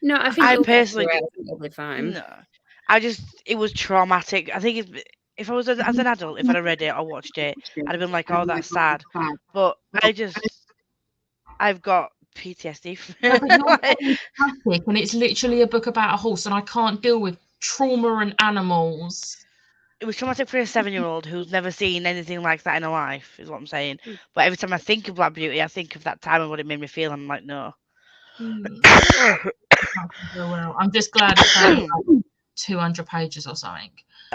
No, I think I it'll personally be fine. No, it was traumatic. I think if I was as an adult, if I'd have read it or watched it, I'd have been like, oh, that's sad. But I've got PTSD. No, but you're traumatic, and it's literally a book about a horse, and I can't deal with trauma and animals. It was traumatic for a 7-year-old who's never seen anything like that in her life, is what I'm saying. But every time I think of Black Beauty, I think of that time and what it made me feel, and I'm like, no. I'm just glad it's like 200 pages or something.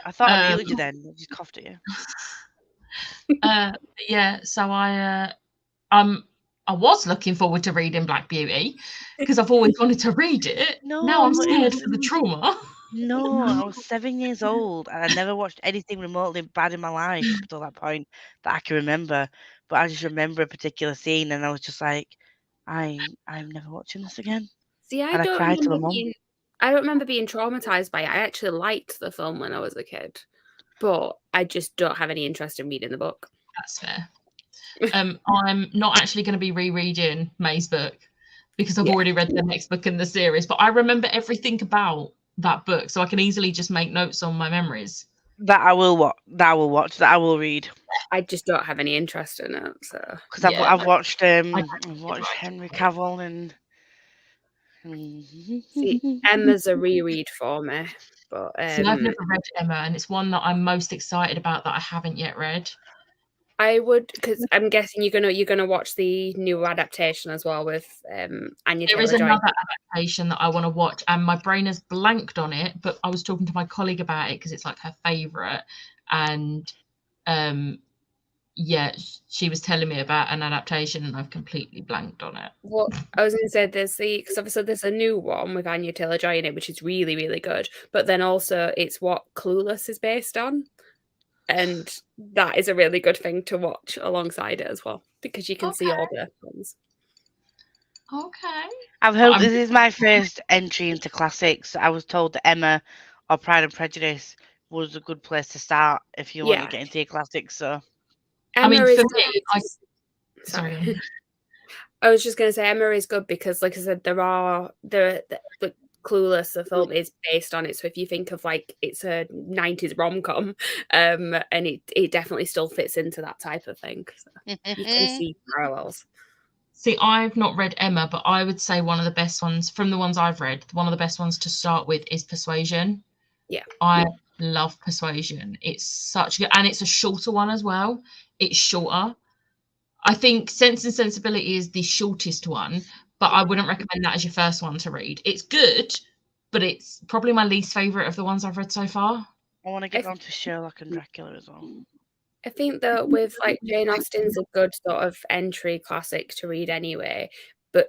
I thought I muted you then. I just coughed at you. Yeah, so I was looking forward to reading Black Beauty because I've always wanted to read it. Now I'm scared for the trauma. No, I was 7 years old and I never watched anything remotely bad in my life up to that point that I can remember. But I just remember a particular scene and I was just like, I'm never watching this again. See, I don't remember being traumatized by it. I actually liked the film when I was a kid, but I just don't have any interest in reading the book. That's fair. I'm not actually going to be rereading May's book because I've already read the next book in the series, but I remember everything about that book, so I can easily just make notes on my memories. That I will watch. That I will read. I just don't have any interest in it, so because I've watched Henry Cavill and. See, Emma's a reread for me, but I've never read Emma, and it's one that I'm most excited about that I haven't yet read. I would, because I'm guessing you're gonna watch the new adaptation as well with Anya Taylor-Joy. There is another adaptation that I want to watch, and my brain has blanked on it. But I was talking to my colleague about it because it's like her favourite, and she was telling me about an adaptation, and I've completely blanked on it. Well, I was going to say because obviously there's a new one with Anya Taylor-Joy in it, which is really, really good. But then also it's what Clueless is based on. And that is a really good thing to watch alongside it as well, because you can see all the ones. Okay. I've heard this is my first entry into classics. I was told that Emma or Pride and Prejudice was a good place to start if you want to get into your classics. So, Emma for me, sorry. I was just going to say Emma is good because, like I said, the Clueless, the film is based on it. So if you think of like it's a 90s rom-com, and it definitely still fits into that type of thing. So you can see parallels. See, I've not read Emma, but I would say one of the best ones from the ones I've read, one of the best ones to start with is Persuasion. Yeah. I love Persuasion. It's such good, and it's a shorter one as well. It's shorter. I think Sense and Sensibility is the shortest one, but I wouldn't recommend that as your first one to read. It's good, but it's probably my least favourite of the ones I've read so far. I want to get on to Sherlock and Dracula as well. I think that with like Jane Austen's a good sort of entry classic to read anyway, but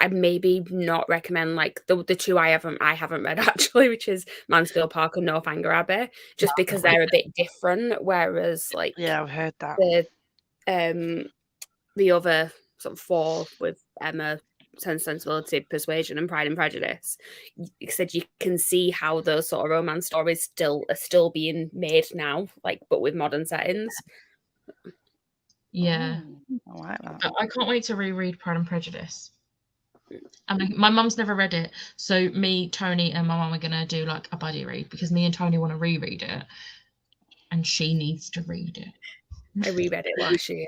I maybe not recommend like the two I haven't read actually, which is Mansfield Park and Northanger Abbey, just because they're a bit different. Whereas like I've heard that the other sort of four with Emma, Sense, Sensibility, Persuasion, and Pride and Prejudice, you said you can see how those sort of romance stories are still being made now, like but with modern settings. Yeah, I like that. I can't wait to reread Pride and Prejudice. I mean, my mum's never read it, so me, Tony, and my mum are gonna do like a buddy read because me and Tony want to reread it, and she needs to read it. I reread it last year.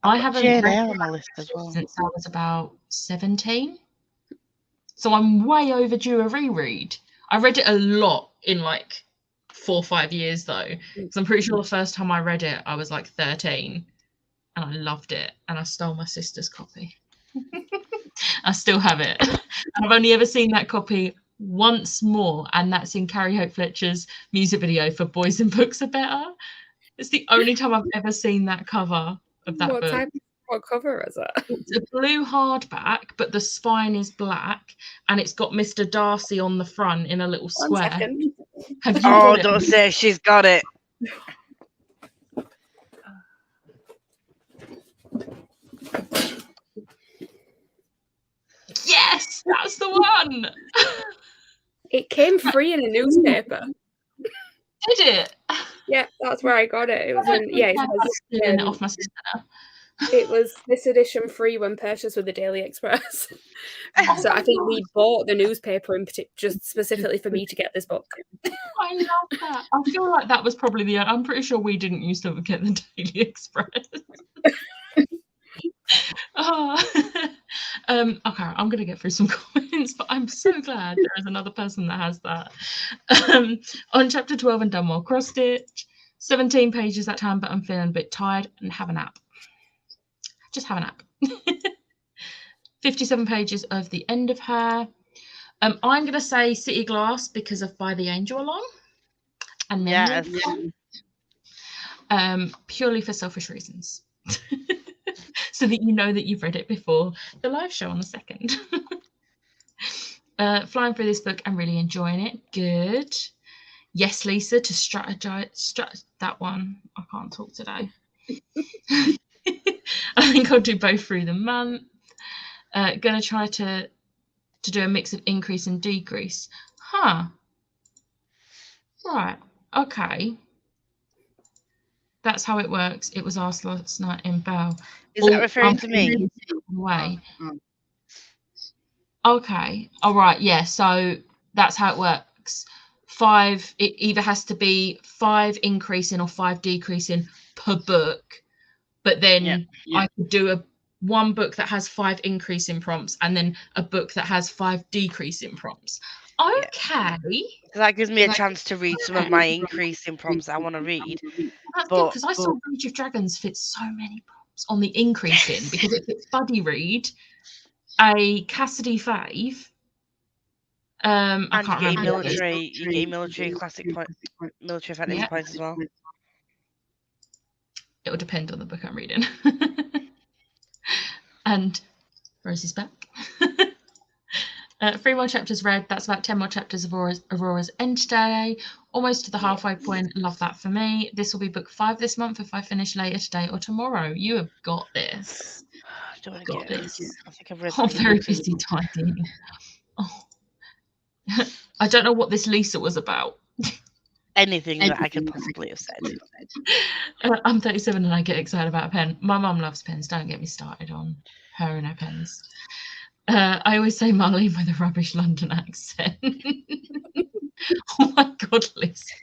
I haven't read it on my list as well since I was about 17, so I'm way overdue a reread. I read it a lot in like 4 or 5 years though, because I'm pretty sure the first time I read it I was like 13, and I loved it, and I stole my sister's copy. I still have it. And I've only ever seen that copy once more, and that's in Carrie Hope Fletcher's music video for Boys and Books Are Better. It's the only time I've ever seen that cover of that book. What cover is it? It's a blue hardback, but the spine is black, and it's got Mr. Darcy on the front in a little One square. second. Have you Oh, got it? don't say she's got it. Yes, that's the one. It came free in a newspaper. Did it? Yeah, that's where I got it. It was in, yeah, Stealing it off my sister now. it was this edition free when purchased with the Daily Express. So I think we bought the newspaper in just specifically for me to get this book. I love that. I feel like that was probably the. I'm pretty sure we didn't used to get the Daily Express. Okay, I'm gonna get through some comments, but I'm so glad there is another person that has that. On chapter 12 and Dunmore Cross Stitch, 17 pages that time, but I'm feeling a bit tired and have a nap. Just have a nap. 57 pages of the end of her. I'm gonna say City Glass because of By the Angel Along, and then purely for selfish reasons. So that you know that you've read it before the live show on the 2nd. Flying through this book and really enjoying it. Good. Yes, Lisa, to strategize. That one. I can't talk today. I think I'll do both through the month. Gonna try to do a mix of increase and decrease. Huh. Right. Okay. That's how it works. It was asked last night in Bell. Is that referring to me? Way. Okay. All right. Yeah. So that's how it works. 5. It either has to be 5 increasing or 5 decreasing per book. But then I could do one book that has 5 increasing prompts and then a book that has 5 decreasing prompts. Okay. So that gives me a chance to read some of my increasing prompts I want to read. That's good because I saw Rage of Dragons fit so many prompts on the increasing because it fits Buddy Read, a Cassidy fave. I can't remember. You get military classic point, military fantasy points as well. It will depend on the book I'm reading. And Rose is back. 3 more chapters read. That's about 10 more chapters of Aurora's End today. Almost to the halfway point. Love that for me. This will be book 5 this month if I finish later today or tomorrow. You have got this. I don't want to get this. I think I've read. I'm very busy typing. Oh. I don't know what this Lisa was about. Anything that I could possibly have said. I'm 37 and I get excited about a pen. My mum loves pens. Don't get me started on her and her pens. I always say Marlene with a rubbish London accent. Oh my God, Lisa.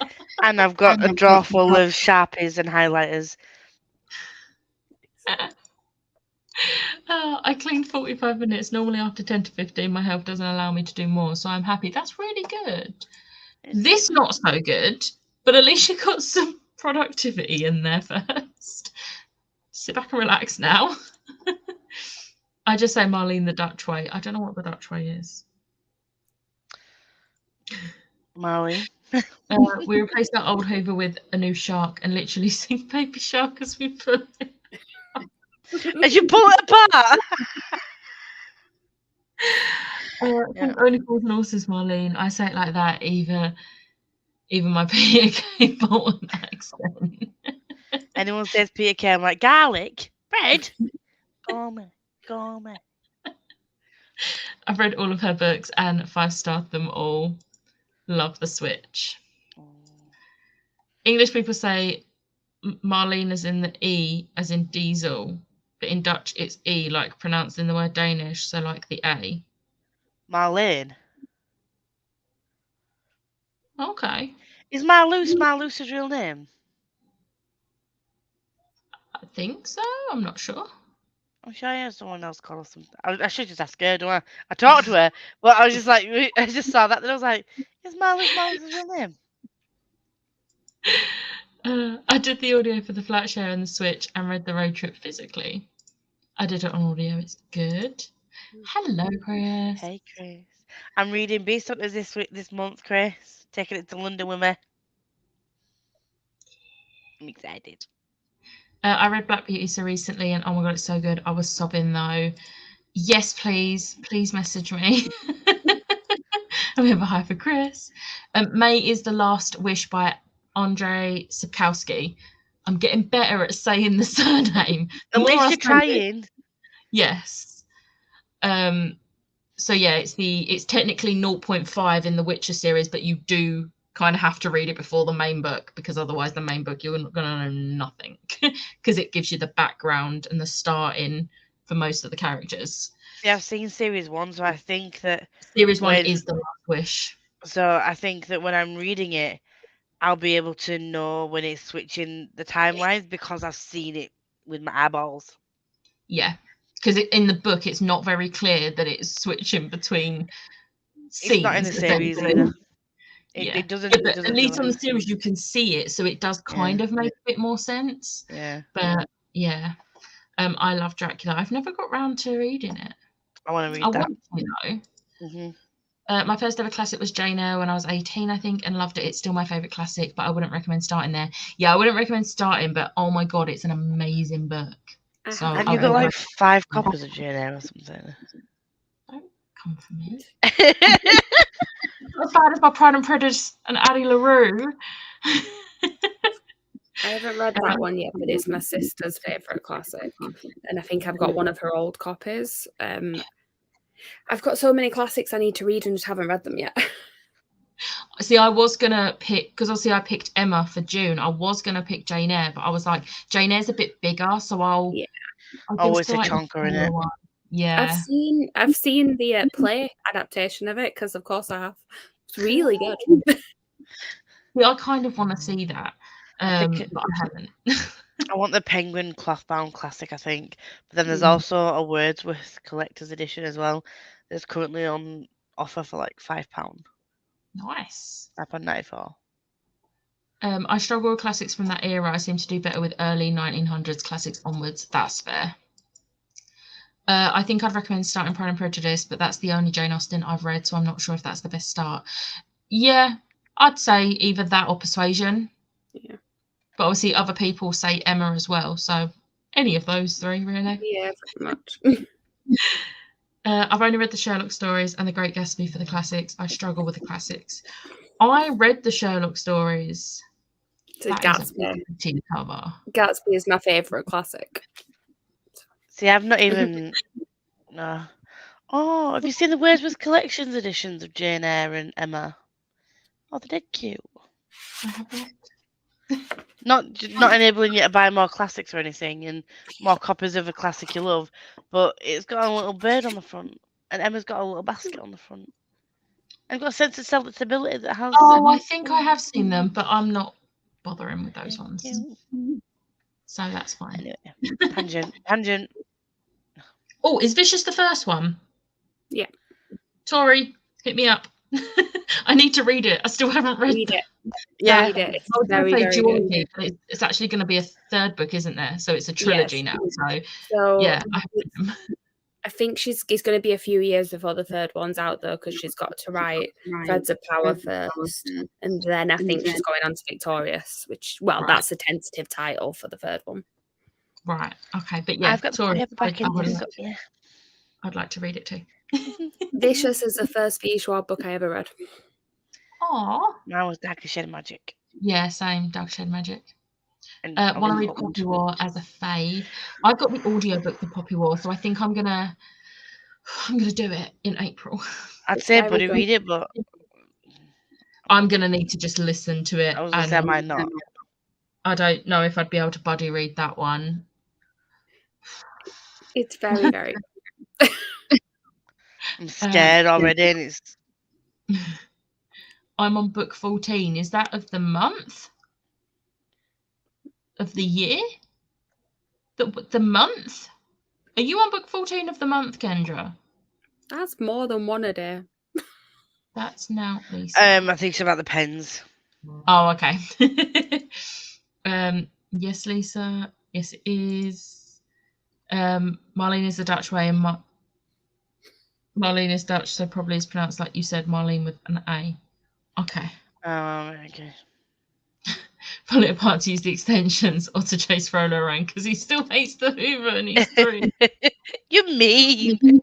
And I've got a drawer full of Sharpies and highlighters. I cleaned 45 minutes. Normally after 10 to 15, my health doesn't allow me to do more. So I'm happy. That's really good. This not so good, but at least you got some productivity in there first. Sit back and relax now. I just say Marlene the Dutch way. I don't know what the Dutch way is. Marlene. We replaced our old Hoover with a new shark and literally sing Baby Shark as we put it. As you pull it apart. I think only Fools and Horses, Marlene. I say it like that, even my Peter K. Bolton accent. Anyone says Peter K, I'm like, garlic, bread, gourmet. I've read all of her books and 5-starred them all. Love the switch. English people say Marlene as in the E, as in diesel, but in Dutch it's E, like pronounced in the word Danish, so like the A. Marlene. Okay. Is Marluce's real name? I think so. I'm not sure. I'm sure I heard someone else call her something. I should just ask her, don't I? I talked to her, but I was just like, I just saw that, and I was like, is Marluce's real name? I did the audio for the flat share and the Switch and read the road trip physically. I did it on audio. It's good. Hello, Chris. Hey, Chris. I'm reading Beast Hunters this month, Chris. Taking it to London with me. I'm excited. I read Black Beauty so recently, and oh my god, it's so good. I was sobbing though. Yes, please message me. We have a hi for Chris. May is the Last Wish by Andrzej Sapkowski. I'm getting better at saying the surname. At least you're trying. Yes. So yeah, it's technically 0.5 in the Witcher series, but you do kind of have to read it before the main book, because otherwise the main book you're not going to know nothing, because it gives you the background and the starting for most of the characters. Yeah, I've seen series 1, so I think that Series 1 is the Last Wish. So I think that when I'm reading it, I'll be able to know when it's switching the timelines because I've seen it with my eyeballs. Yeah, because in the book it's not very clear that it's switching between scenes. It's not in the series either. It doesn't. Yeah, but at least on the series you can see it, so it does kind of make a bit more sense. Yeah. But yeah, I love Dracula. I've never got round to reading it. I want to read that. Want to, though. Mm-hmm. My first ever classic was Jane Eyre when I was 18, I think, and loved it. It's still my favourite classic, but I wouldn't recommend starting there. Yeah, I wouldn't recommend starting, but oh my god, it's an amazing book. So have you got like 5 copies of Jane Eyre or something? Don't come for me. As bad as my Pride and Prejudice and Addie LaRue. I haven't read that one yet, but it's my sister's favourite classic. And I think I've got one of her old copies. I've got so many classics I need to read and just haven't read them yet. See, I was going to pick, because obviously I picked Emma for June. I was going to pick Jane Eyre, but I was like, Jane Eyre's a bit bigger, so I'll it's a chunker in it. One. Yeah. I've seen the play adaptation of it, because of course I have. It's really good. Yeah, I kind of want to see that. But I haven't. I want the Penguin cloth-bound classic, I think. But then there's also a Wordsworth collector's edition as well. That's currently on offer for like £5. Nice. £5.94. I struggle with classics from that era. I seem to do better with early 1900s classics onwards. That's fair. I think I'd recommend starting Pride and Prejudice, but that's the only Jane Austen I've read, so I'm not sure if that's the best start. Yeah, I'd say either that or Persuasion. Yeah. But obviously other people say Emma as well, so any of those 3 really. Yeah, pretty much. I've only read the Sherlock stories and The Great Gatsby for the classics. I struggle with the classics. I read the Sherlock stories. So Gatsby. Cover. Gatsby is my favourite classic. See, I've not even... No. Oh, have you seen the Wordsworth Collections editions of Jane Eyre and Emma? Oh, they're dead cute. I haven't. Not enabling you to buy more classics or anything and more copies of a classic you love, but it's got a little bird on the front, and Emma's got a little basket on the front. And got a sense of self-stability that has... Oh, I think I have seen them, but I'm not bothering with those ones. So that's fine. Anyway, tangent. Oh, is Vicious the first one? Yeah. Tori, hit me up. I need to read it. I still haven't read it. Yeah, read it. It's I was very, say very Georgie, good. but it's actually going to be a 3rd book, isn't there? So it's a trilogy now. So yeah, I think it's going to be a few years before the 3rd one's out, though, because she's got to write Threads of Power first, and then I think she's going on to Victorious, which, that's a tentative title for the 3rd one. Right. Okay, but yeah, I've got the paperback in here. I'd like to read it too. Vicious is the first V. Schwab book I ever read. Aww. Mine was Darker Shed Magic. Yeah, same. Dark Shed Magic. Want to read Poppy War as a fave. I've got the audiobook for Poppy War, so I think I'm gonna do it in April. I'd say buddy read it, but I'm gonna need to just listen to it. I was gonna say I might not. I don't know if I'd be able to buddy read that one. It's very, very I'm scared already, and it's... I'm on book 14. Is that of the month? Of the year? The month? Are you on book 14 of the month, Kendra? That's more than one a day. That's now Lisa. I think it's about the pens. Oh, okay. Yes, Lisa. Yes, it is. Marlene is the Dutch way, and Marlene is Dutch, so probably it's pronounced like you said, Marlene with an A. Okay. Okay. Pull it apart to use the extensions or to chase Frollo around because he still hates the Hoover and he's 3. You mean?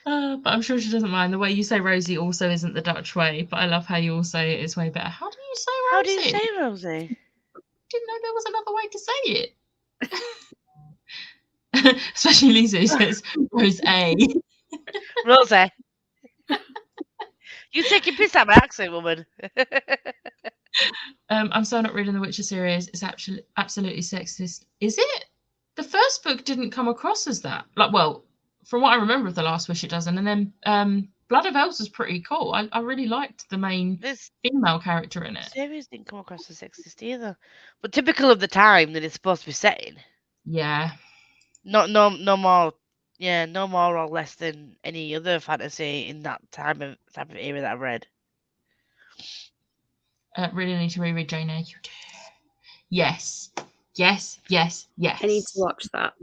But I'm sure she doesn't mind. The way you say Rosie also isn't the Dutch way, but I love how you all say it is way better. How do you say Rosie? How do you say Rosie? Didn't know there was another way to say it. Especially Lisa who says Rose A. Rosie. You taking piss out my accent, woman. I'm so not reading the Witcher series. It's absolutely sexist. Is it? The first book didn't come across as that. Like, well, from what I remember of The Last Wish, it doesn't. And then Blood of Elves was pretty cool. I really liked the main This female character in it. series didn't come across as sexist either. But typical of the time that it's supposed to be set in. Yeah. No more. Yeah, no more or less than any other fantasy in that type of era that I've read. Really need to reread Jane Eyre. You do. Yes. Yes. Yes. Yes. I need to watch that.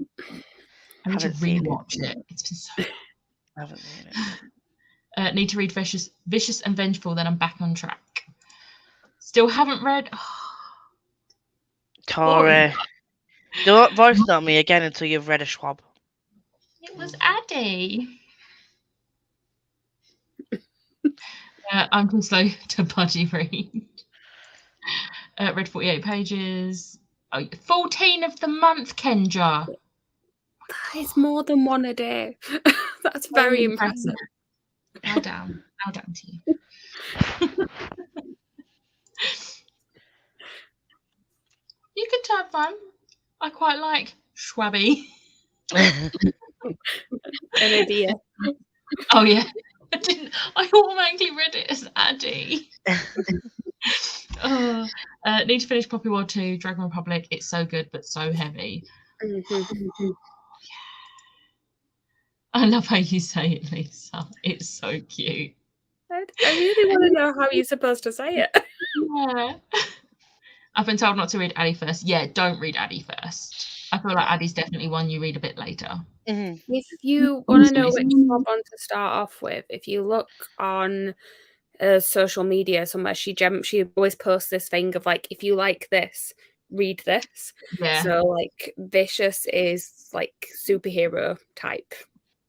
I need to Haven't seen it. rewatch it. It's been so. I haven't seen it. Need to read Vicious and Vengeful. Then I'm back on track. Still haven't read. Tori, don't voice note me again until you've read a Schwab. It was Addy. I'm too slow to buddy read. Read 48 pages. 14 of the month, Kendra. That is more than one a day. That's very impressive. Bow down. Bow down to you. You could have fun. I quite like Schwabby. An idea. Oh yeah. I automatically read it as Addy. Need to finish Poppy War 2, Dragon Republic. It's so good but so heavy. Mm-hmm. I love how you say it, Lisa. It's so cute. I really want to know how you're supposed to say it. Yeah. I've been told not to read Addy first. Yeah, don't read Addy first. I feel like Addy's definitely one you read a bit later. Mm-hmm. If you want to know which one to start off with, if you look on social media somewhere, she always posts this thing of like, if you like this, read this. Yeah. So like Vicious is like superhero type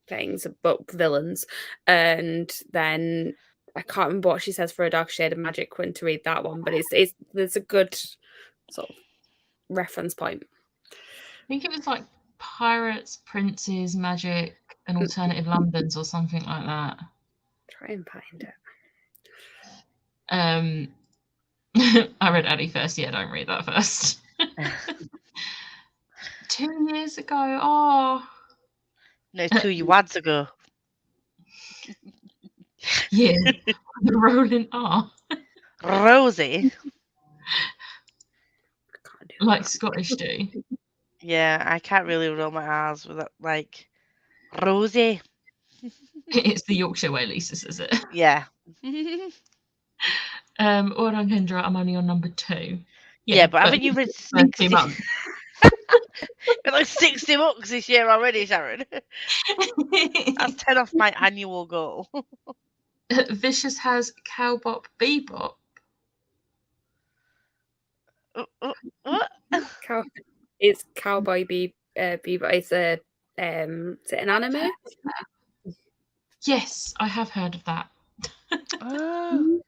things, but villains, and then I can't remember what she says for A Dark Shade of Magic Quinn to read that one, but there's a good sort of reference point. I think it was like Pirates, Princes, Magic, and Alternative Londons or something like that. Try and find it. I read Addy first. Yeah, don't read that first. 2 years ago. Oh. No, 2 years ago. Yeah. The rolling R. Rosie. Like Scottish do. Yeah, I can't really roll my R's with that. Like, Rosie. It's the Yorkshire way, Lisa says it. Yeah. Well done, Kendra. I'm only on number 2. Yeah, but haven't you read 60? months? Like 60 books this year already, Sharon. That's 10 off my annual goal. Vicious has Cowbop Bebop. What? It's Cowboy Bebop. It's a is it an anime? Yes, I have heard of that. Oh.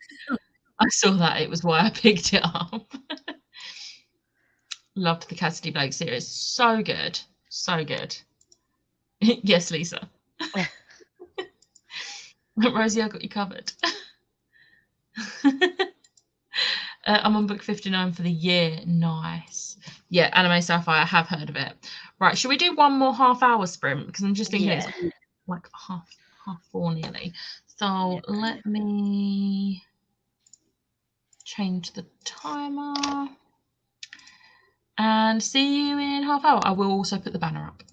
I saw that. It was why I picked it up. Loved the Cassidy Blake series. So good. So good. Yes, Lisa. Rosie, I got you covered. I'm on book 59 for the year. Nice. Yeah, Anime Sapphire. I have heard of it. Right, should we do one more half-hour sprint? Because I'm just thinking it's like half 4 nearly. So let me change the timer. And see you in half hour. I will also put the banner up.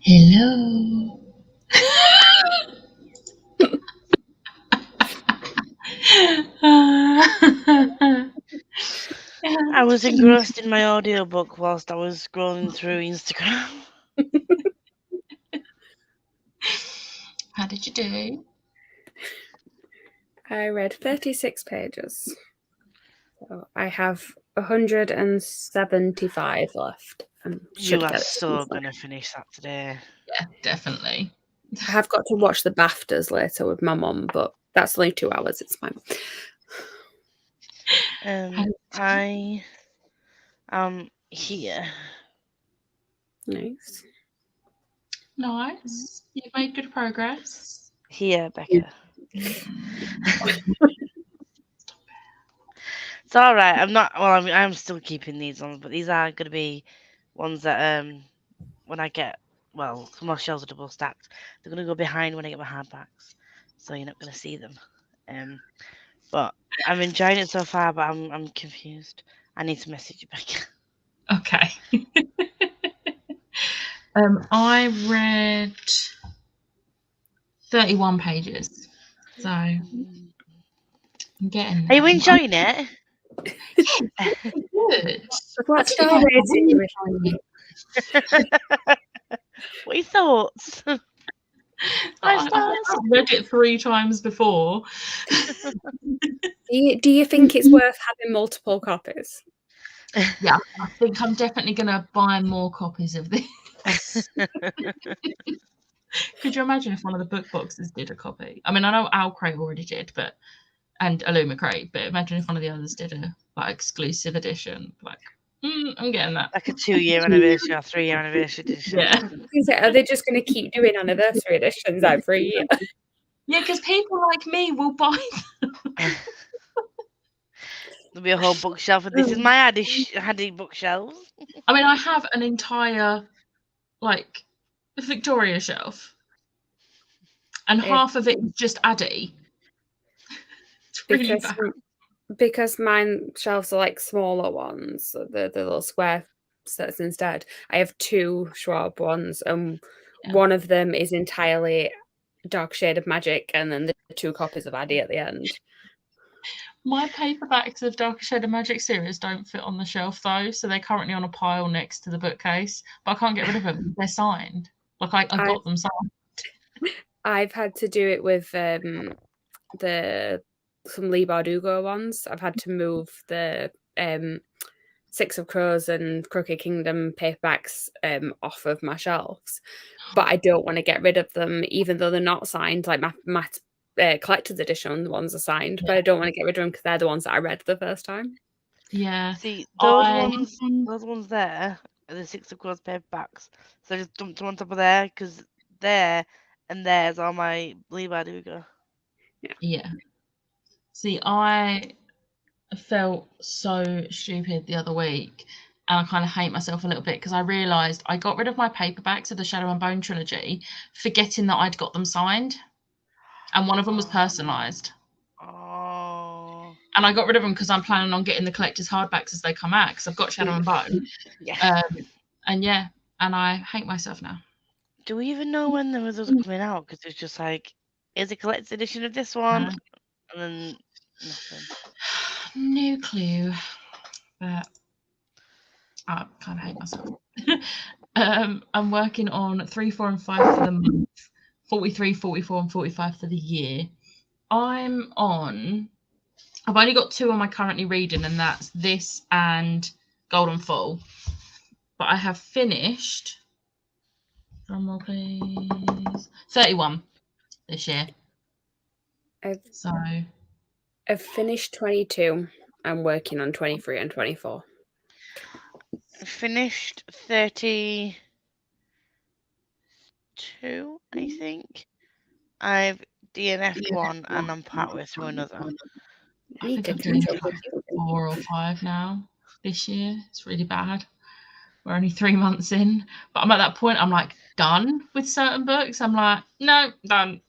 Hello. I was engrossed in my audiobook whilst I was scrolling through Instagram. How did you do? I read 36 pages. So I have 175 left. You are so going to finish that today. Yeah, definitely. I have got to watch the BAFTAs later with my mum, but that's only 2 hours. It's fine. I am here. Nice. Nice. You've made good progress. Here, Becca. It's all right. I'm not. Well, I mean, I'm still keeping these ones, but these are going to be ones that when I get some more shelves are double stacked. They're going to go behind when I get my hardbacks, so you're not going to see them. But I'm enjoying it so far, but I'm confused. I need to message you back. Okay. I read 31 pages, so I'm getting Are you there. enjoying it? Good. What star rating? What are your thoughts? I've read it 3 times before. Do you think it's worth having multiple copies? Yeah, I think I'm definitely going to buy more copies of this. Could you imagine if one of the book boxes did a copy? I mean, I know Owl Crate already did, and Illuma Crate, but imagine if one of the others did a exclusive edition. I'm getting that. Like a 2-year anniversary or 3-year anniversary edition. Yeah. Are they just going to keep doing anniversary editions every year? Yeah, because people like me will buy them. There'll be a whole bookshelf, and this is my Addy bookshelves. I mean, I have an entire Victoria shelf, and half of it is just Addy. It's really bad. Because mine shelves are smaller ones, the little square sets instead. I have 2 Schwab ones, and one of them is entirely Dark Shade of Magic, and then the 2 copies of Addy at the end. My paperbacks of Dark Shade of Magic series don't fit on the shelf though, so they're currently on a pile next to the bookcase. But I can't get rid of them. They're signed. I got them signed. I've had to do it with some Leigh Bardugo ones. I've had to move the Six of Crows and Crooked Kingdom paperbacks off of my shelves, but I don't want to get rid of them, even though they're not signed. Like my collector's edition ones are signed, but I don't want to get rid of them because they're the ones that I read the first time. Yeah. See, those ones there are the Six of Crows paperbacks. So I just dumped them on top of there because there and there's all my Leigh Bardugo. Yeah. See, I felt so stupid the other week, and I kind of hate myself a little bit because I realised I got rid of my paperbacks of the Shadow and Bone trilogy, forgetting that I'd got them signed, and one of them was personalised. Oh. And I got rid of them because I'm planning on getting the collector's hardbacks as they come out because I've got Shadow and Bone. Yeah. And I hate myself now. Do we even know when those are coming out? Because it's just is a collector's edition of this one? And then nothing. No clue. But I kind of hate myself. I'm working on 3, 4, and 5 for the month, 43, 44, and 45 for the year. I've only got 2 on my currently reading, and that's this and Golden Fall. But I have finished, drum roll please, 31 this year. I've finished 22. I'm working on 23 and 24. I finished 32, I think. I've DNF'd one and I'm partway through another. I think I've finished 4 or 5 now this year. It's really bad. We're only 3 months in, but I'm at that point. I'm done with certain books. I'm no, done.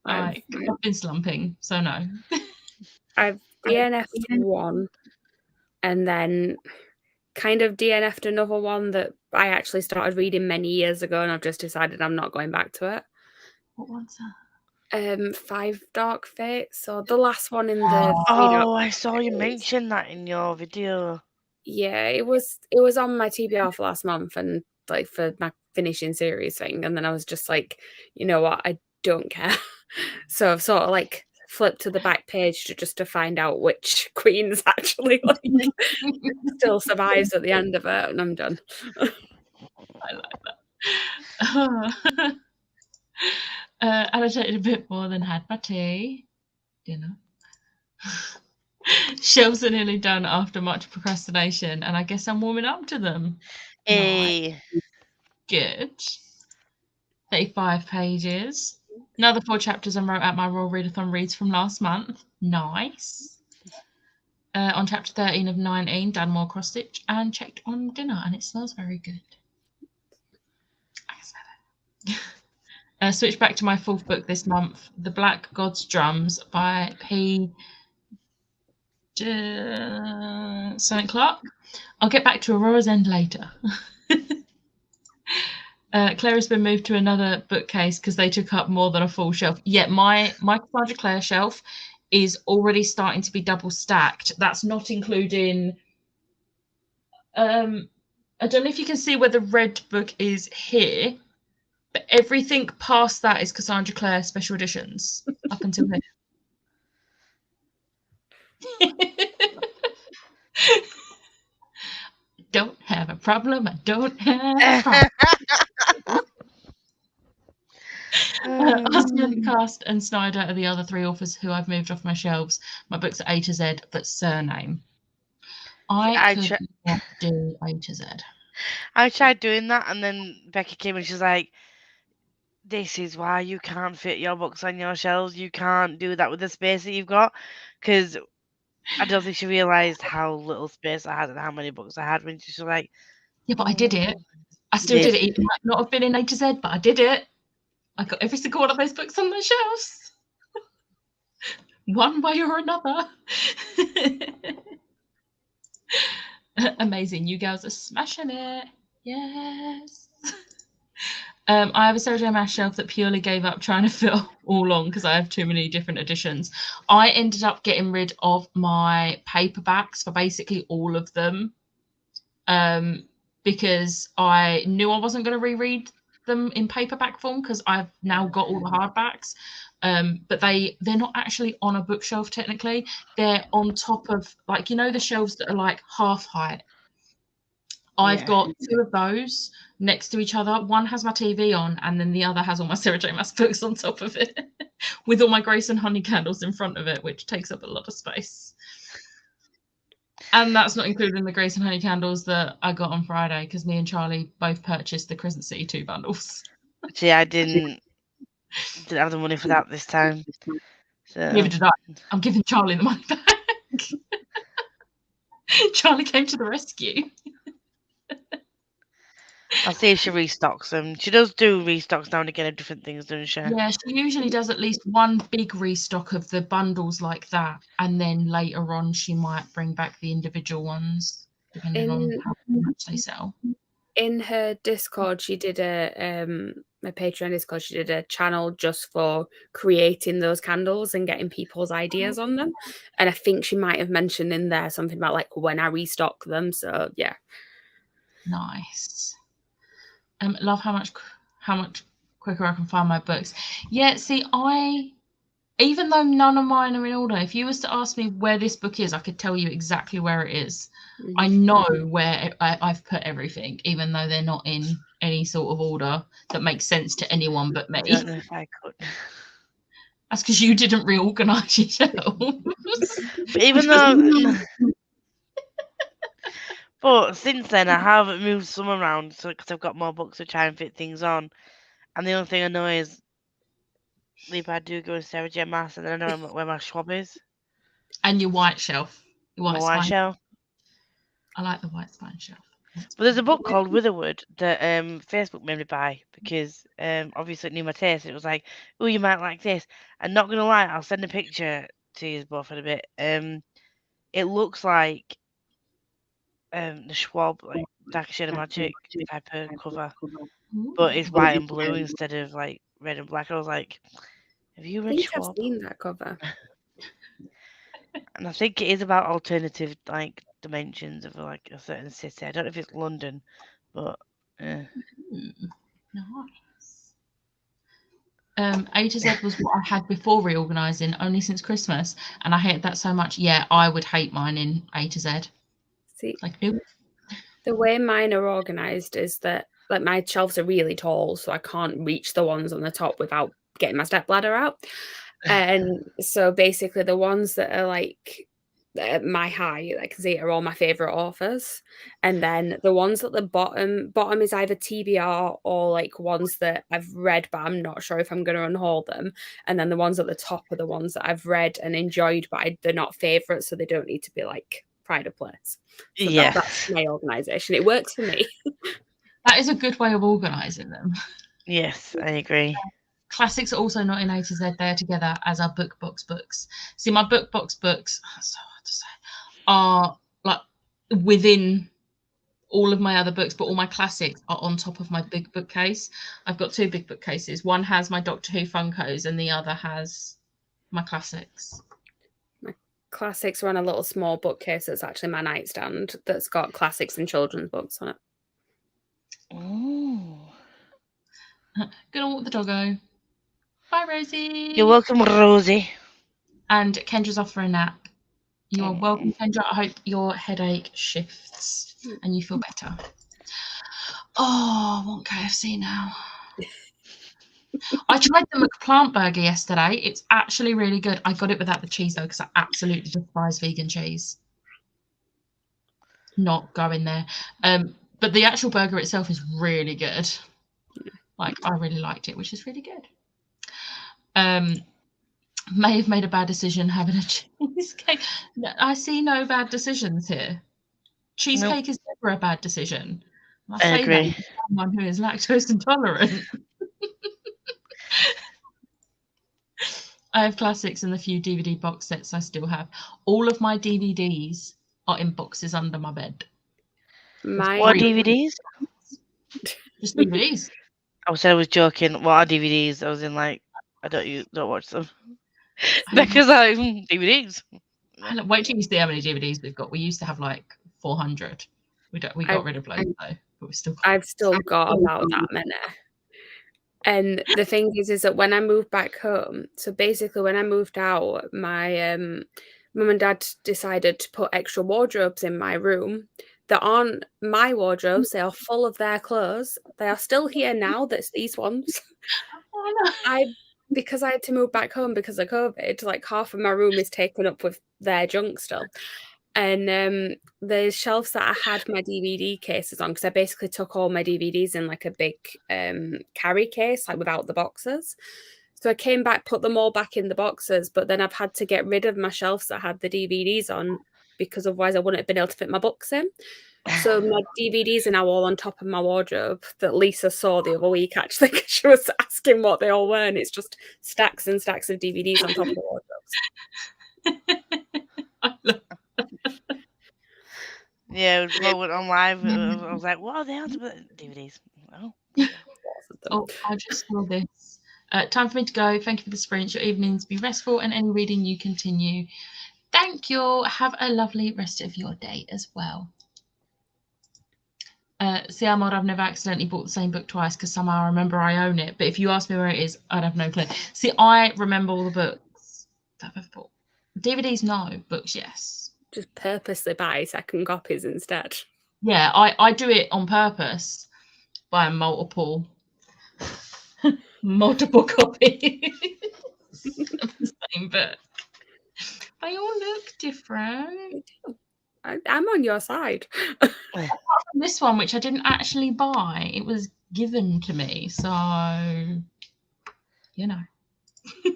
I've been slumping, so no. I've DNF'd one, and then kind of DNF'd another one that I actually started reading many years ago, and I've just decided I'm not going back to it. What one's that? 5 Dark Fates, so the last one in the Oh, I saw you mention that in your video. Yeah, it was on my TBR for last month, and like for my finishing series thing, and then I was just like, you know what, I don't care. So I've sort of like flipped to the back page to find out which queens actually like still survives at the end of it, and I'm done. I like that. Annotated a bit more than had my tea. Dinner. Shelves are nearly done after much procrastination, and I guess I'm warming up to them. Hey. Good. 35 pages. Another 4 chapters I wrote out my Royal Readathon reads from last month. Nice. On chapter 13 of 19, done more cross stitch and checked on dinner, and it smells very good. I smell it. Switch back to my 4th book this month, The Black God's Drums by P. St. Clark. I'll get back to Aurora's End later. Claire has been moved to another bookcase because they took up more than a full shelf. Yet my Cassandra Clare shelf is already starting to be double stacked. That's not including. I don't know if you can see where the red book is here, but everything past that is Cassandra Clare special editions up until here. Don't have a problem. I don't have a problem. Osman, Cast, and Snyder are the other 3 authors who I've moved off my shelves. My books are A to Z, but surname. I could not do A to Z. I tried doing that, and then Becky came and she's like, this is why you can't fit your books on your shelves. You can't do that with the space that you've got. Because I don't think she realised how little space I had and how many books I had when she was like... Yeah, but I did it. I still did it. It might not have been in A to Z, but I did it. I got every single one of those books on the shelves. One way or another. Amazing. You girls are smashing it. Yes. I have a Sarah J Maas shelf that purely gave up trying to fit all on because I have too many different editions. I ended up getting rid of my paperbacks for basically all of them because I knew I wasn't going to reread them in paperback form because I've now got all the hardbacks. But they're not actually on a bookshelf technically. They're on top of, like, you know, the shelves that are like half height. I've got 2 of those next to each other. One has my TV on, and then the other has all my Sarah J Maas books on top of it, with all my Grace and Honey candles in front of it, which takes up a lot of space. And that's not including the Grace and Honey candles that I got on Friday, because me and Charlie both purchased the Crescent City 2 bundles. See, I didn't have the money for that this time. So. Neither did I. I'm giving Charlie the money back. Charlie came to the rescue. I'll see if she restocks them. She does do restocks now and again of different things, doesn't she? Yeah, she usually does at least one big restock of the bundles like that, and then later on she might bring back the individual ones, depending on how much they sell. In her Discord, she did my Patreon Discord, she did a channel just for creating those candles and getting people's ideas on them. And I think she might have mentioned in there something about like when I restock them. So yeah. Nice. Love how much quicker I can find my books. Yeah, see, even though none of mine are in order, if you was to ask me where this book is, I could tell you exactly where it is. Mm-hmm. I know where I've put everything, even though they're not in any sort of order that makes sense to anyone but me. I don't know if I could. That's because you didn't reorganise your shelves. Even though... But since then, I have moved some around because I've got more books to try and fit things on. And the only thing I know is I do go to Sarah J Maas, and then I know where my Schwab is. And your white shelf. Your white shelf. I like the white spine shelf. But there's a book called Witherwood that Facebook made me buy because obviously it knew my taste. It was like, oh, you might like this. And not going to lie, I'll send a picture to you both in a bit. It looks like the Schwab, like Dark Shade of Magic type of cover, Ooh. but it's white and blue instead of like red and black. I was like, have you I read think I've Schwab? seen that cover. And I think it is about alternative like dimensions of like a certain city. I don't know if it's London, but Nice. A to Z was what I had before reorganising, only since Christmas, and I hate that so much. Yeah, I would hate mine in A to Z. See, Like, nope. the way mine are organised is that like my shelves are really tall, so I can't reach the ones on the top without getting my stepladder out. And so basically, the ones that are like at my height, I can see are all my favourite authors, and then the ones at the bottom is either TBR or like ones that I've read, but I'm not sure if I'm going to unhaul them. And then the ones at the top are the ones that I've read and enjoyed, but they're not favourites, so they don't need to be like pride of place. So yeah, that's my organisation. It works for me. That is a good way of organising them. yes, I agree. Classics are also not in A to Z. They're together, as are book box books. See, my book box books, that's so hard to say, are like within all of my other books, but all my classics are on top of my big bookcase. I've got two big bookcases. One has my Doctor Who Funkos and the other has my classics. My classics are on a little small bookcase that's actually my nightstand that's got classics and children's books on it. Ooh. Gonna walk the doggo. Bye, Rosie. You're welcome, Rosie. And Kendra's off for a nap. You are Aw. welcome, Kendra. I hope your headache shifts and you feel better. Oh, I want KFC now. I tried the McPlant burger yesterday. It's actually really good. I got it without the cheese though, because I absolutely despise vegan cheese. Not going there. But the actual burger itself is really good. Like, I really liked it, which is really good. May have made a bad decision having a cheesecake. No, I see no bad decisions here. Cheesecake is never a bad decision. I say agree. that as someone who is lactose intolerant. I have classics and the few DVD box sets I still have. All of my DVDs are in boxes under my bed. What DVDs? Just DVDs. I was joking. What are DVDs? I was in like, I don't watch them. Because I'm DVDs. Wait till you see how many DVDs we've got. We used to have like 400. We got rid of loads though, but I've still got about that many. And the thing is that when I moved back home, so basically when I moved out, my mum and dad decided to put extra wardrobes in my room that aren't my wardrobes. They are full of their clothes. They are still here now. That's these ones. Because I had to move back home because of COVID, like half of my room is taken up with their junk still. And the shelves that I had my DVD cases on, because I basically took all my DVDs in like a big carry case, like without the boxes. So I came back, put them all back in the boxes, but then I've had to get rid of my shelves that had the DVDs on because otherwise I wouldn't have been able to fit my books in. So my DVDs are now all on top of my wardrobe that Lisa saw the other week, actually, because she was asking what they all were, and it's just stacks and stacks of DVDs on top of the wardrobes. I love Yeah, it went on live. I was like, what are they on top of DVDs? Oh. Oh, I just saw this. Time for me to go. Thank you for the sprint. Your evenings be restful and any reading you continue. Thank you. Have a lovely rest of your day as well. See, Ahmad, I've never accidentally bought the same book twice because somehow I remember I own it. But if you ask me where it is, I'd have no clue. See, I remember all the books that I've bought. DVDs, no. Books, yes. Just purposely buy second copies instead. Yeah, I do it on purpose. Buy multiple copies of the same book. They all look different. I'm on your side. Apart from this one, which I didn't actually buy, it was given to me. So, you know.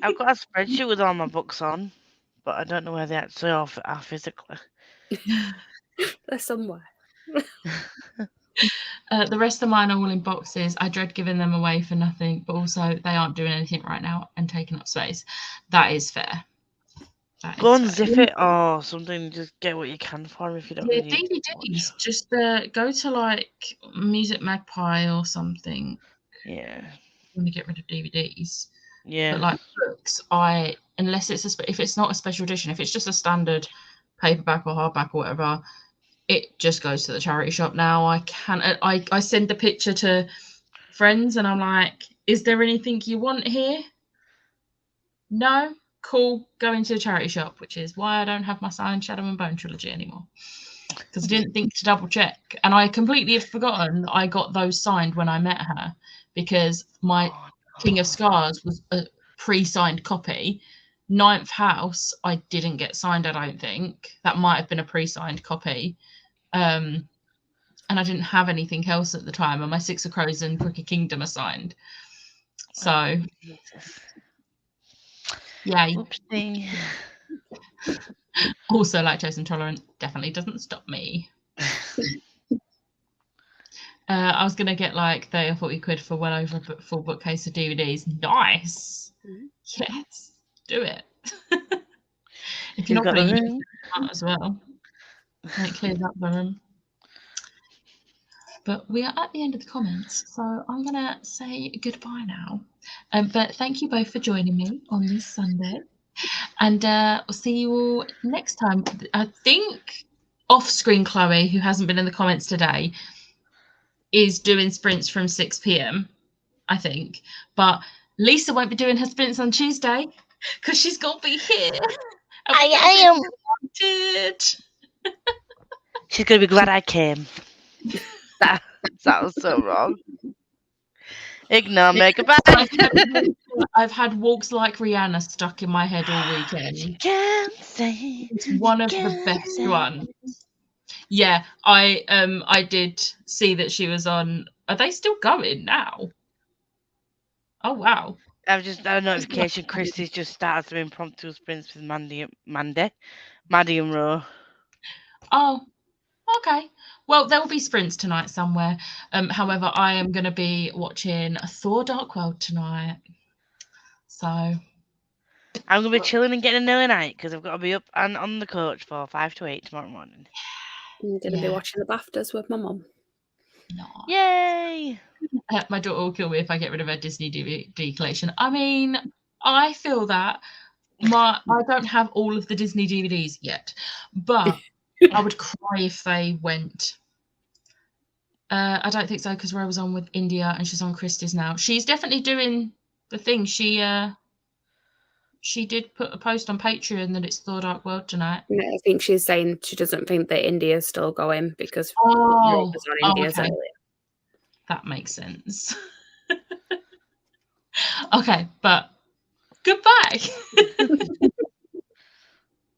I've got a spreadsheet with all my books on, but I don't know where they actually are physically. They're somewhere. The rest of mine are all in boxes. I dread giving them away for nothing, but also they aren't doing anything right now and taking up space. That is fair. That Go is and fair. zip it or something. Just get what you can for him if you don't Yeah, really need too much. DVDs. Just go to like Music Magpie or something Yeah. when you get rid of DVDs. Yeah. But like books, unless it's if it's not a special edition, if it's just a standard paperback or hardback or whatever, it just goes to the charity shop now. I send the picture to friends and I'm like, is there anything you want here? No? Cool. Go into the charity shop, which is why I don't have my signed Shadow and Bone trilogy anymore. Because I didn't think to double check. And I completely had forgotten that I got those signed when I met her because my Oh, King of Scars was a pre-signed copy. Ninth House, I didn't get signed, I don't think. That might have been a pre-signed copy. And I didn't have anything else at the time. And my Six of Crows and Crooked Kingdom are signed. So, Jesus. yay. Oopsie. Also, lactose intolerant definitely doesn't stop me. I was going to get like 30 or 40 quid for well over a full bookcase of DVDs. Nice. Yes, do it. If you're You've not got the going to use room. it as well, and it clears up the room. But we are at the end of the comments, so I'm going to say goodbye now. But thank you both for joining me on this Sunday. And we'll see you all next time. I think off-screen Chloe, who hasn't been in the comments today, is doing sprints from 6 p.m, I think. But Lisa won't be doing her sprints on Tuesday because she's got to be here. I am. Did. She's going to be glad I came. That sounds so wrong. Ignore me. Goodbye. I've had Walks Like Rihanna stuck in my head all weekend. Can't say. It's one of the best ones. Yeah, I did see that she was on. Are they still going now? Oh wow! I've just had a notification. Christy's just started some impromptu sprints with Maddie and Ro. Oh, okay. Well, there will be sprints tonight somewhere. However, I am going to be watching Thor: Dark World tonight. So I'm going to be chilling and getting an early night because I've got to be up and on the coach for 5 to 8 tomorrow morning. I'm going to be watching the BAFTAs with my mum. no. Yay! My daughter will kill me if I get rid of her Disney DVD collection. I mean, I feel that I don't have all of the Disney DVDs yet, but I would cry if they went. I don't think so because Ro was on with India and she's on Christie's now. She's definitely doing the thing. She did put a post on Patreon that it's Thor: Dark World tonight. No, I think she's saying she doesn't think that India's still going because Oh, Rob was on India's okay. earlier. That makes sense. Okay, but goodbye.